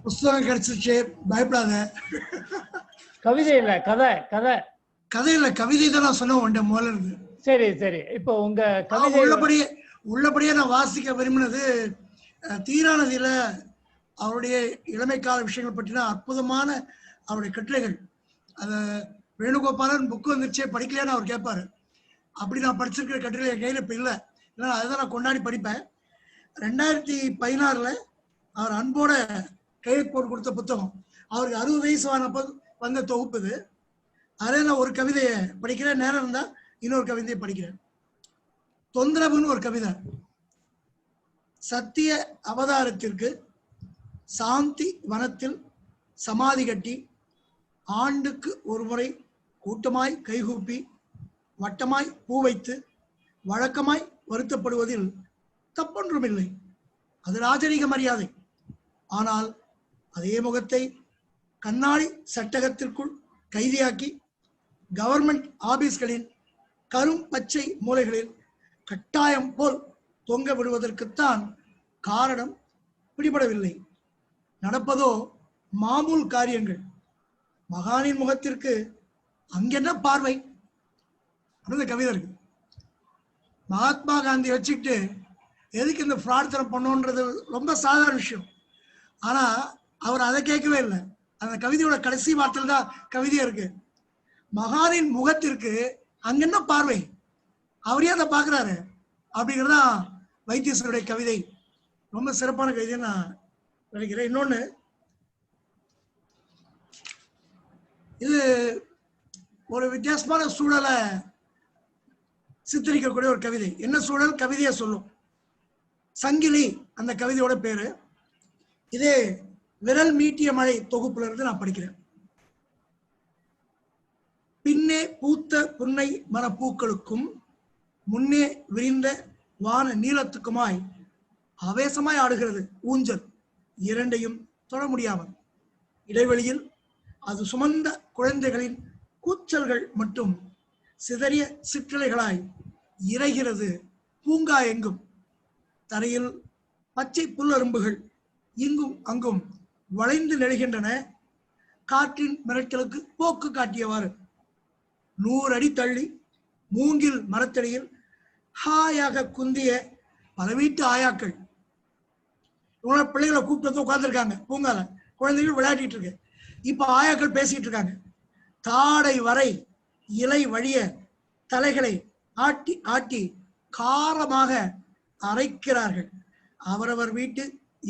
[SPEAKER 9] புஸ்தகம் கிடைச்சிருச்சு, பயப்படாத.
[SPEAKER 3] கவிதை இல்ல, கதை. கதை
[SPEAKER 9] கதை இல்ல, கவிதை தான் நான் சொன்ன உண்ட முதல்ல இருந்து.
[SPEAKER 3] சரி சரி. இப்போ உங்க கவிதை
[SPEAKER 9] உள்ளபடியே நான் வாசிக்க விரும்பினது தீராநதியில அவருடைய இளமை கால விஷயங்கள் பற்றின அற்புதமான அவருடைய கட்டுரைகள். அத வேணுகோபாலன் புக்கு வந்துருச்சே படிக்கலையான்னு அவர் கேட்பாரு. அப்படி நான் படிச்சிருக்கிற கட்டுரை என் கையில் இப்போ இல்லை, இல்லைன்னா அதுதான் நான் கொண்டாடி படிப்பேன். 2016 அவர் அன்போட கையெழுத்து போட்டு கொடுத்த புத்தகம், அவருக்கு 60 வயசு ஆனப்போ வந்த தொகுப்பு இது. அதில் நான் ஒரு கவிதையை படிக்கிறேன், நேரம் இருந்தால் இன்னொரு கவிதையை படிக்கிறேன். தொந்தரவுன்னு ஒரு கவிதை. சத்திய அவதாரத்திற்கு சாந்தி வனத்தில் சமாதி கட்டி ஆண்டுக்கு ஒரு முறை கூட்டமாய் கைகூப்பி வட்டமாய் பூ வைத்து வழக்கமாய் வருத்தப்படுவதில் தப்பொன்றுமில்லை. அது ராஜரீக மரியாதை. ஆனால் அதே முகத்தை கண்ணாடி சட்டகத்திற்குள் கைதியாக்கி கவர்மெண்ட் ஆபீஸ்களின் கரும் பச்சை மூலைகளில் கட்டாயம் போல் தொங்க விடுவதற்குத்தான் காரணம். பிடிபடவில்லை. நடப்பதோ மாமூல் காரியங்கள். மகானின் முகத்திற்கு அங்கென்ன பார்வை அப்படின்னு கவிதை இருக்கு. மகாத்மா காந்தி வச்சுக்கிட்டு எதுக்கு இந்த பிரார்த்தனை பண்ணோன்றது ரொம்ப சாதாரண விஷயம். ஆனா அவர் அதை கேட்கவே இல்லை. அந்த கவிதையோட கடைசி வார்த்தையில் தான் கவிதையா இருக்கு. மகானின் முகத்திற்கு அங்கென்ன பார்வை, அவரே அதை பார்க்கிறாரு அப்படிங்கிறதா வைத்தீஸ்வரனுடைய கவிதை. ரொம்ப சிறப்பான கவிதை நான் நினைக்கிறேன். இன்னொன்னு, இது ஒரு வித்தியாசமான சூழலை சித்தரிக்கக்கூடிய ஒரு கவிதை. என்ன சூழல் கவிதையை சொல்லும். சங்கிலி அந்த கவிதையோட பேரு. இதே விரல் மீட்டிய மழை தொகுப்புல இருந்து நான் படிக்கிறேன். பின்னே பூத்த புன்னை மரப்பூக்களுக்கும் முன்னே விரிந்த வான நீளத்துக்குமாய் ஆவேசமாய் ஆடுகிறது ஊஞ்சல், இரண்டையும் தொட முடியாமல். இடைவெளியில் அது சுமந்த குழந்தைகளின் கூச்சல்கள் மட்டும் சிதறிய சிற்றலைகளாய் இறைகிறது பூங்கா எங்கும். தரையில் பச்சை புல்லரும்புகள் இங்கும் அங்கும் வளைந்து நெழுகின்றன. காற்றின் மிரட்டலுக்கு போக்கு காட்டியவாறு 100 அடி தள்ளி மூங்கில் மரத்தடியில் ஹாயாக குந்திய பல வீட்டு ஆயாக்கள். இவங்களோட பிள்ளைகளை கூப்பிட்டு உட்கார்ந்துருக்காங்க பூங்கால. குழந்தைகள் விளையாடிட்டு இருக்கு. இப்ப ஆயாக்கள் பேசிட்டு இருக்காங்க. தாடை வரை இலை வழிய தலைகளை ஆட்டி ஆட்டி காரமாக அரைக்கிறார்கள். அவரவர் வீட்டு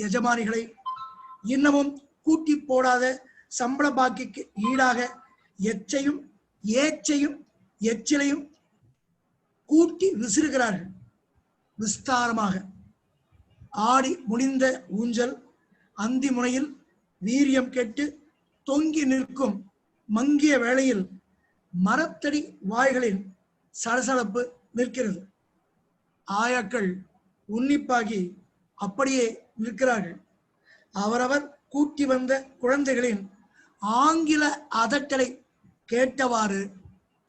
[SPEAKER 9] எஜமானிகளை இன்னமும் கூட்டி போடாத சம்பள பாக்கிக்கு ஈடாக எச்சையும் ஏச்சையும் எச்சிலையும் கூட்டி விசிறுகிறார்கள் விஸ்தாரமாக. ஆடி முடிந்த ஊஞ்சல் அந்தி முனையில் வீரியம் கெட்டு தொங்கி நிற்கும் மங்கிய வேளையில் மரத்தடி வாய்களின் சலசலப்பு நிற்கிறது. ஆயாக்கள் உன்னிப்பாகி அப்படியே நிற்கிறார்கள். அவரவர் கூட்டி வந்த குழந்தைகளின் ஆங்கில அதட்டலை கேட்டவாறு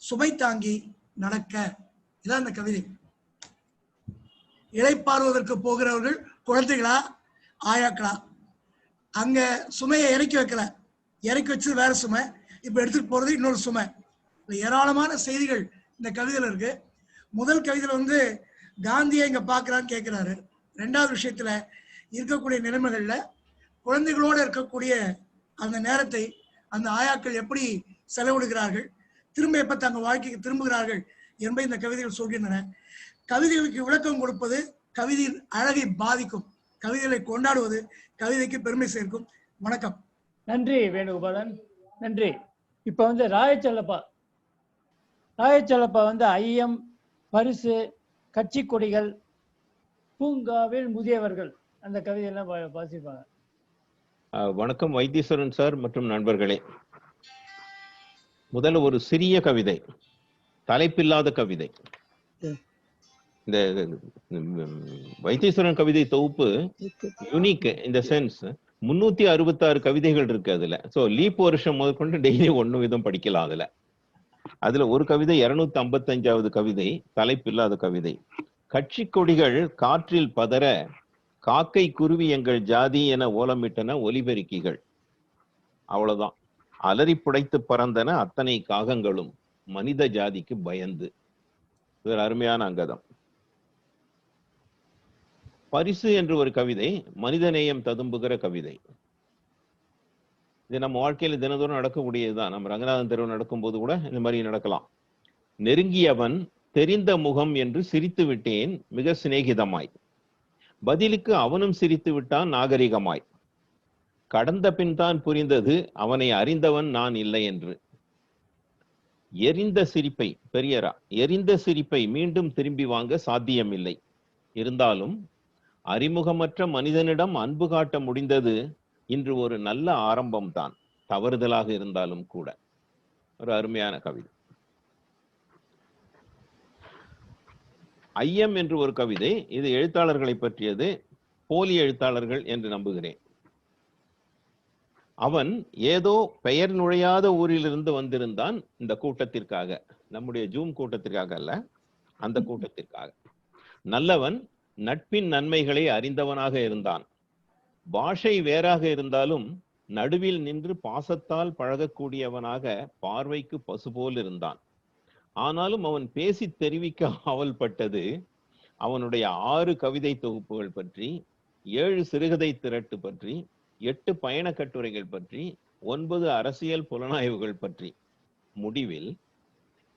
[SPEAKER 9] சுமை தாங்கி நடக்க. இதான் அந்த கவிதை. இளைப்பாறுவதற்கு போகிறவர்கள் குழந்தைகளா ஆயாக்களா? அங்க சுமையை இறக்கி வைக்கல, இறக்கி வச்சது வேற சுமை, இப்ப எடுத்துட்டு போறது இன்னொரு சுமை. ஏராளமான செய்திகள் இந்த கவிதையில இருக்கு. முதல் கவிதையில காந்தியை இங்க பாக்குறான்னு கேட்கிறாரு. ரெண்டாவது விஷயத்துல இருக்கக்கூடிய நிலைமைகள்ல குழந்தைகளோடு இருக்கக்கூடிய அந்த நேரத்தை அந்த ஆயாக்கள் எப்படி செலவிடுகிறார்கள், திரும்ப எப்ப தங்க வாழ்க்கைக்கு திரும்புகிறார்கள் என்பதை இந்த கவிதைகள் சொல்கின்றன. கவிதைகளுக்கு விளக்கம் கொடுப்பது கவிதையின் அழகை பாதிக்கும். கவிதைகளை கொண்டாடுவது கவிதைக்கு பெருமை சேர்க்கும். வணக்கம்.
[SPEAKER 3] நன்றி வேணுகோபாலன், நன்றி. இப்ப ராயச்செல்லப்பா ஐயம், பரிசு, கட்சி கொடிகள், பூங்காவில் முதியவர்கள் அந்த கவிதையெல்லாம் வாசிப்பாங்க.
[SPEAKER 7] வணக்கம் வைத்தீஸ்வரன் சார் மற்றும் நண்பர்களே. முதல்ல ஒரு சிறிய கவிதை, தலைப்பில்லாத கவிதை. இந்த வைத்தீஸ்வரன் கவிதை தொகுப்பு யூனிக் இந்த சென்ஸ். 366 கவிதைகள் இருக்கு அதுல. சோ லீப் வருஷம் முதற்கொண்டு டெய்லி 1 விதம் படிக்கலாம் அதுல ஒரு கவிதை 255வது கவிதை, தலைப்பில்லாத கவிதை. கட்சி கொடிகள் காற்றில் பதற காக்கை குருவி எங்கள் ஜாதி என ஓலமிட்டன ஒலிபெருக்கிகள். அவ்வளவுதான். அலறி புடைத்து பறந்தன அத்தனை காகங்களும் மனித ஜாதிக்கு பயந்து. இது அருமையான அங்கதம். பரிசு என்று ஒரு கவிதை, மனிதநேயம் ததும்புகிற கவிதை. இது நம்ம வாழ்க்கையில தினதோறும் நடக்கக்கூடியதுதான். நம்ம ரங்கநாதன் தெருவு நடக்கும் போது கூட இந்த மாதிரி நடக்கலாம். நெருங்கியவன் தெரிந்த முகம் என்று சிரித்து விட்டேன் மிக சிநேகிதமாய். பதிலுக்கு அவனும் சிரித்து விட்டான் நாகரிகமாய். கடந்த பின் தான் புரிந்தது அவனை அறிந்தவன் நான் இல்லை என்று. எரிந்த சிரிப்பை, பெரியரா, எரிந்த சிரிப்பை மீண்டும் திரும்பி வாங்க சாத்தியமில்லை. இருந்தாலும் அறிமுகமற்ற மனிதனிடம் அன்பு காட்ட முடிந்தது இன்று ஒரு நல்ல ஆரம்பம் தான், தவறுதலாக இருந்தாலும் கூட. ஒரு அருமையான கவிதை. ஐயம் என்று ஒரு கவிதை. இது எழுத்தாளர்களை பற்றியது. போலி எழுத்தாளர்கள் என்று நம்புகிறேன். அவன் ஏதோ பெயர் நுழையாத ஊரிலிருந்து வந்திருந்தான் இந்த கூட்டத்திற்காக, நம்முடைய ஜூம் கூட்டத்திற்காக அல்ல, அந்த கூட்டத்திற்காக. நல்லவன் நட்பின் நன்மைகளை அறிந்தவனாக இருந்தான். பாஷை வேறாக இருந்தாலும் நடுவில் நின்று பாசத்தால் பழகக்கூடியவனாக பார்வைக்கு பசு போல் இருந்தான். ஆனாலும் அவன் பேசி தெரிவிக்க ஆவல்பட்டது அவனுடைய 6 கவிதை தொகுப்புகள் பற்றி, 7 சிறுகதை திரட்டு பற்றி, 8 பயண கட்டுரைகள் பற்றி, 9 அரசியல் புலனாய்வுகள் பற்றி. முடிவில்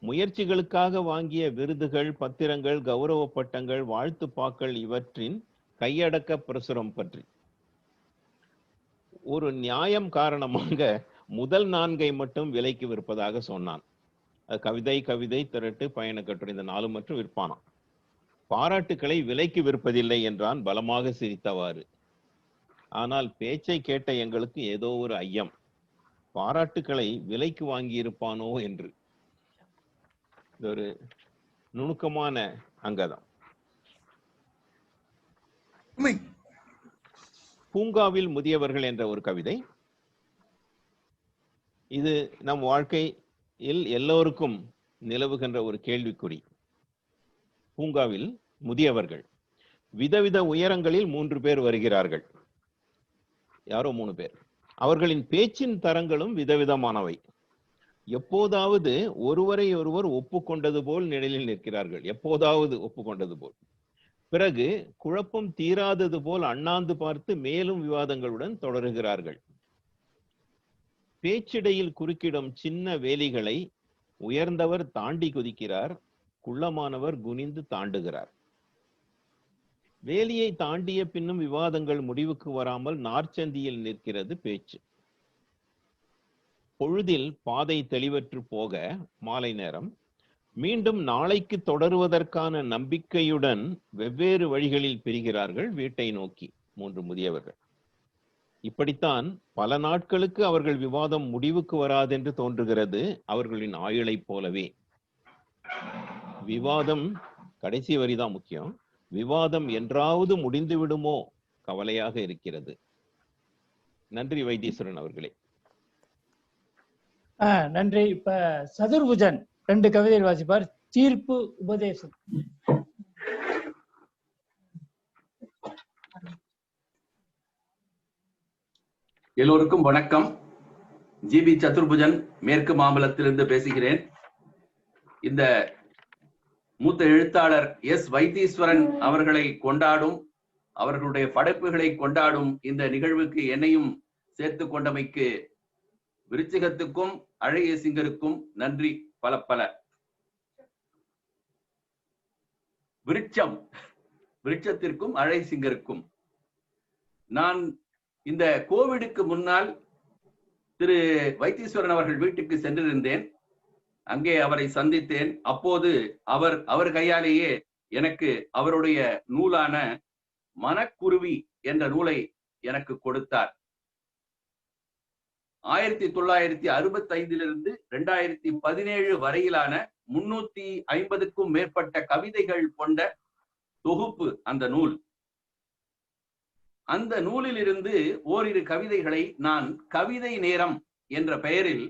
[SPEAKER 7] முயற்சிகளுக்காக வாங்கிய விருதுகள், பத்திரங்கள், கௌரவ பட்டங்கள், வாழ்த்துப்பாக்கள் இவற்றின் கையடக்க பிரசுரம் பற்றி. ஒரு நியாயம் காரணமாக முதல் 4 மட்டும் விலைக்கு விற்பதாக சொன்னான். கவிதை, கவிதை திரட்டு, பயண கட்டுரை, இந்த 4 மட்டும் விற்பானாம். பாராட்டுக்களை விலைக்கு விற்பதில்லை என்றான் பலமாக சிரித்தவாறு. ஆனால் பேச்சை கேட்ட எங்களுக்கு ஏதோ ஒரு ஐயம், பாராட்டுக்களை விலைக்கு வாங்கி இருப்பானோ என்று. இது ஒரு நுணுக்கமான அங்கதம். பூங்காவில் முதியவர்கள் என்ற ஒரு கவிதை. இது நம் வாழ்க்கையில் எல்லோருக்கும் நிலவுகின்ற ஒரு கேள்விக்குறி. பூங்காவில் முதியவர்கள் விதவித உயரங்களில் 3 பேர் வருகிறார்கள். யாரோ 3 பேர். அவர்களின் பேச்சின் தரங்களும் விதவிதமானவை. எப்போதாவது ஒருவரை ஒருவர் ஒப்புக்கொண்டது போல் நிழலில் நிற்கிறார்கள். எப்போதாவது ஒப்புக்கொண்டது போல். பிறகு குழப்பம் தீராதது போல் அண்ணாந்து பார்த்து மேலும் விவாதங்களுடன் தொடருகிறார்கள். பேச்சிடையில் குறுக்கிடும் சின்ன வேலிகளை உயர்ந்தவர் தாண்டி குதிக்கிறார், குள்ளமானவர் குனிந்து தாண்டுகிறார். வேலியை தாண்டிய பின்னும் விவாதங்கள் முடிவுக்கு வராமல் நார்ச்சந்தியில் நிற்கிறது பேச்சு. பொழுதில் பாதை தெளிவற்று போக மாலை நேரம் மீண்டும் நாளைக்கு தொடருவதற்கான நம்பிக்கையுடன் வெவ்வேறு வழிகளில் பிரிகிறார்கள் வீட்டை நோக்கி 3 முதியவர்கள். இப்படித்தான் பல நாட்களுக்கு அவர்கள் விவாதம் முடிவுக்கு வராதென்று தோன்றுகிறது, அவர்களின் ஆயுளை போலவே. விவாதம், கடைசி வரிதான் முக்கியம், விவாதம் என்றாவது முடிந்து விடுமோ கவலையாக இருக்கிறது. நன்றி வைத்தீஸ்வரன் அவர்களே.
[SPEAKER 3] நன்றி. இப்ப சதுர்புஜன் 2 கவிதைகள் வாசிப்பார். தீர்ப்பு, உபதேசம்.
[SPEAKER 13] எல்லோருக்கும் வணக்கம். ஜிபி சதுர்புஜன், மேற்கு மாம்பலத்திலிருந்து பேசுகிறேன். இந்த மூத்த எழுத்தாளர் எஸ் வைத்தீஸ்வரன் அவர்களை கொண்டாடும், அவர்களுடைய படைப்புகளை கொண்டாடும் இந்த நிகழ்வுக்கு என்னையும் சேர்த்து கொண்டமைக்கு விருச்சிகத்துக்கும் அழகிய சிங்கருக்கும் நன்றி பல பல. விருட்சத்திற்கும் அழகிய சிங்கருக்கும். நான் இந்த கோவிடுக்கு முன்னால் திரு வைத்தீஸ்வரன் அவர்கள் வீட்டுக்கு சென்றிருந்தேன். அங்கே அவரை சந்தித்தேன். அப்போது அவர் கையாலேயே எனக்கு அவருடைய நூலான மனக்குருவி என்ற நூலை எனக்கு கொடுத்தார். 1965 2017 வரையிலான 350க்கும் மேற்பட்ட கவிதைகள் கொண்ட தொகுப்பு அந்த நூல். அந்த நூலில் இருந்து ஓரிரு கவிதைகளை நான் கவிதை நேரம் என்ற பெயரில்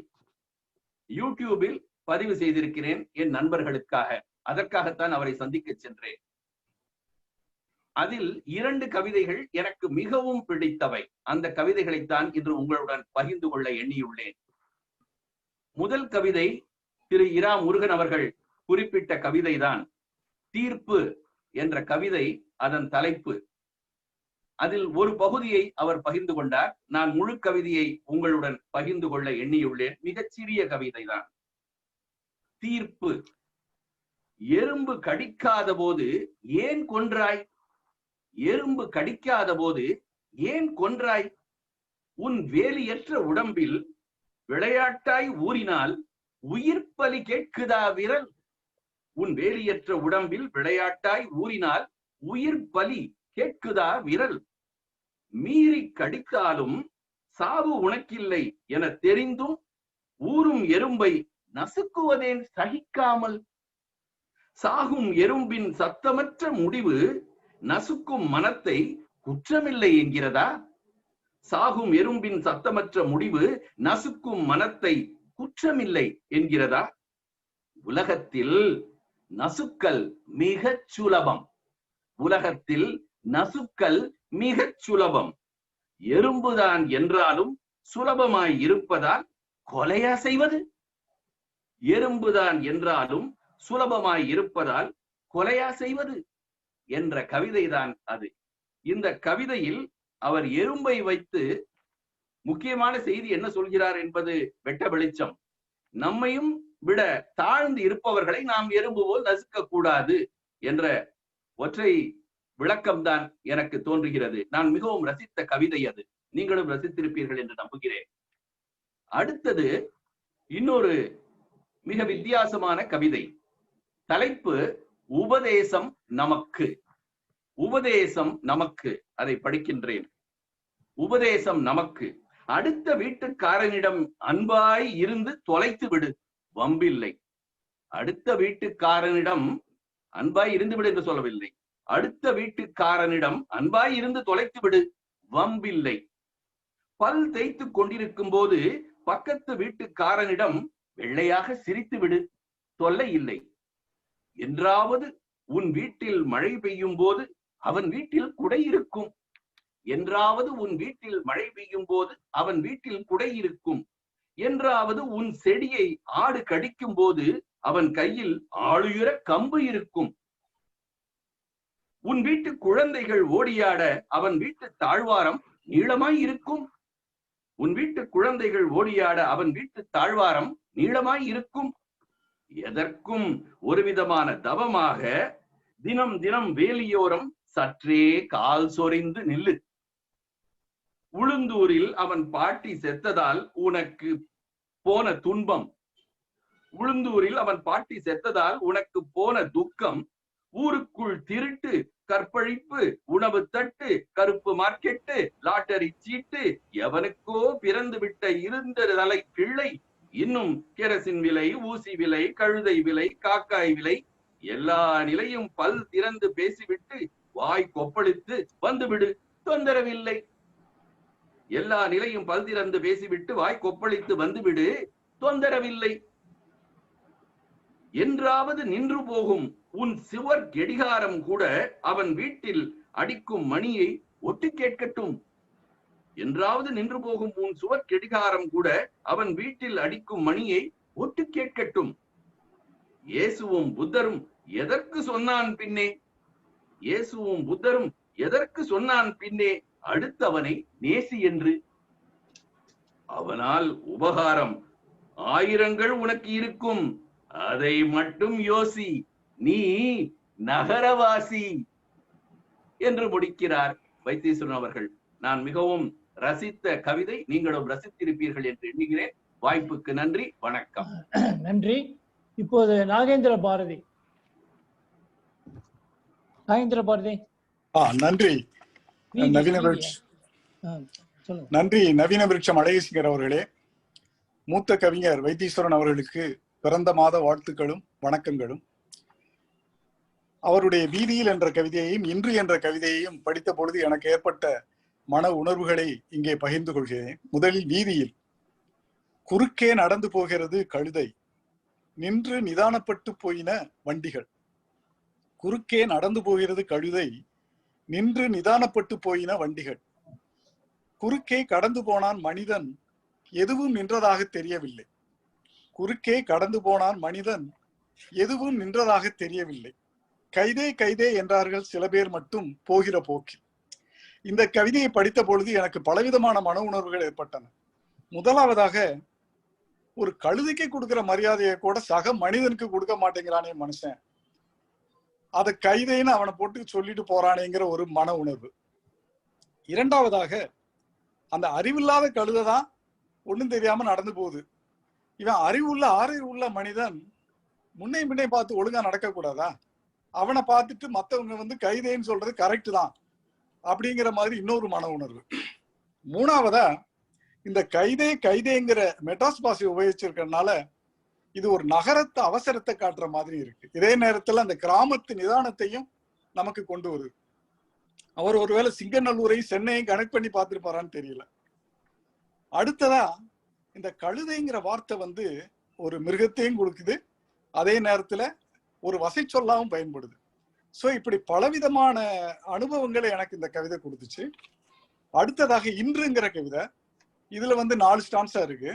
[SPEAKER 13] யூடியூபில் பதிவு செய்திருக்கிறேன் என் நண்பர்களுக்காக. அதற்காகத்தான் அவரை சந்திக்க சென்றேன். அதில் 2 கவிதைகள் எனக்கு மிகவும் பிடித்தவை. அந்த கவிதைகளைத்தான் இன்று உங்களுடன் பகிர்ந்து கொள்ள எண்ணியுள்ளேன். முதல் கவிதை திரு இரா முருகன் அவர்கள் குறிப்பிட்ட கவிதைதான் தீர்ப்பு என்ற கவிதை. அதன் தலைப்பு. அதில் ஒரு பகுதியை அவர் பகிர்ந்து கொண்டார். நான் முழு கவிதையை உங்களுடன் பகிர்ந்து கொள்ள எண்ணியுள்ளேன். மிகச்சிறிய கவிதைதான். தீர்ப்பு. எறும்பு கடிக்காத போது ஏன் கொன்றாய்? எறும்பு கடிக்காத போது ஏன் கொன்றாய்? உன் வேலியற்ற உடம்பில் விளையாட்டாய் ஊறினால் உயிர் பலி கேட்குதா விரல்? உன் வேலியற்ற உடம்பில் விளையாட்டாய் ஊறினால் உயிர் பலி கேட்குதா விரல்? மீறி கடித்தாலும் சாவு உனக்கில்லை என தெரிந்தும் ஊரும் எறும்பை நசுக்குவதேன் சகிக்காமல்? சாகும் எறும்பின் சத்தமற்ற முடிவு நசுக்கும் மனத்தை குற்றமில்லை என்கிறதா? சாகும் எறும்பின் சத்தமற்ற முடிவு நசுக்கும் மனத்தை குற்றமில்லை என்கிறதா? உலகத்தில் நசுக்கல் மிகச் சுலபம். உலகத்தில் நசுக்கல் மிகச் சுலபம். எறும்புதான் என்றாலும் சுலபமாய் இருப்பதால் கொலையா செய்வது? எறும்புதான் என்றாலும் சுலபமாய் இருப்பதால் கொலையா செய்வது என்ற கவிதைதான் அது. இந்த கவிதையில் அவர் எறும்பை வைத்து முக்கியமான செய்தி என்ன சொல்கிறார் என்பது வெட்ட வெளிச்சம். நம்மையும் விட தாழ்ந்து இருப்பவர்களை நாம் எறும்பு போல் நசுக்க கூடாது என்ற ஒற்றை விளக்கம்தான் எனக்கு தோன்றுகிறது. நான் மிகவும் ரசித்த கவிதை அது. நீங்களும் ரசித்திருப்பீர்கள் என்று நம்புகிறேன். அடுத்தது இன்னொரு மிக வித்தியாசமான கவிதை. தலைப்பு உபதேசம் நமக்கு. உபதேசம் நமக்கு. அதை படிக்கின்றேன். உபதேசம் நமக்கு. அடுத்த வீட்டுக்காரனிடம் அன்பாய் இருந்து தொலைத்து விடு, வம்பில்லை. அடுத்த வீட்டுக்காரனிடம் அன்பாய் இருந்து விடு என்று சொல்லவில்லை. அடுத்த வீட்டுக்காரனிடம் அன்பாய் இருந்து தொலைத்து விடு, வம்பில்லை. பல் தேய்த்து கொண்டிருக்கும் போது பக்கத்து வீட்டுக்காரனிடம் வெள்ளையாக சிரித்து விடு, தொல்லை இல்லை. என்றாவது உன் வீட்டில் மழை பெய்யும் போது அவன் வீட்டில் குடை இருக்கும். என்றாவது உன் வீட்டில் மழை பெய்யும் போது அவன் வீட்டில் குடை இருக்கும். என்றாவது உன் செடியை ஆடு கடிக்கும் போது அவன் கையில் ஆளுயர கம்பு இருக்கும். உன் வீட்டு குழந்தைகள் ஓடியாட அவன் வீட்டு தாழ்வாரம் நீளமாய் இருக்கும். உன் வீட்டு குழந்தைகள் ஓடியாட அவன் வீட்டு தாழ்வாரம் நீளமாய் இருக்கும். எதற்கும் ஒரு விதமான தவமாக தினம் தினம் வேலியோரம் சற்றே கால் சொரிந்து நில்லு. உளுந்தூரில் அவன் பாட்டி செத்ததால் உனக்கு போன துன்பம், உளுந்தூரில் அவன் பாட்டி செத்ததால் உனக்கு போன துக்கம், ஊருக்குள் திருட்டு, கற்பழிப்பு, உணவு தட்டு, கருப்பு மார்க்கெட்டு, லாட்டரி சீட்டு, எவனுக்கோ பிறந்து விட்ட இருந்த தலை பிள்ளை, இன்னும் கெரசின் விலை, ஊசி விலை, கழுதை விலை, காக்காய் விலை, எல்லா நிலையும் பல் திறந்து பேசிவிட்டு வாய் கொப்பளித்து வந்துவிடு, தொந்தரவில்லை. எல்லா நிலையும் பல் திறந்து பேசிவிட்டு வாய் கொப்பளித்து வந்துவிடு, தொந்தரவில்லை. என்றாவது நின்று போகும் உன் சுவர் கெடிகாரம் கூட அவன் வீட்டில் அடிக்கும் மணியை ஒட்டு கேட்கட்டும். என்றாவது நின்று போகும் உன் சுவர் கெடிகாரம் கூட அவன் வீட்டில் அடிக்கும் மணியை ஒட்டு கேட்கட்டும். இயேசுவும் புத்தரும் எதற்கு சொன்னான் பின்னே? இயேசுவும் புத்தரும் எதற்கு சொன்னான் பின்னே அடுத்தவனை நேசி என்று? அவனால் உபகாரம் ஆயிரங்கள் உனக்கு இருக்கும், அதை மட்டும் யோசி, நீ நகரவாசி என்று முடிக்கிறார் வைத்தீஸ்வரன் அவர்கள். நான் மிகவும் ரசித்த கவிதை. நீங்களும் ரசித்திருப்பீர்கள் என்று எண்ணுகிறேன். வாய்ப்புக்கு நன்றி, வணக்கம்.
[SPEAKER 3] நன்றி. இப்போது நாகேந்திர பாரதி. நாகேந்திர பாரதி.
[SPEAKER 5] நன்றி நன்றி நவீன விருட்சம் அழகேசிங்கர் அவர்களே. மூத்த கவிஞர் வைத்தீஸ்வரன் அவர்களுக்கு பிறந்த மாத வாழ்த்துக்களும் வணக்கங்களும். அவருடைய வீதியில் என்ற கவிதையையும் இன்று என்ற கவிதையையும் படித்த பொழுது எனக்கு ஏற்பட்ட மன உணர்வுகளை இங்கே பகிர்ந்து கொள்கிறேன். முதலில் வீதியில். குறுக்கே நடந்து போகிறது கழுதை, நின்று நிதானப்பட்டு போயின வண்டிகள். குறுக்கே நடந்து போகிறது கழுதை, நின்று நிதானப்பட்டு போயின வண்டிகள். குறுக்கே கடந்து போனான் மனிதன், எதுவும் நின்றதாக தெரியவில்லை. குறுக்கே கடந்து போனான் மனிதன், எதுவும் நின்றதாக தெரியவில்லை. கைதே கைதே என்றார்கள் சில பேர் மட்டும் போகிற போக்கில். இந்த கவிதையை படித்த பொழுது எனக்கு பலவிதமான மன உணர்வுகள் ஏற்பட்டன. முதலாவதாக, ஒரு கழுதைக்கு கொடுக்கிற மரியாதையை கூட சக மனிதனுக்கு கொடுக்க மாட்டேங்கிறானே மனுஷன், அதை கைதைன்னு அவனை போட்டு சொல்லிட்டு போறானேங்கிற ஒரு மன உணர்வு. இரண்டாவதாக, அந்த அறிவில்லாத கழுதை தான் ஒண்ணும் தெரியாம நடந்து போகுது. இவன் அறிவுள்ள மனிதன் முன்னே முன்னே பார்த்து ஒழுங்கா நடக்க கூடாதா? அவனை பார்த்துட்டு மத்தவங்க கைதேன்னு சொல்றது கரெக்ட் தான் அப்படிங்கிற மாதிரி இன்னொரு மன உணர்வு. மூணாவதா, இந்த கைதேங்கிற மெட்ராஸ் பாஷை உபயோகிச்சிருக்கிறதுனால இது ஒரு நகரத்து அவசரத்தை காட்டுற மாதிரி இருக்கு. இதே நேரத்துல அந்த கிராமத்து நிதானத்தையும் நமக்கு கொண்டு வருது. அவர் ஒருவேளை சிங்கநல்லூரையும் சென்னையும் கனெக்ட் பண்ணி பார்த்திருப்பாரான்னு தெரியல. அடுத்ததா இந்த கழுதைங்கிற வார்த்தை வந்து ஒரு மிருகத்தையும் கொடுக்குது, அதே நேரத்துல ஒரு வசை சொல்லாவும் பயன்படுது. ஸோ இப்படி பலவிதமான அனுபவங்களை எனக்கு இந்த கவிதை கொடுத்துச்சு. அடுத்ததாக இன்றுங்கிற கவிதை, இதுல வந்து 4 ஸ்டான்ஸா இருக்கு.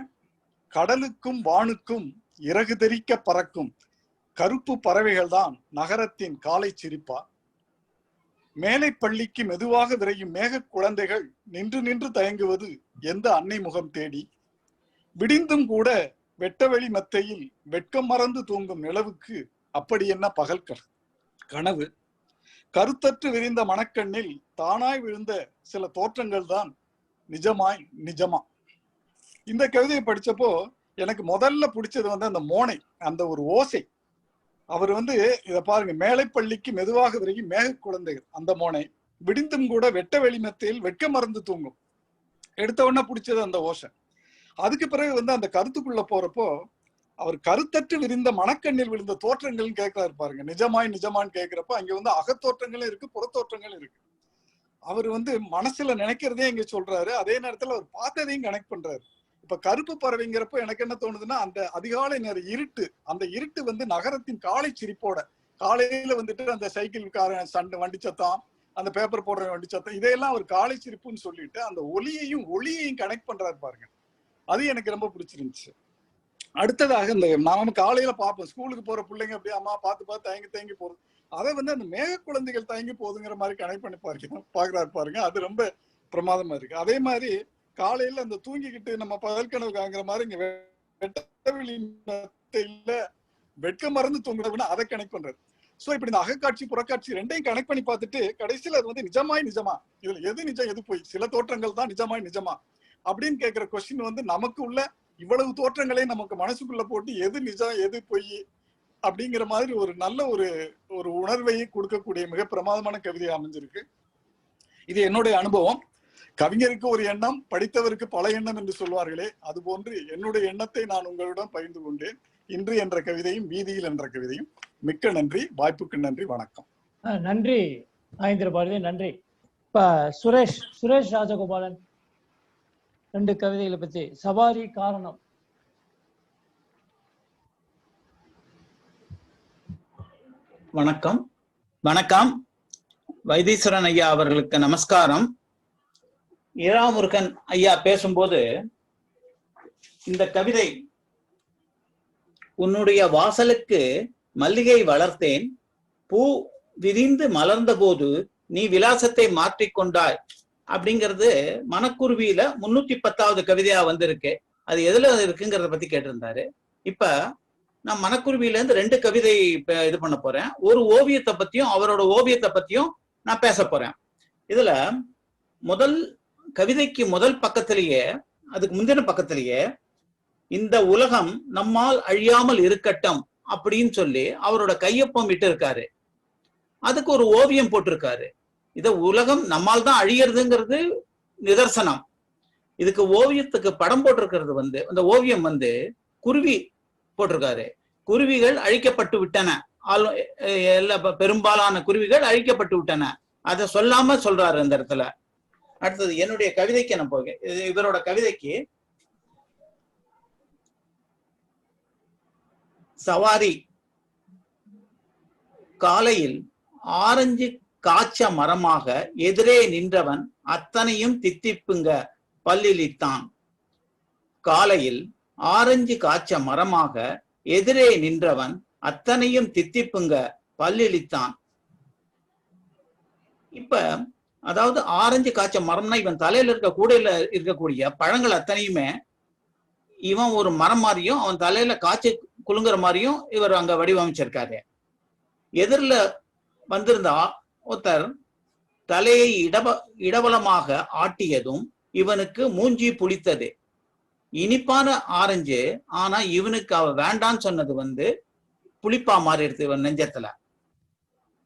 [SPEAKER 5] கடலுக்கும் வானுக்கும் இறகு தெரிக்க பறக்கும் கருப்பு பறவைகள் தான் நகரத்தின் காலை சிரிப்பா. மேலை பள்ளிக்கு மெதுவாக விரையும் மேக குழந்தைகள் நின்று நின்று தயங்குவது எந்த அன்னை முகம் தேடி. விடிந்தும் கூட வெட்டவெளி மெத்தையில் வெட்கம் மறந்து தூங்கும் நிலவுக்கு அப்படி என்ன பகல் கனவு. கருத்தற்று விரிந்த மனக்கண்ணில் தானாய் விழுந்த சில தோற்றங்கள் தான் நிஜமாய் நிஜமா. இந்த கவிதையை படிச்சப்போ எனக்கு முதல்ல பிடிச்சது வந்து அந்த மோனை, அந்த ஒரு ஓசை. அவர் வந்து இதை பாருங்க, மேலைப்பள்ளிக்கு மெதுவாக விரையும் மேக குழந்தைகள் அந்த மோனை, விடிந்தும் கூட வெட்ட வெளிமத்தையில் வெட்க மறந்து தூங்கும். எடுத்த உடனே பிடிச்சது அந்த ஓசை. அதுக்கு பிறகு வந்து அந்த கருத்துக்குள்ள போறப்போ அவர் கருத்தற்று விரிந்த மனக்கண்ணில் விழுந்த தோற்றங்கள் கேட்கிறாரு பாருங்க. நிஜமாய் நிஜமான்னு கேட்கிறப்ப அங்க வந்து அகத்தோற்றங்களும் இருக்கு, புறத்தோற்றங்களும் இருக்கு. அவர் வந்து மனசுல நினைக்கிறதே இங்க சொல்றாரு, அதே நேரத்துல அவர் பார்த்ததையும் கனெக்ட் பண்றாரு. இப்ப கருப்பு பறவைங்கிறப்ப எனக்கு என்ன தோணுதுன்னா, அந்த அதிகாலை நேர இருட்டு, அந்த இருட்டு வந்து நகரத்தின் காலை சிரிப்போட, காலையில வந்துட்டு அந்த சைக்கிள்காரன் சண்டை வண்டி சத்தம், அந்த பேப்பர் போடுற வண்டி சத்தம், இதையெல்லாம் அவர் காலை சிரிப்புன்னு சொல்லிட்டு அந்த ஒளியையும் கனெக்ட் பண்றாரு பாருங்க. அது எனக்கு ரொம்ப பிடிச்சிருந்துச்சு. அடுத்ததாக இந்த நாம காலையில பார்ப்போம், ஸ்கூலுக்கு போற பிள்ளைங்க அப்படியே அம்மா பார்த்து தயங்கி போறது, அதை வந்து அந்த மேக குழந்தைகள் தயங்கி போகுதுங்கிற மாதிரி கனெக்ட் பண்ணி பாக்குறாரு பாருங்க. அது ரொம்ப பிரமாதமா இருக்கு. அதே மாதிரி காலையில அந்த தூங்கிக்கிட்டு நம்ம பகல் கனவு காங்கிற மாதிரி இங்க வெட்டவெளி வெட்க மறந்து தூங்குறதுன்னா அதை கனெக்ட் பண்றது. சோ இப்படி இந்த அகக்காட்சி புறக்காட்சி ரெண்டையும் கனெக்ட் பண்ணி பார்த்துட்டு கடைசியில அது வந்து நிஜமாய் நிஜமா, இதுல எது நிஜம் எது போய், சில தோற்றங்கள் தான் நிஜமாய் நிஜமா அப்படின்னு கேட்கிற கொஸ்டின் வந்து நமக்கு உள்ள இவ்வளவு தோற்றங்களையும் நமக்கு மனசுக்குள்ள போட்டு எது நிஜம் எது பொய் அப்படிங்கிற மாதிரி ஒரு நல்ல ஒரு உணர்வையை கொடுக்கக்கூடிய மிக பிரமாதமான கவிதை அமைஞ்சிருக்கு. இது என்னுடைய அனுபவம். கவிஞருக்கு ஒரு எண்ணம், படித்தவருக்கு பல எண்ணம் என்று சொல்வார்களே, அது போன்று என்னுடைய எண்ணத்தை நான் உங்களிடம் பகிர்ந்து கொண்டேன். இன்று என்ற கவிதையும் வீதியில் என்ற கவிதையும். மிக்க நன்றி, வாய்ப்புக்கு நன்றி, வணக்கம்.
[SPEAKER 3] நன்றி நாகேந்திர பாரதி, நன்றி. இப்ப சுரேஷ் ராஜகோபாலன் 2 கவிதைகளை பத்தி. சவாரி காரணம்.
[SPEAKER 17] வணக்கம். வைத்தீஸ்வரன் ஐயா அவர்களுக்கு நமஸ்காரம். இராமுருகன் ஐயா பேசும்போது இந்த கவிதை, உன்னுடைய வாசலுக்கு மல்லிகை வளர்த்தேன், பூ விரிந்து மலர்ந்த போது நீ விலாசத்தை மாற்றிக்கொண்டாய் அப்படிங்கிறது மனக்குருவியில 310வது கவிதையா வந்திருக்கு. அது எதுல இருக்குங்கிறத பத்தி கேட்டிருந்தாரு. இப்ப நான் மனக்குருவியில இருந்து 2 கவிதை இது பண்ண போறேன். ஒரு ஓவியத்தை பத்தியும் அவரோட ஓவியத்தை பத்தியும் நான் பேச போறேன். இதுல கவிதைக்கு முதல் பக்கத்திலேயே, அதுக்கு முந்தின பக்கத்திலேயே, இந்த உலகம் நம்மால் அழியாமல் இருக்கட்டும் அப்படின்னு சொல்லி அவரோட கையொப்பம் இட்டு இருக்காரு. அதுக்கு ஒரு ஓவியம் போட்டிருக்காரு. இத உலகம் நம்மால் தான் அழியறதுங்கிறது நிதர்சனம். இதுக்கு ஓவியத்துக்கு படம் போட்டிருக்கிறது வந்து, அந்த ஓவியம் வந்து குருவி போட்டிருக்காரு. குருவிகள் அழிக்கப்பட்டு விட்டன, பெரும்பாலான குருவிகள் அழிக்கப்பட்டு விட்டன. அதை சொல்லாம சொல்றாரு அந்த இடத்துல. அடுத்தது என்னுடைய கவிதைக்கு நான் போகிறேன். இவரோட கவிதைக்கு சவாரி. காலையில் ஆரஞ்சு காய்ச்ச மரமாக எதிரே நின்றவன் அத்தனையும் தித்திப்புங்க பல்லிழித்தான். காலையில் ஆரஞ்சு காய்ச்ச மரமாக எதிரே நின்றவன் அத்தனையும் தித்திப்புங்க பல்லிழித்தான். இப்ப அதாவது ஆரஞ்சு காய்ச்ச மரம்னா இவன் தலையில கூடையில இருக்கக்கூடிய பழங்கள் அத்தனையுமே இவன் ஒரு மரம் மாதிரியும் அவன் தலையில காய்ச்சி குலுங்குற மாதிரியும் இவர் அங்க வடிவமைச்சிருக்காரு. எதிரில வந்திருந்தா ஒருத்தர் தலையை இடவலமாக ஆட்டியதும் இவனுக்கு மூஞ்சி புளித்தது. இனிப்பான ஆரஞ்சு, ஆனா இவனுக்கு அவ வேண்டான்னு சொன்னது வந்து புளிப்பா மாறிடுது இவன் நெஞ்சத்துல.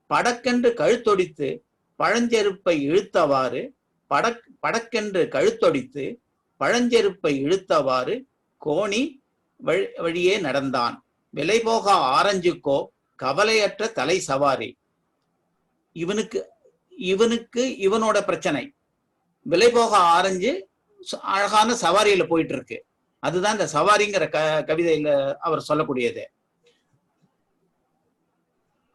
[SPEAKER 17] படக்கென்று கழுத்தொடித்து பழஞ்செருப்பை இழுத்தவாறு, படக்கென்று கழுத்தொடித்து பழஞ்செருப்பை இழுத்தவாறு கோணி வழியே நடந்தான். விலை போகா ஆரஞ்சுக்கோ கவலையற்ற தலை சவாரி. இவனுக்கு இவனோட பிரச்சனை விலை போக ஆரஞ்சு அழகான சவாரியில போயிட்டு இருக்கு. அதுதான் இந்த சவாரிங்கிற கவிதையில அவர் சொல்லக்கூடியது.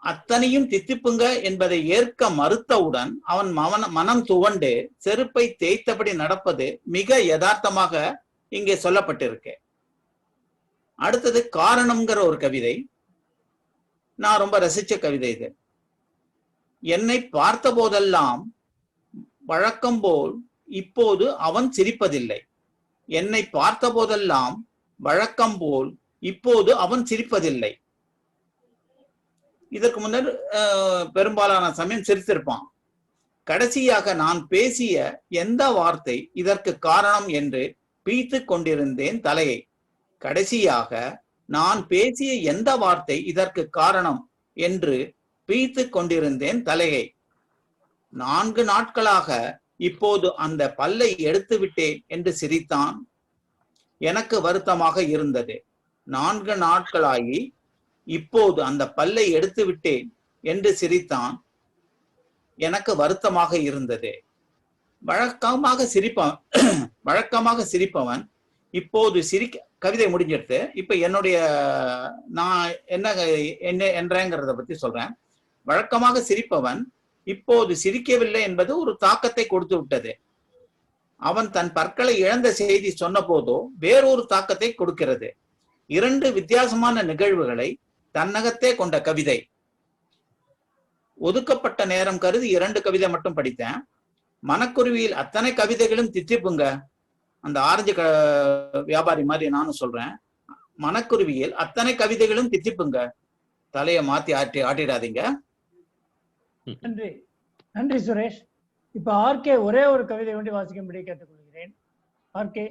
[SPEAKER 17] அத்தனையும் தித்திப்புங்க என்பதை ஏற்க மறுத்தவுடன் அவன் மனம் துவண்டு செருப்பை தேய்த்தபடி நடப்பது மிக யதார்த்தமாக இங்கே சொல்லப்பட்டிருக்கு. அடுத்தது காரணம்ங்கிற ஒரு கவிதை. நான் ரொம்ப ரசிச்ச கவிதை இது. என்னை பார்த்த போதெல்லாம் வழக்கம் போல் இப்போது அவன் சிரிப்பதில்லை. என்னை பார்த்த போதெல்லாம் வழக்கம் போல் இப்போது அவன் சிரிப்பதில்லை. இதற்கு முன்னர் பெரும்பாலான சமயம் சிரித்திருப்பான். கடைசியாக நான் பேசிய எந்த வார்த்தை இதற்கு காரணம் என்று பீத்து கொண்டிருந்தேன் தலையை. கடைசியாக நான் பேசிய எந்த வார்த்தை இதற்கு காரணம் என்று பீத்து கொண்டிருந்தேன் தலையை. 4 நாட்களாக இப்போது அந்த பல்லை எடுத்து விட்டேன் என்று சிரித்தான். எனக்கு வருத்தமாக இருந்தது. 4 நாட்களாகி இப்போது அந்த பல்லை எடுத்து விட்டேன் என்று சிரித்தான். எனக்கு வருத்தமாக இருந்தது. வழக்கமாக சிரிப்பவன் இப்போது கவிதை முடிஞ்சிருது. இப்ப என்னுடைய நான் என்ன என்றேங்கிறத பத்தி சொல்றேன். வழக்கமாக சிரிப்பவன் இப்போது சிரிக்கவில்லை என்பது ஒரு தாக்கத்தை கொடுத்து விட்டது. அவன் தன் பற்களை இழந்த செய்தி சொன்ன போதோ வேறொரு தாக்கத்தை கொடுக்கிறது. 2 வித்தியாசமான நிகழ்வுகளை தன்னகத்தே கொண்ட கவிதை. ஒதுக்கப்பட்ட நேரம் கருதி 2 கவிதை மட்டும் படித்தேன். மனக்குருவியில் அத்தனை கவிதைகளும் தித்திப்புங்க. அந்த ஆரஞ்சு வியாபாரி மாதிரி நானும் சொல்றேன். மனக்குருவியில் அத்தனை கவிதைகளும் தித்திப்புங்க. தலையை மாத்தி ஆட்டிடாதீங்க.
[SPEAKER 3] நன்றி, நன்றி சுரேஷ். இப்ப ஆர்கே ஒரே ஒரு கவிதை வேண்டி வாசிக்கும்படி கேட்டுக்கொள்கிறேன். ஆர்கே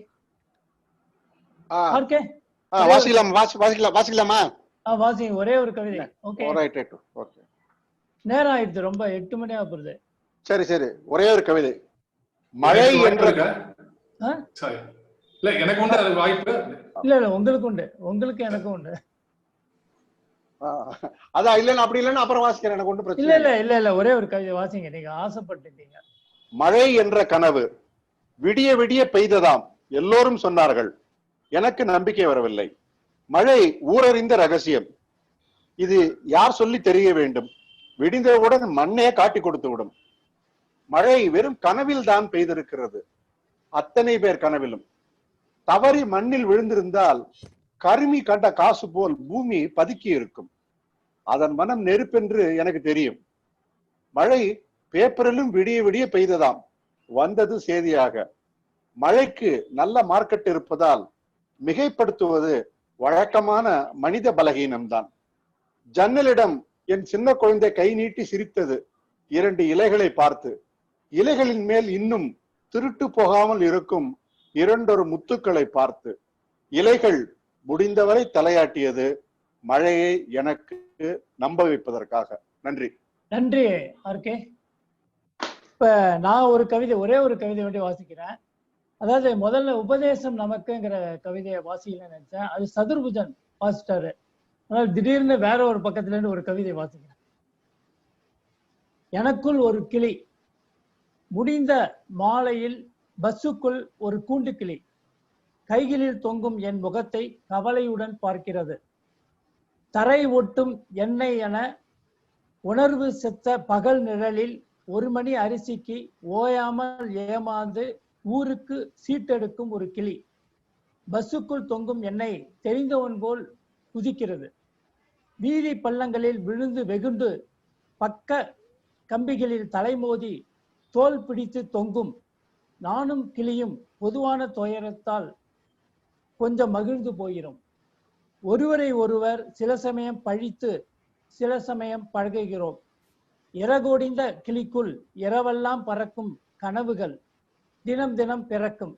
[SPEAKER 2] வாசிக்கலாமா?
[SPEAKER 3] வாசிங்க, ஒரே ஒரு கவிதை. ஓகே, நேரம் ஆயிடுது, ரொம்ப 8 மணி ஆகுது.
[SPEAKER 2] சரி சரி, ஒரே ஒரு கவிதை. மழை என்ற
[SPEAKER 4] எனக்கு உண்டு அது வாய்ப்பு.
[SPEAKER 3] இல்ல உங்களுக்கு உண்டு, உங்களுக்கு எனக்கு உண்டு.
[SPEAKER 2] அதான் இல்ல அப்படி இல்லன்னா அப்புறம் வாசிக்கிறேன், எனக்கு ஒன்றும் பிரச்சனை
[SPEAKER 3] இல்ல ஒரே ஒரு கவிதை வாசிங்க, நீங்க ஆசைப்பட்டுட்டீங்க.
[SPEAKER 2] மழை என்ற கனவு விடிய விடிய பெய்ததாம் எல்லோரும் சொன்னார்கள். எனக்கு நம்பிக்கை வரவில்லை. மழை ஊரறிந்த ரகசியம். இது யார் சொல்லி தெரிய வேண்டும். விடிந்தவுடன் மண்ணே காட்டி கொடுத்து விடும். மழை வெறும் கனவில் தான் பெய்திருக்கிறது. அத்தனை பேர் கனவிலும். தவறி மண்ணில் விழுந்திருந்தால் கருமி கண்ட காசு போல் பூமி பதுக்கி இருக்கும். அதன் மனம் நெருப்பென்று எனக்கு தெரியும். மழை பேப்பரிலும் விடிய விடிய பெய்ததாம், வந்தது செய்தியாக. மழைக்கு நல்ல மார்க்கெட் இருப்பதால் மிகைப்படுத்துவது வழக்கமான மனித பலகீனம்தான். ஜன்னலிடம் என் சின்ன குழந்தை கை நீட்டி சிரித்தது 2 இலைகளை பார்த்து. இலைகளின் மேல் இன்னும் திருட்டு போகாமல் இருக்கும் 2 முத்துக்களை பார்த்து. இலைகள் முடிந்தவரை தலையாட்டியது மழையை எனக்கு நம்ப வைப்பதற்காக. நன்றி.
[SPEAKER 3] நன்றி ஆர்கே. இப்ப நான் ஒரு கவிதை, ஒரே ஒரு கவிதை வேண்டி வாசிக்கிறேன். அதாவது முதல்ல உபதேசம் நமக்குங்கிற கவிதையை வாசிக்கலன்னு நினைச்சேன். அது சதுர்புஜன் வாசிட்டாரு. அதனால திடீர்னு வேற ஒரு பக்கத்துல இருந்து ஒரு கவிதை வாசிக்கிறேன். எனக்குள் ஒரு கிளி, முடிந்த மாலையில் பஸ்ஸுக்குள் ஒரு கூண்டு கிளி, கைகளில் தொங்கும் என் முகத்தை கவலையுடன் பார்க்கிறது. தரை ஒட்டும் எண்ணெய் என உணர்வு செத்த பகல் நிழலில் 1 மணி அரிசிக்கு ஓயாமல் ஏமாந்து ஊருக்கு சீட்டெடுக்கும் ஒரு கிளி. பஸ்ஸுக்குள் தொங்கும் எண்ணெய் தெரிந்தவன் போல் குதிக்கிறது. வீதி பள்ளங்களில் விழுந்து வெகுண்டு பக்க கம்பிகளில் தலைமோதி தோல் பிடித்து தொங்கும் நானும் கிளியும் பொதுவான துயரத்தால் கொஞ்சம் மகிழ்ந்து போகிறோம். ஒருவரை ஒருவர் சில சமயம் பழித்து சில சமயம் பழகுகிறோம். இறகோடிந்த கிளிக்குள் இரவெல்லாம் பறக்கும் கனவுகள் தினம் தினம் பிறக்கும்.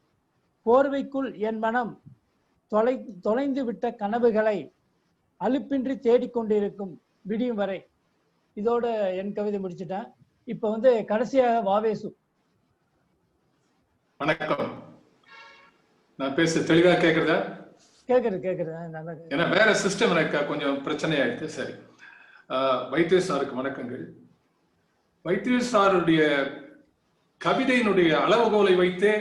[SPEAKER 3] போர்வைக்குள் என் மனம் தொலைந்து விட்ட கனவுகளை அலுப்பின்றி தேடிக்கொண்டிருக்கும் விடியும் வரை. இதோட என் கவிதை முடிச்சுட்டேன். இப்ப கடைசியாக வாவேசு.
[SPEAKER 4] வணக்கம், நான் பேச தெளிவா கேக்குறதா?
[SPEAKER 3] கேக்குறது.
[SPEAKER 4] ஏன்னா வேற சிஸ்டம் எனக்கு கொஞ்சம் பிரச்சனை ஆயிடுச்சு. சரி, வைத்தியர் சாருக்கு வணக்கங்கள். வைத்தியர் சாருடைய கவிதையினுடைய அளவுகோலை வைத்தே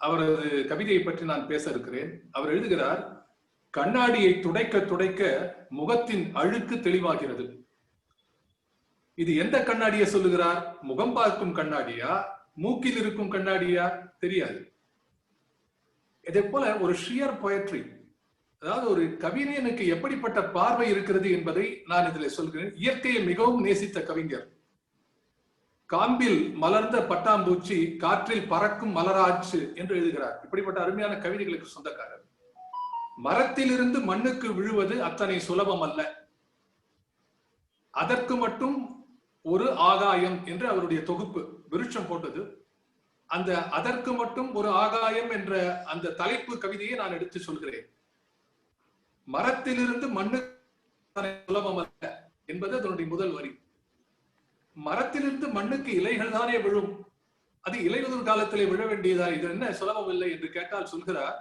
[SPEAKER 4] அவரது கவிதையை பற்றி நான் பேச இருக்கிறேன். அவர் எழுதுகிறார், கண்ணாடியை துடைக்க துடைக்க முகத்தின் அழுக்கு தெளிவாகிறது. இது எந்த கண்ணாடியை சொல்லுகிறார்? முகம் பார்க்கும் கண்ணாடியா, மூக்கில் இருக்கும் கண்ணாடியா தெரியாது. இதே போல ஒரு ஷியர் பொயட்ரி, அதாவது ஒரு கவிஞனுக்கு எப்படிப்பட்ட பார்வை இருக்கிறது என்பதை நான் இதில் சொல்கிறேன். இயற்கையை மிகவும் நேசித்த கவிஞர். காம்பில் மலர்ந்த பட்டாம்பூச்சி காற்றில் பறக்கும் மலராச்சு என்று எழுதுகிறார். இப்படிப்பட்ட அருமையான கவிதைகளுக்கு சொந்தக்காரர். மரத்திலிருந்து மண்ணுக்கு விழுவது அத்தனை சுலபம் அல்ல, அதற்கு மட்டும் ஒரு ஆகாயம் என்று அவருடைய தொகுப்பு விருட்சம் போட்டது. அந்த அதற்கு மட்டும் ஒரு ஆகாயம் என்ற அந்த தலைப்பு கவிதையை நான் எடுத்து சொல்கிறேன். மரத்திலிருந்து மண்ணுக்கு சுலபம் அல்ல என்பது அதனுடைய முதல் வரி. மரத்திலிருந்து மண்ணுக்கு இலைகள் தானே விழும், அது இலையுதிர் காலத்திலே விழ வேண்டியதா, இது என்ன சுலபம் இல்லை என்று கேட்டால் சொல்கிறார்,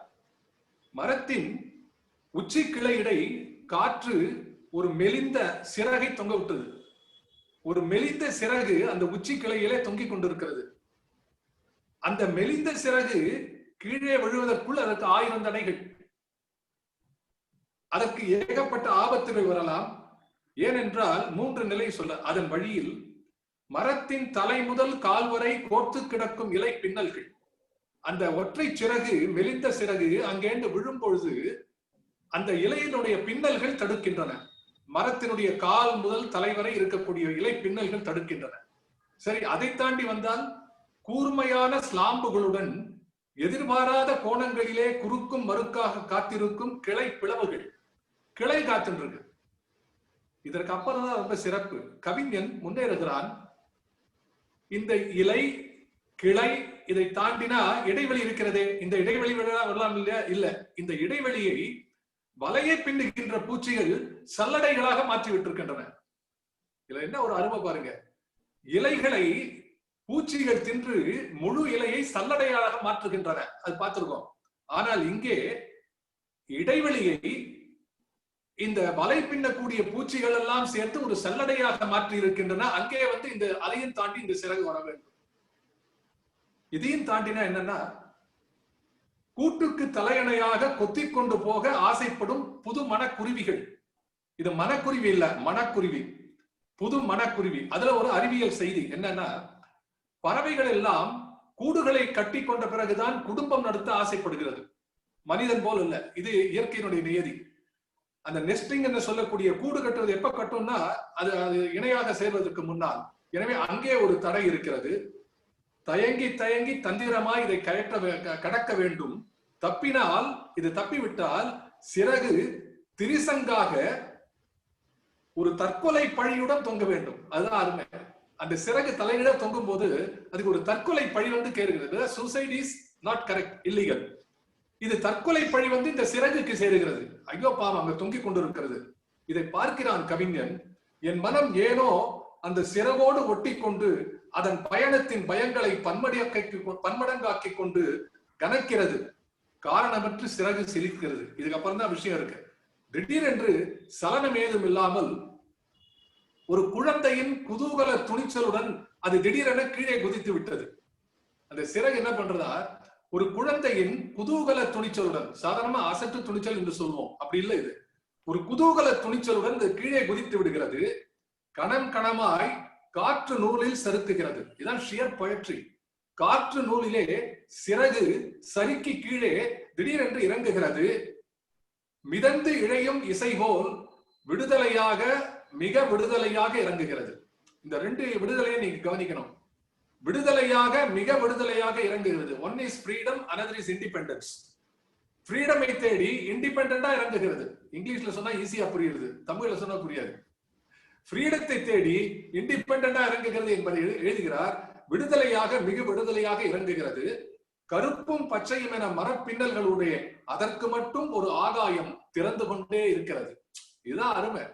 [SPEAKER 4] மரத்தின் உச்சி கிளையிடை காற்று ஒரு மெலிந்த சிறகை தொங்க விட்டது. ஒரு மெலிந்த சிறகு அந்த உச்சி கிளையிலே தொங்கிக் கொண்டிருக்கிறது. அந்த மெலிந்த சிறகு கீழே விழுவதற்குள் அதற்கு 1000 தடைகள், அதற்கு ஏகப்பட்ட ஆபத்துகள் வரலாம். ஏனென்றால் 3 நிலை சொல்ல, அதன் வழியில் மரத்தின் தலை முதல் கால் வரை கோர்த்து கிடக்கும் இலை பின்னல்கள். அந்த ஒற்றை சிறகு, மெலிந்த சிறகு அங்கேந்து விழும் பொழுது அந்த இலையினுடைய பின்னல்கள் தடுக்கின்றன. மரத்தினுடைய கால் முதல் தலை வரை இருக்கக்கூடிய இலை பின்னல்கள் தடுக்கின்றன. சரி, அதை தாண்டி வந்தால் கூர்மையான ஸ்லாம்புகளுடன் எதிர்பாராத கோணங்களிலே குறுக்கும் மறுக்காக காத்திருக்கும் கிளை பிளவுகள், கிளை காத்துருக்கு. இதற்கு அப்புறம் தான் ரொம்ப சிறப்பு. கவிஞன் முன்னேறுகிறான். இந்த இலை, கிளை, இதை தாண்டினா இடைவெளி இருக்கிறதே, இந்த இடைவெளி வரலாம் இல்லையா? இல்ல, இந்த இடைவெளியை வலையை பின்னுகின்ற பூச்சிகள் சல்லடைகளாக மாற்றி விட்டிருக்கின்றன. இதுல என்ன ஒரு அருமை பாருங்க. இலைகளை பூச்சிகள் தின்று முழு இலையை சல்லடையாக மாற்றுகின்றன, அது பார்த்திருக்கோம். ஆனால் இங்கே இடைவெளியை இந்த வலை பின்னக்கூடிய பூச்சிகள் எல்லாம் சேர்த்து ஒரு சல்லடையாக மாற்றி இருக்கின்றன. அங்கே இந்த அதையும் தாண்டி இந்த சிறகு வர வேண்டும். இதையும் தாண்டினா என்னன்னா, கூட்டுக்கு தலையணையாக கொத்தி கொண்டு போக ஆசைப்படும் புது மனக்குருவிகள். இது மனக்குருவி இல்ல, மனக்குருவி, புது மனக்குருவி. அதுல ஒரு அறிவியல் செய்தி என்னன்னா, பறவைகள் எல்லாம் கூடுகளை கட்டி கொண்ட பிறகுதான் குடும்பம் நடத்த ஆசைப்படுகிறது. மனிதன் போல் இல்ல, இது இயற்கையினுடைய நியதி. அந்த நெஸ்டிங் என்று சொல்லக்கூடிய கூடு கட்டுவது எப்ப கட்டும்னா, அது இணையாக சேர்வதற்கு முன்னால். எனவே அங்கே ஒரு தடை இருக்கிறது. தயங்கி தயங்கி தந்திரமாய் இதை கடக்க வேண்டும். தப்பினால், இது தப்பிவிட்டால் சிறகு திரிசங்காக ஒரு தற்கொலை பழியுடன் தொங்க வேண்டும். அதுதான் அருமை. அந்த சிறகு தலையிட தொங்கும் போது அதுக்கு ஒரு தற்கொலை பழி கேறுகிறது. Suicide is not correct, illegal. இது தற்கொலை பழி இந்த சிறகுக்கு சேருகிறது. ஐயோ பாவம், அங்க தொங்கிக் கொண்டிருக்கிறது. இதை பார்க்கிறான் கவிஞன். என் மனம் ஏனோ அந்த சிறகோடு ஒட்டி கொண்டு அதன் பயணத்தின் பயங்களை பன்மடங்காக்கி கொண்டு கனக்கிறது. காரணமற்று சிறகு சிலிக்கிறது. இதுக்கப்புறம் தான் விஷயம் இருக்கு. திடீரென்று சலனம் ஏதும் இல்லாமல் ஒரு குழந்தையின் குதூகல துணிச்சலுடன் அது திடீரென கீழே குதித்து விட்டது. அந்த சிறகு என்ன பண்றதா, ஒரு குழந்தையின் குதூகல துணிச்சலுடன், சாதாரணமா அசட்டு துணிச்சல் என்று சொல்வோம், அப்படி இல்லை, இது ஒரு குதூகல துணிச்சலுடன் இது கீழே குதித்து விடுகிறது. கணம் கணமாய் காற்று நூலில் சறுக்குகிறது. இதுதான் ஷியர் பொயட்ரி. காற்று நூலிலே சிறகு சறுக்கி கீழே திடீரென்று இறங்குகிறது. மிதந்து இழையும் இசை போல் விடுதலையாக, மிக விடுதலையாக இறங்குகிறது. இந்த 2 விடுதலையை நீங்க கவனிக்கணும். விடுதலையாக, மிக விடுதலையாக இறங்குகிறது. One is freedom, another is independence. ஃப்ரீடமை தேடி இண்டிபெண்டா இறங்குகிறது. இங்கிலீஷ்ல சொன்னா ஈஸியா புரியுது, தமிழ்ல சொன்னா புரியாது. ஃப்ரீடத்தை தேடி இண்டிபெண்டா இறங்குகிறது என்பதை எழுதுகிறார். விடுதலையாக, மிக விடுதலையாக இறங்குகிறது. கருப்பும் பச்சையும் என மரப்பின்னல்களுடைய அதற்கு மட்டும் ஒரு ஆகாயம் திறந்து கொண்டே இருக்கிறது. இதுதான் அருமை.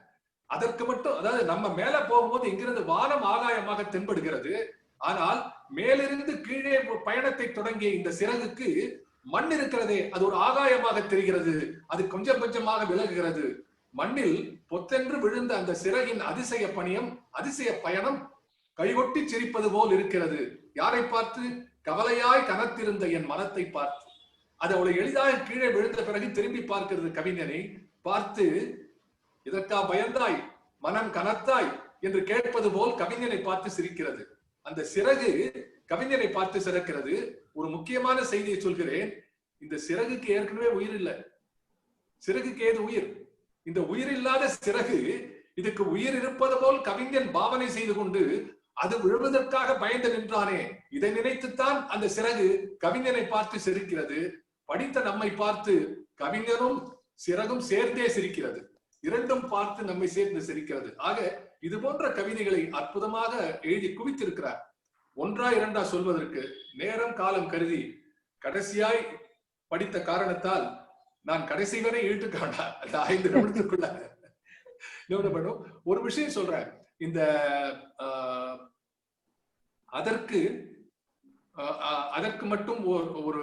[SPEAKER 4] அதற்கு மட்டும், அதாவது நம்ம மேல போகும்போது இங்கிருந்து வானம் ஆகாயமாக தென்படுகிறது. ஆனால் மேலிருந்து கீழே பயணத்தை தொடங்கிய இந்த சிறகுக்கு மண் இருக்கிறதே, அது ஒரு ஆகாயமாக தெரிகிறது. அது கொஞ்சம் கொஞ்சமாக விலகுகிறது. மண்ணில் பொத்தென்று விழுந்த அந்த சிறகின் அதிசய பயணம் கைகொட்டி சிரிப்பது போல் இருக்கிறது. யாரை பார்த்து? கவலையாய் கனத்திருந்த என் மனத்தை பார்த்து, அது அவ்வளவு எளிதாக கீழே விழுந்த பிறகு திரும்பி பார்க்கிறது கவிஞனை பார்த்து. இதற்கா பயந்தாய், மனம் கனத்தாய் என்று கேட்பது போல் கவிஞனை பார்த்து சிரிக்கிறது. அந்த சிறகு கவிஞனை பார்த்து சிறக்கிறது. ஒரு முக்கியமான செய்தியை சொல்கிறேன். இந்த சிறகுக்கு ஏற்கனவே உயிர் இல்லை. சிறகுக்கு ஏது உயிர்? இந்த உயிர் இல்லாத சிறகு இதுக்கு உயிர் இருப்பது போல் கவிஞன் பாவனை செய்து கொண்டு அது விழுவதற்காக பயந்து நின்றானே, இதை நினைத்துத்தான் அந்த சிறகு கவிஞனை பார்த்து சிரிக்கிறது. படித்த நம்மை பார்த்து கவிஞனும் சிறகும் சேர்ந்தே சிரிக்கிறது. இரண்டும் பார்த்து நம்மை சேர்ந்து சிரிக்கிறது. ஆக இது போன்ற கவிதைகளை அற்புதமாக எழுதி குவித்திருக்கிறார். ஒன்றா இரண்டா சொல்வதற்கு நேரம் காலம் கருதி கடைசியாய் படித்த காரணத்தால் நான் கடைசி வரை இழுத்துக்க வேண்டாம், 5 நிமிடத்துக்குள்ள பண்ணும். ஒரு விஷயம் சொல்றேன். இந்த அதற்கு மட்டும் ஒரு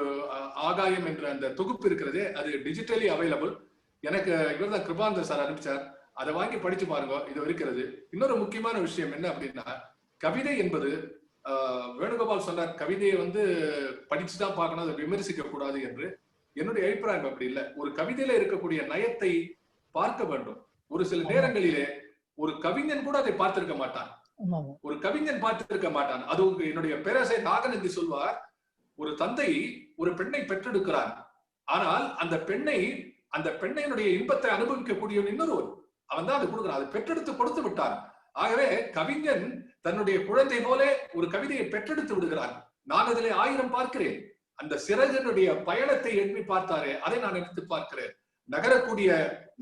[SPEAKER 4] ஆகாயம் என்ற அந்த தொகுப்பு இருக்கிறதே, அது டிஜிட்டலி அவைலபிள். எனக்கு இவர் தான் கிருபானந்தர் சார் அனுப்பிச்சார். அதை வாங்கி படிச்சு பாருங்க, இது இருக்கிறது. இன்னொரு முக்கியமான விஷயம் என்ன அப்படின்னா, கவிதை என்பது வேணுகோபால் சொன்னார், கவிதையை படிச்சுதான் பார்க்கணும், அதை விமர்சிக்க கூடாது என்று. என்னுடைய அபிப்பிராயம் அப்படி இல்லை. ஒரு கவிதையில இருக்கக்கூடிய நயத்தை பார்க்க வேண்டும். ஒரு சில நேரங்களிலே ஒரு கவிஞன் கூட அதை பார்த்திருக்க மாட்டான். ஒரு கவிஞன் பார்த்திருக்க மாட்டான். அது என்னுடைய பேரரசை நாகநந்தி சொல்வார், ஒரு தந்தை ஒரு பெண்ணை பெற்றெடுக்கிறான். ஆனால் அந்த பெண்ணையினுடைய இன்பத்தை அனுபவிக்கக்கூடிய இன்னொருவர் அவன் தான் அதை கொடுக்கிறான். அதை பெற்றெடுத்து கொடுத்து விட்டான். ஆகவே கவிஞன் தன்னுடைய குழந்தை போல ஒரு கவிதையை பெற்றெடுத்து விடுகிறான். நான் அதிலே 1000 பார்க்கிறேன். அந்த சிறகனுடைய பயணத்தை எண்ணி பார்த்தாரே, அதை நான் எடுத்து பார்க்கிறேன். நகரக்கூடிய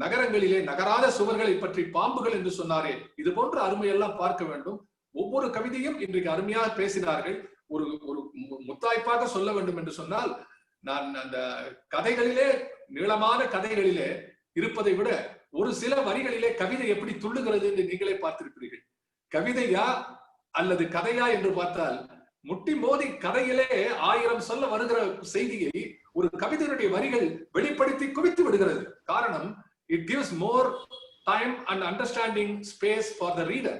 [SPEAKER 4] நகரங்களிலே நகராத சுவர்களை பற்றி பாம்புகள் என்று சொன்னாரே, இது போன்ற அருமையெல்லாம் பார்க்க வேண்டும். ஒவ்வொரு கவிதையும் இன்றைக்கு அருமையாக பேசினார்கள். ஒரு முத்தாய்ப்பாக சொல்ல வேண்டும் என்று சொன்னால், நான் அந்த கதைகளிலே, நீளமான கதைகளிலே இருப்பதை விட ஒரு சில வரிகளிலே கவிதை எப்படி துள்ளுகிறது என்று நீங்களே பார்த்திருக்கிறீர்கள். கவிதையா அல்லது கதையா என்று பார்த்தால், முட்டி மோதி கதையிலே 1000 சொல்ல வருகிற செய்தியை ஒரு கவிதையினுடைய வரிகள் வெளிப்படுத்தி குவித்து விடுகிறது. காரணம், it gives more time and understanding space for the reader.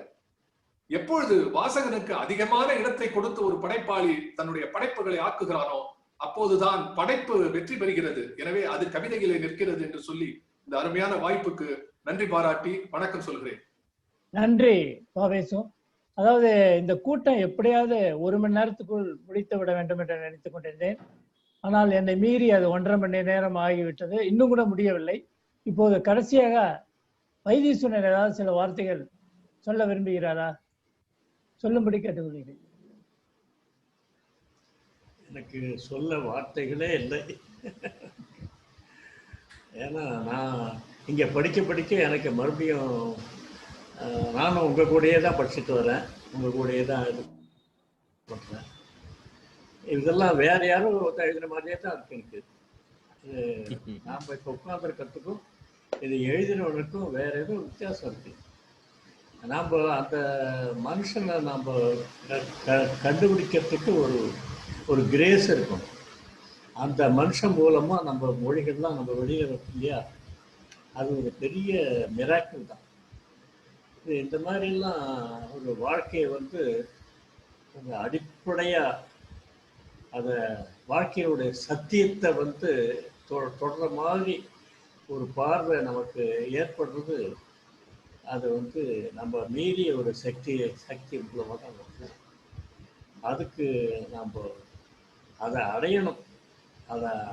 [SPEAKER 4] எப்பொழுது வாசகனுக்கு அதிகமான இடத்தை கொடுத்து ஒரு படைப்பாளி தன்னுடைய படைப்புகளை ஆக்குகிறானோ அப்போதுதான் படைப்பு வெற்றி பெறுகிறது. எனவே அது கவிதையிலே நிற்கிறது என்று சொல்லி இந்த அருமையான வாய்ப்புக்கு நன்றி பாராட்டி வணக்கம் சொல்கிறேன்.
[SPEAKER 3] நன்றி பாவேசு. அதாவது இந்த கூட்டம் எப்படியாவது 1 மணி நேரத்துக்குள் முடித்து விட வேண்டும் என்று நினைத்துக் கொண்டிருந்தேன். ஆனால் என்னை மீறி அது 1.5 மணி நேரம் ஆகிவிட்டது. இன்னும் கூட முடியவில்லை. இப்போது கடைசியாக வைத்தீஸ்வரன் ஏதாவது சில வார்த்தைகள் சொல்ல விரும்புகிறாரா? சொல்லும்படி கேட்டுக்கொள்கிறேன்.
[SPEAKER 8] எனக்கு சொல்ல வார்த்தைகளே இல்லை. ஏன்னா நான் இங்கே படிக்க எனக்கு மறுபடியும் நானும் உங்கள் கூடயே தான் படிச்சுட்டு வரேன், உங்கள் கூடயே தான் இது பண்ணுறேன். இதெல்லாம் வேற யாரும் எழுதுன மாதிரியே தான் இருக்கு எனக்கு. நாம் இப்போ உட்காந்துருக்கிறதுக்கும் இது எழுதினவனுக்கும் வேற ஏதோ வித்தியாசம் இருக்கு. நாம் அந்த மனுஷனை நாம் கண்டுபிடிக்கிறதுக்கு ஒரு கிரேஸ் இருக்கும். அந்த மனுஷன் மூலமாக நம்ம மொழிகள்லாம் நம்ம வெளியில் இல்லையா, அது ஒரு பெரிய மிராக்கிள் தான். இந்த மாதிரிலாம் ஒரு வாழ்க்கையை அடிப்படையாக அதை வாழ்க்கையோடைய சத்தியத்தை தொடர்ற மாதிரி ஒரு பார்வை நமக்கு ஏற்படுறது, அது நம்ம மீறிய ஒரு சக்தி மூலமாக தான் வருது. அதுக்கு நம்ம அதை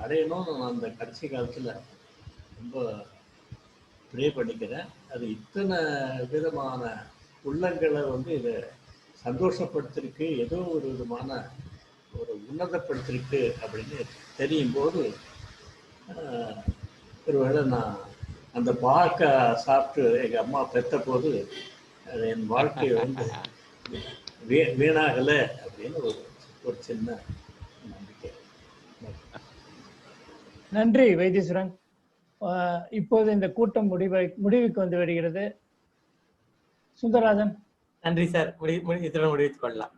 [SPEAKER 8] அடையணும்னு நான் அந்த கடைசி காலத்தில் ரொம்ப ப்ரே பண்ணிக்கிறேன். அது இத்தனை விதமான உள்ளங்களை இதை சந்தோஷப்படுத்திருக்கு, ஏதோ ஒரு விதமான ஒரு உன்னதப்படுத்திருக்கு அப்படின்னு தெரியும் போது, ஒருவேளை நான் அந்த பாக்க சாப்பிட்டு எங்கள் அம்மா பெற்ற போது என் வாழ்க்கை வீணாகலை அப்படின்னு ஒரு சின்ன நம்பிக்கை.
[SPEAKER 3] நன்றி வைத்தீஸ்வரன். இப்போது இந்த கூட்டம் முடிவுக்கு வந்து வருகிறது. சுந்தரராஜன்.
[SPEAKER 1] நன்றி சார். இத்துடன் முடித்துக் கொள்ளலாம்.